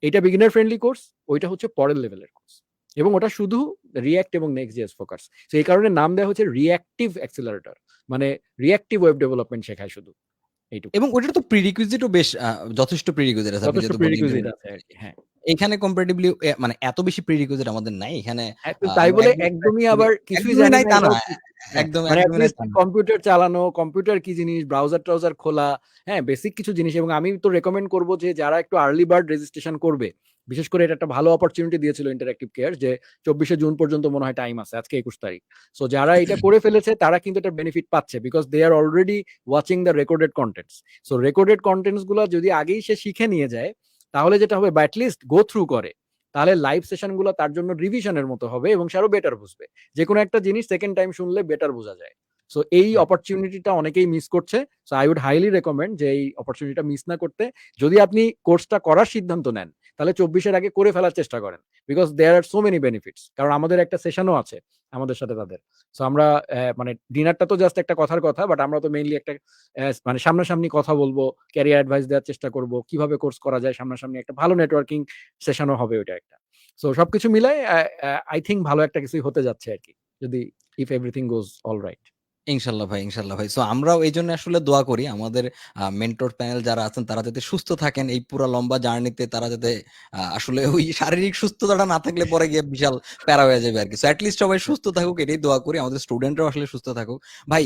এটা বিগিনার ফ্রেন্ডলি কোর্স, ওইটা হচ্ছে পরের লেভেলের কোর্স, এবং ওটা শুধু রিঅ্যাক্ট এবং নেক্সট জেএস ফোকাস। তো এই কারণে নাম দেওয়া হচ্ছে রিঅ্যাক্টিভ অ্যাক্সিলারেটর, মানে রিঅ্যাক্টিভ ওয়েব ডেভেলপমেন্ট শেখায় শুধু এইটুকু। এবং ওটার তো প্রিরিকুইজিটও বেশ যথেষ্ট প্রিরিকুইজিট আছে, আপনি যথেষ্ট যেহেতু বললেন প্রিরিকুইজিট intermediate। আছে আর কি। হ্যাঁ, এখানে কম্পারেটিভলি মানে এত বেশি প্রিরিকুইজিট আমাদের নাই এখানে। তাই আমরা বলে একদম একদমই আবার কিছুই একদমই জানি নাই না তা এটাও না, ঠিক। হ্যাঁ, একদম মানে একদমই নাই অ্যাটলিস্ট তা না। কম্পিউটার চালানো, কম্পিউটার কি জিনিস, ব্রাউজার খোলা, হ্যাঁ, বেসিক কিছু জিনিস। এবং আমি তো রেকমেন্ড করব যে যারা একটু আর্লি বার্ড রেজিস্ট্রেশন করবে বিশেষ করে এটা একটা ভালো অপরচুনিটি দিয়েছিল ইন্টারঅ্যাক্টিভ কেয়ার, যে 24শে জুন পর্যন্ত মনে হয় টাইম আছে, আজকে 21 তারিখ। সো যারা এটা করে ফেলেছে তারা কিন্তু এটা বেনিফিট পাচ্ছে, because they are already watching the recorded contents. So recorded contents গুলো যদি আগেই সে শিখে নিয়ে যায়, তাহলে যেটা হবে, বা অ্যাটলিস্ট গো থ্রু করে, তাহলে লাইভ সেশন গুলো তার জন্য রিভিশনের মতো হবে এবং সে আরো বেটার বুঝবে। যে কোনো একটা জিনিস সেকেন্ড টাইম শুনলে বেটার বোঝা যায়। সো এই অপরচুনিটিটা অনেকেই মিস করছে। So I would highly recommend যে এই অপরচুনিটিটা মিস না করতে। যদি আপনি কোর্সটা করার সিদ্ধান্ত নেন, তাহলে 24-এর আগে করে ফেলার চেষ্টা করেন, because there are so many benefits. কারণ আমাদের একটা সেশনও আছে আমাদের সাথে তাদের। সো আমরা মানে ডিনারটা তো জাস্ট একটা কথার কথা, বাট আমরা তো মেইনলি একটা মানে সামনাসামনি কথা বলবো, ক্যারিয়ার অ্যাডভাইস দেওয়ার চেষ্টা করব, কিভাবে কোর্স করা যায়, সামনাসামনি একটা ভালো নেটওয়ার্কিং সেশনও হবে ওইটা একটা। সো সবকিছু মিলাই আই থিঙ্ক ভালো একটা কিছুই হতে যাচ্ছে আর কি, যদি if everything goes all right. ইনশাল্লাহ ভাই, ইনশাল্লাহ ভাই। সো আমরাও এই জন্য আসলে দোয়া করি আমাদের মেন্টর প্যানেল যারা আছেন তারা যাতে সুস্থ থাকেন এই পুরো লম্বা জার্নিতে, তারা যাতে আসলে ওই শারীরিক সুস্থতাটা না থাকলে পরে গিয়ে বিশাল প্যারা হয়ে যাবে আর কি। সো অ্যাটলিস্ট সবাই সুস্থ থাকুক, এটাই দোয়া করি। আমাদের স্টুডেন্টরাও আসলে সুস্থ থাকুক। ভাই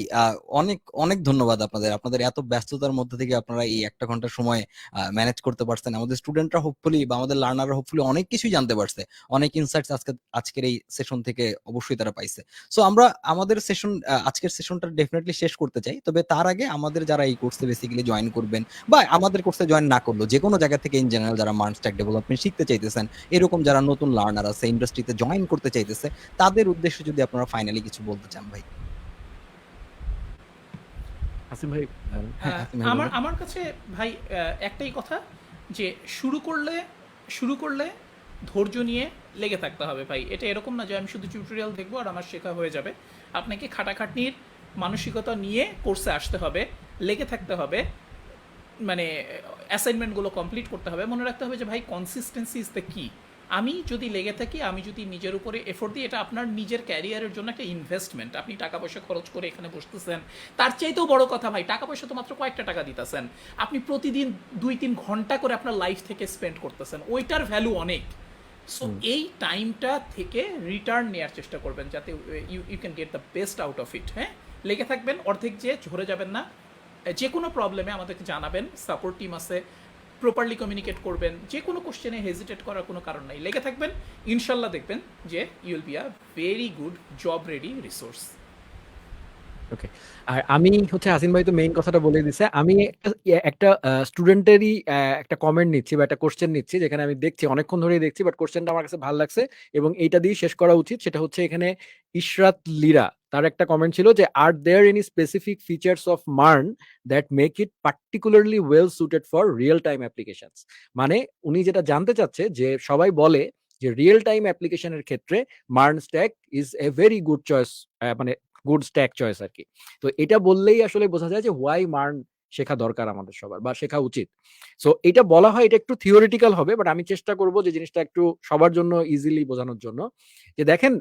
অনেক অনেক ধন্যবাদ আপনাদের। আপনাদের এত ব্যস্ততার মধ্যে থেকে আপনারা এই একটা ঘন্টা সময় ম্যানেজ করতে পারছেন। আমাদের স্টুডেন্টরা হোপফুলি বা আমাদের লার্নাররা হোপফুলি অনেক কিছুই জানতে পারছে, অনেক ইনসাইটস আজকের এই সেশন থেকে অবশ্যই তারা পাইছে। সো আমরা আমাদের সেশন আজকের সেশনটা ডেফিনেটলি শেষ করতে চাই। তবে তার আগে আমাদের যারা এই কোর্সে বেসিক্যালি জয়েন করবেন বা আমাদের কোর্সে জয়েন না করলো, যে কোনো জায়গা থেকে ইন জেনারেল যারা মার্ন স্ট্যাক ডেভেলপমেন্ট শিখতে চাইতেছেন, এরকম যারা নতুন লার্নার আছে, ইন্ডাস্ট্রিতে জয়েন করতে চাইতেছে, তাদের উদ্দেশ্যে যদি আপনারা ফাইনালি কিছু বলতে চান ভাই। হাসিম ভাই হ্যাঁ, হাসিম ভাই আমার বলেন। আমার কাছে ভাই একটাই কথা, যে শুরু করলে শুরু করলে ধৈর্য নিয়ে লেগে থাকতে হবে ভাই। এটা এরকম না যে আমি শুধু টিউটোরিয়াল দেখবো আর আমার শেখা হয়ে যাবে। আপনাকে খাটাখাটনির মানসিকতা নিয়ে কোর্সে আসতে হবে, লেগে থাকতে হবে, মানে অ্যাসাইনমেন্টগুলো কমপ্লিট করতে হবে। মনে রাখতে হবে যে ভাই কনসিস্টেন্সি ইজ দ্য কি। আমি যদি লেগে থাকি, আমি যদি নিজের উপরে এফোর্ট দিই, এটা আপনার নিজের ক্যারিয়ারের জন্য একটা ইনভেস্টমেন্ট। আপনি টাকা পয়সা খরচ করে এখানে বসতেছেন, তার চাইতেও বড় কথা ভাই, টাকা পয়সা তো মাত্র কয়েকটা টাকা দিতেছেন, আপনি প্রতিদিন 2-3 ঘন্টা করে আপনার লাইফ থেকে স্পেন্ড করতেছেন, ওইটার ভ্যালু অনেক। সো এই টাইমটা থেকে রিটার্ন নেওয়ার চেষ্টা করবেন, যাতে you can get the best out of it. হ্যাঁ, লেগে থাকবেন, অর্ধেক যে ঝরে যাবেন না। যে কোনো প্রবলেমে আমাদেরকে জানাবেন, সাপোর্ট টিম আছে, প্রপারলি কমিউনিকেট করবেন। যে কোনো কোশ্চেনে হেজিটেট করার কোনো কারণ নাই, লেগে থাকবেন, ইনশাল্লাহ দেখবেন যে you will be a very good job ready resource. Okay. আর আমি হচ্ছে, হাসিন ভাই তো মেইন কথাটা বলে দিছে। আমি একটা স্টুডেন্টেরই একটা কমেন্ট নিচ্ছি বা একটা কোশ্চেন নিচ্ছি, যেখানে আমি দেখছি অনেকক্ষণ ধরেই দেখছি, বাট কোশ্চেনটা আমার কাছে ভালো লাগছে এবং এইটা দিয়ে শেষ করা উচিত। সেটা হচ্ছে এখানে ইশরাত লিরা, তার একটা কমেন্ট ছিল যে are there any specific features of MERN that make it particularly well suited for real time applications. মানে উনি যেটা জানতে চাচ্ছে, যে সবাই বলে যে রিয়েল টাইম অ্যাপ্লিকেশনের ক্ষেত্রে MERN stack is a very good choice, মানে গুড স্ট্যাক চয়েস আর কি। তো এটা বললেই আসলে বোঝা যায় যে হোয়াই মার্ন শেখা দরকার আমাদের সবার, বা শেখা উচিত। সো এটা বলা হয়, এটা একটু থিওরিটিক্যাল হবে, বাট আমি চেষ্টা করব যে জিনিসটা একটু সবার জন্য ইজিলি বোঝানোর জন্য। যে দেখেন,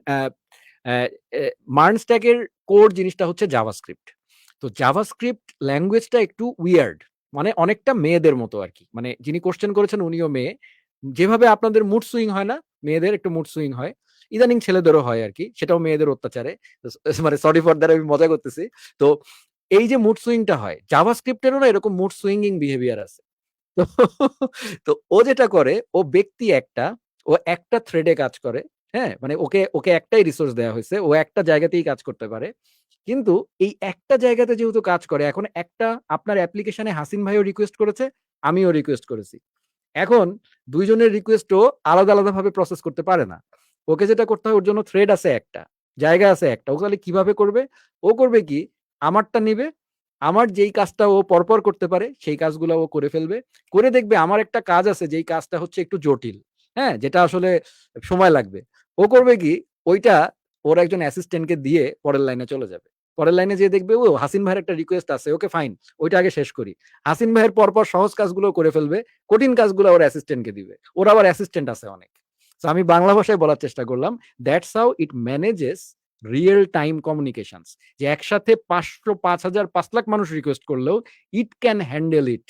মার্ন স্ট্যাকের কোর জিনিসটা হচ্ছে জাভাস্ক্রিপ্ট। তো জাভাস্ক্রিপ্ট ল্যাঙ্গুয়েজটা একটু উইয়ার্ড, মানে অনেকটা মেয়েদের মতো আর কি। মানে যিনি কোশ্চেন করেছেন উনিও মেয়ে। যেভাবে আপনাদের মুড সুইং হয় না, মেয়েদের একটু মুড সুইং হয়, ইদানিং ছেলেদেরও হয় আর কি, সেটাও মেয়েদের অত্যাচারে। মানে সরি ফর দ্যাট, আমি মজা করতেছি। তো এই যে মুড সুইংটা হয়, জাভাস্ক্রিপ্টেরও না এরকম মুড সুইঙ্গিং বিহেভিয়ার আছে। তো তো ও যেটা করে, ও ব্যক্তি একটা, ও একটা থ্রেডে কাজ করে। হ্যাঁ, মানে ওকে ওকে একটাই রিসোর্স দেওয়া হয়েছে, ও একটা জায়গাতেই কাজ করতে পারে। কিন্তু এই একটা জায়গাতে যেহেতু কাজ করে, এখন একটা আপনার অ্যাপ্লিকেশনে হাসিন ভাইও রিকোয়েস্ট করেছে, আমিও রিকোয়েস্ট করেছি। এখন দুইজনের রিকোয়েস্টও আলাদা আলাদা ভাবে প্রসেস করতে পারে না। ওকে যেটা করতে হয়, ওর জন্য থ্রেড আছে একটা, জায়গা আছে একটা। ও তাহলে কিভাবে করবে? ও করবে কি, আমারটা নিবে, আমার যেই কাজটা ও পরপর করতে পারে সেই কাজগুলো ও করে ফেলবে। করে দেখবে আমার একটা কাজ আছে যেই কাজটা হচ্ছে একটু জটিল, হ্যাঁ, যেটা আসলে সময় লাগবে। ও করবে কি, ওইটা ওর একজন অ্যাসিস্ট্যান্টকে দিয়ে পরের লাইনে চলে যাবে। পরের লাইনে যেয়ে দেখবে ও হাসিন ভাইয়ের একটা রিকোয়েস্ট আছে, ওকে ফাইন, ওইটা আগে শেষ করি। হাসিন ভাইয়ের পরপর সহজ কাজগুলো করে ফেলবে, কঠিন কাজগুলো ওর অ্যাসিস্ট্যান্টকে দিবে। ওর আবার অ্যাসিস্ট্যান্ট আছে অনেক। তো আমি বাংলা ভাষায় বলার চেষ্টা করলাম, that's how it manages real time communications. যে একসাথে 500, 5,000, 5 লাখ মানুষ রিকোয়েস্ট করলেও it can handle it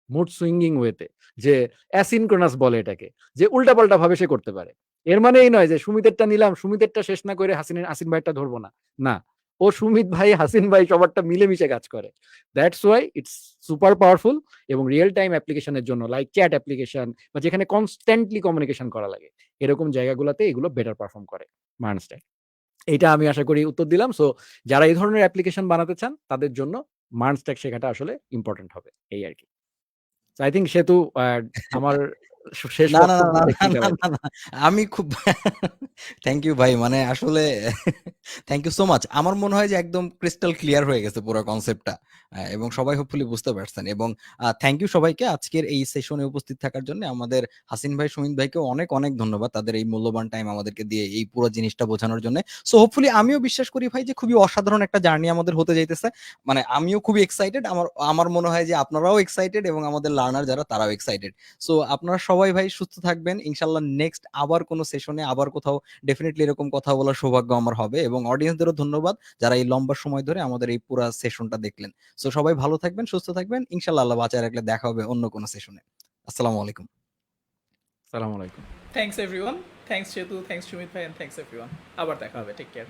mood swinging ওয়েতে। যে অ্যাসিনক্রোনাস বলে এটাকে, যে উল্টাপাল্টা ভাবে সে করতে পারে। এর মানে এই নয় যে সুমিতেরটা নিলাম, সুমিতেরটা শেষ না করে হাসিন ভাইয়েরটা ধরবো না, না। ও সুমিত ভাই, হাসিন ভাই সবারটা মিলেমিশে কাজ করে। That's why it's super powerful. এবং রিয়েল টাইম অ্যাপ্লিকেশনের জন্য লাইক চ্যাট অ্যাপ্লিকেশন বা যেখানে কনস্ট্যান্টলি কমিউনিকেশন করা লাগে, এরকম জায়গাগুলোতে এগুলো বেটার পারফর্ম করে মার্ন স্ট্যাক। এইটা আমি আশা করি উত্তর দিলাম। সো যারা এই ধরনের অ্যাপ্লিকেশন বানাতে চান তাদের জন্য মার্ন স্ট্যাক শেখাটা আসলে ইম্পর্টেন্ট হবে, এই আর কি। আই থিঙ্ক সেতু আমার শেষ না, না, না, বক্তব্য না, টেকনিক্যাল না, আর না, কি। না। আমি খুব থ্যাংক ইউ ভাই। মানে আসলে থ্যাংক ইউ সো মাচ। আমার মনে হয় যে একদম ক্রিস্টাল ক্লিয়ার হয়ে গেছে পুরো কনসেপ্টটা। এবং সবাই হোপফুলি বুঝতে পারছেন। এবং থ্যাংক ইউ সবাইকে আজকের এই সেশনে উপস্থিত থাকার জন্য। আমাদের হাসিন ভাই, সুমিত ভাইকেও অনেক, অনেক ধন্যবাদ তাদের এই মূল্যবান টাইম আমাদেরকে দিয়ে এই পুরো জিনিসটা বোঝানোর জন্য। সো হোপফুলি আমিও বিশ্বাস করি ভাই যে খুবই অসাধারণ একটা জার্নি আমাদের হতে যাইতেছে। মানে আমিও খুবই এক্সাইটেড। আমার আমার মনে হয় যে আপনারাও এক্সাইটেড এবং আমাদের লার্নার যারা তারাও এক্সাইটেড। সো আপনারা সবাই ভাই সুস্থ থাকবেন। ইনশাআল্লাহ নেক্সট আবার কোনো সেশনে আবার কোথাও ডেফিনিটলি এরকম কথা বলার সৌভাগ্য আমার হবে। এবং অডিয়েন্সদেরও ধন্যবাদ যারা এই লম্বা সময় ধরে আমাদের এই পুরা সেশনটা দেখলেন। সো সবাই ভালো থাকবেন, সুস্থ থাকবেন। ইনশাআল্লাহ আল্লাহ বাঁচায় রাখলে দেখা হবে অন্য কোনো সেশনে। আসসালামু আলাইকুম। সালাম আলাইকুম। Thanks everyone, thanks Chetu, thanks Sumit ভাই, অ্যান্ড থ্যাংকস এভরিওয়ান। আবার দেখা হবে, টেক কেয়ার।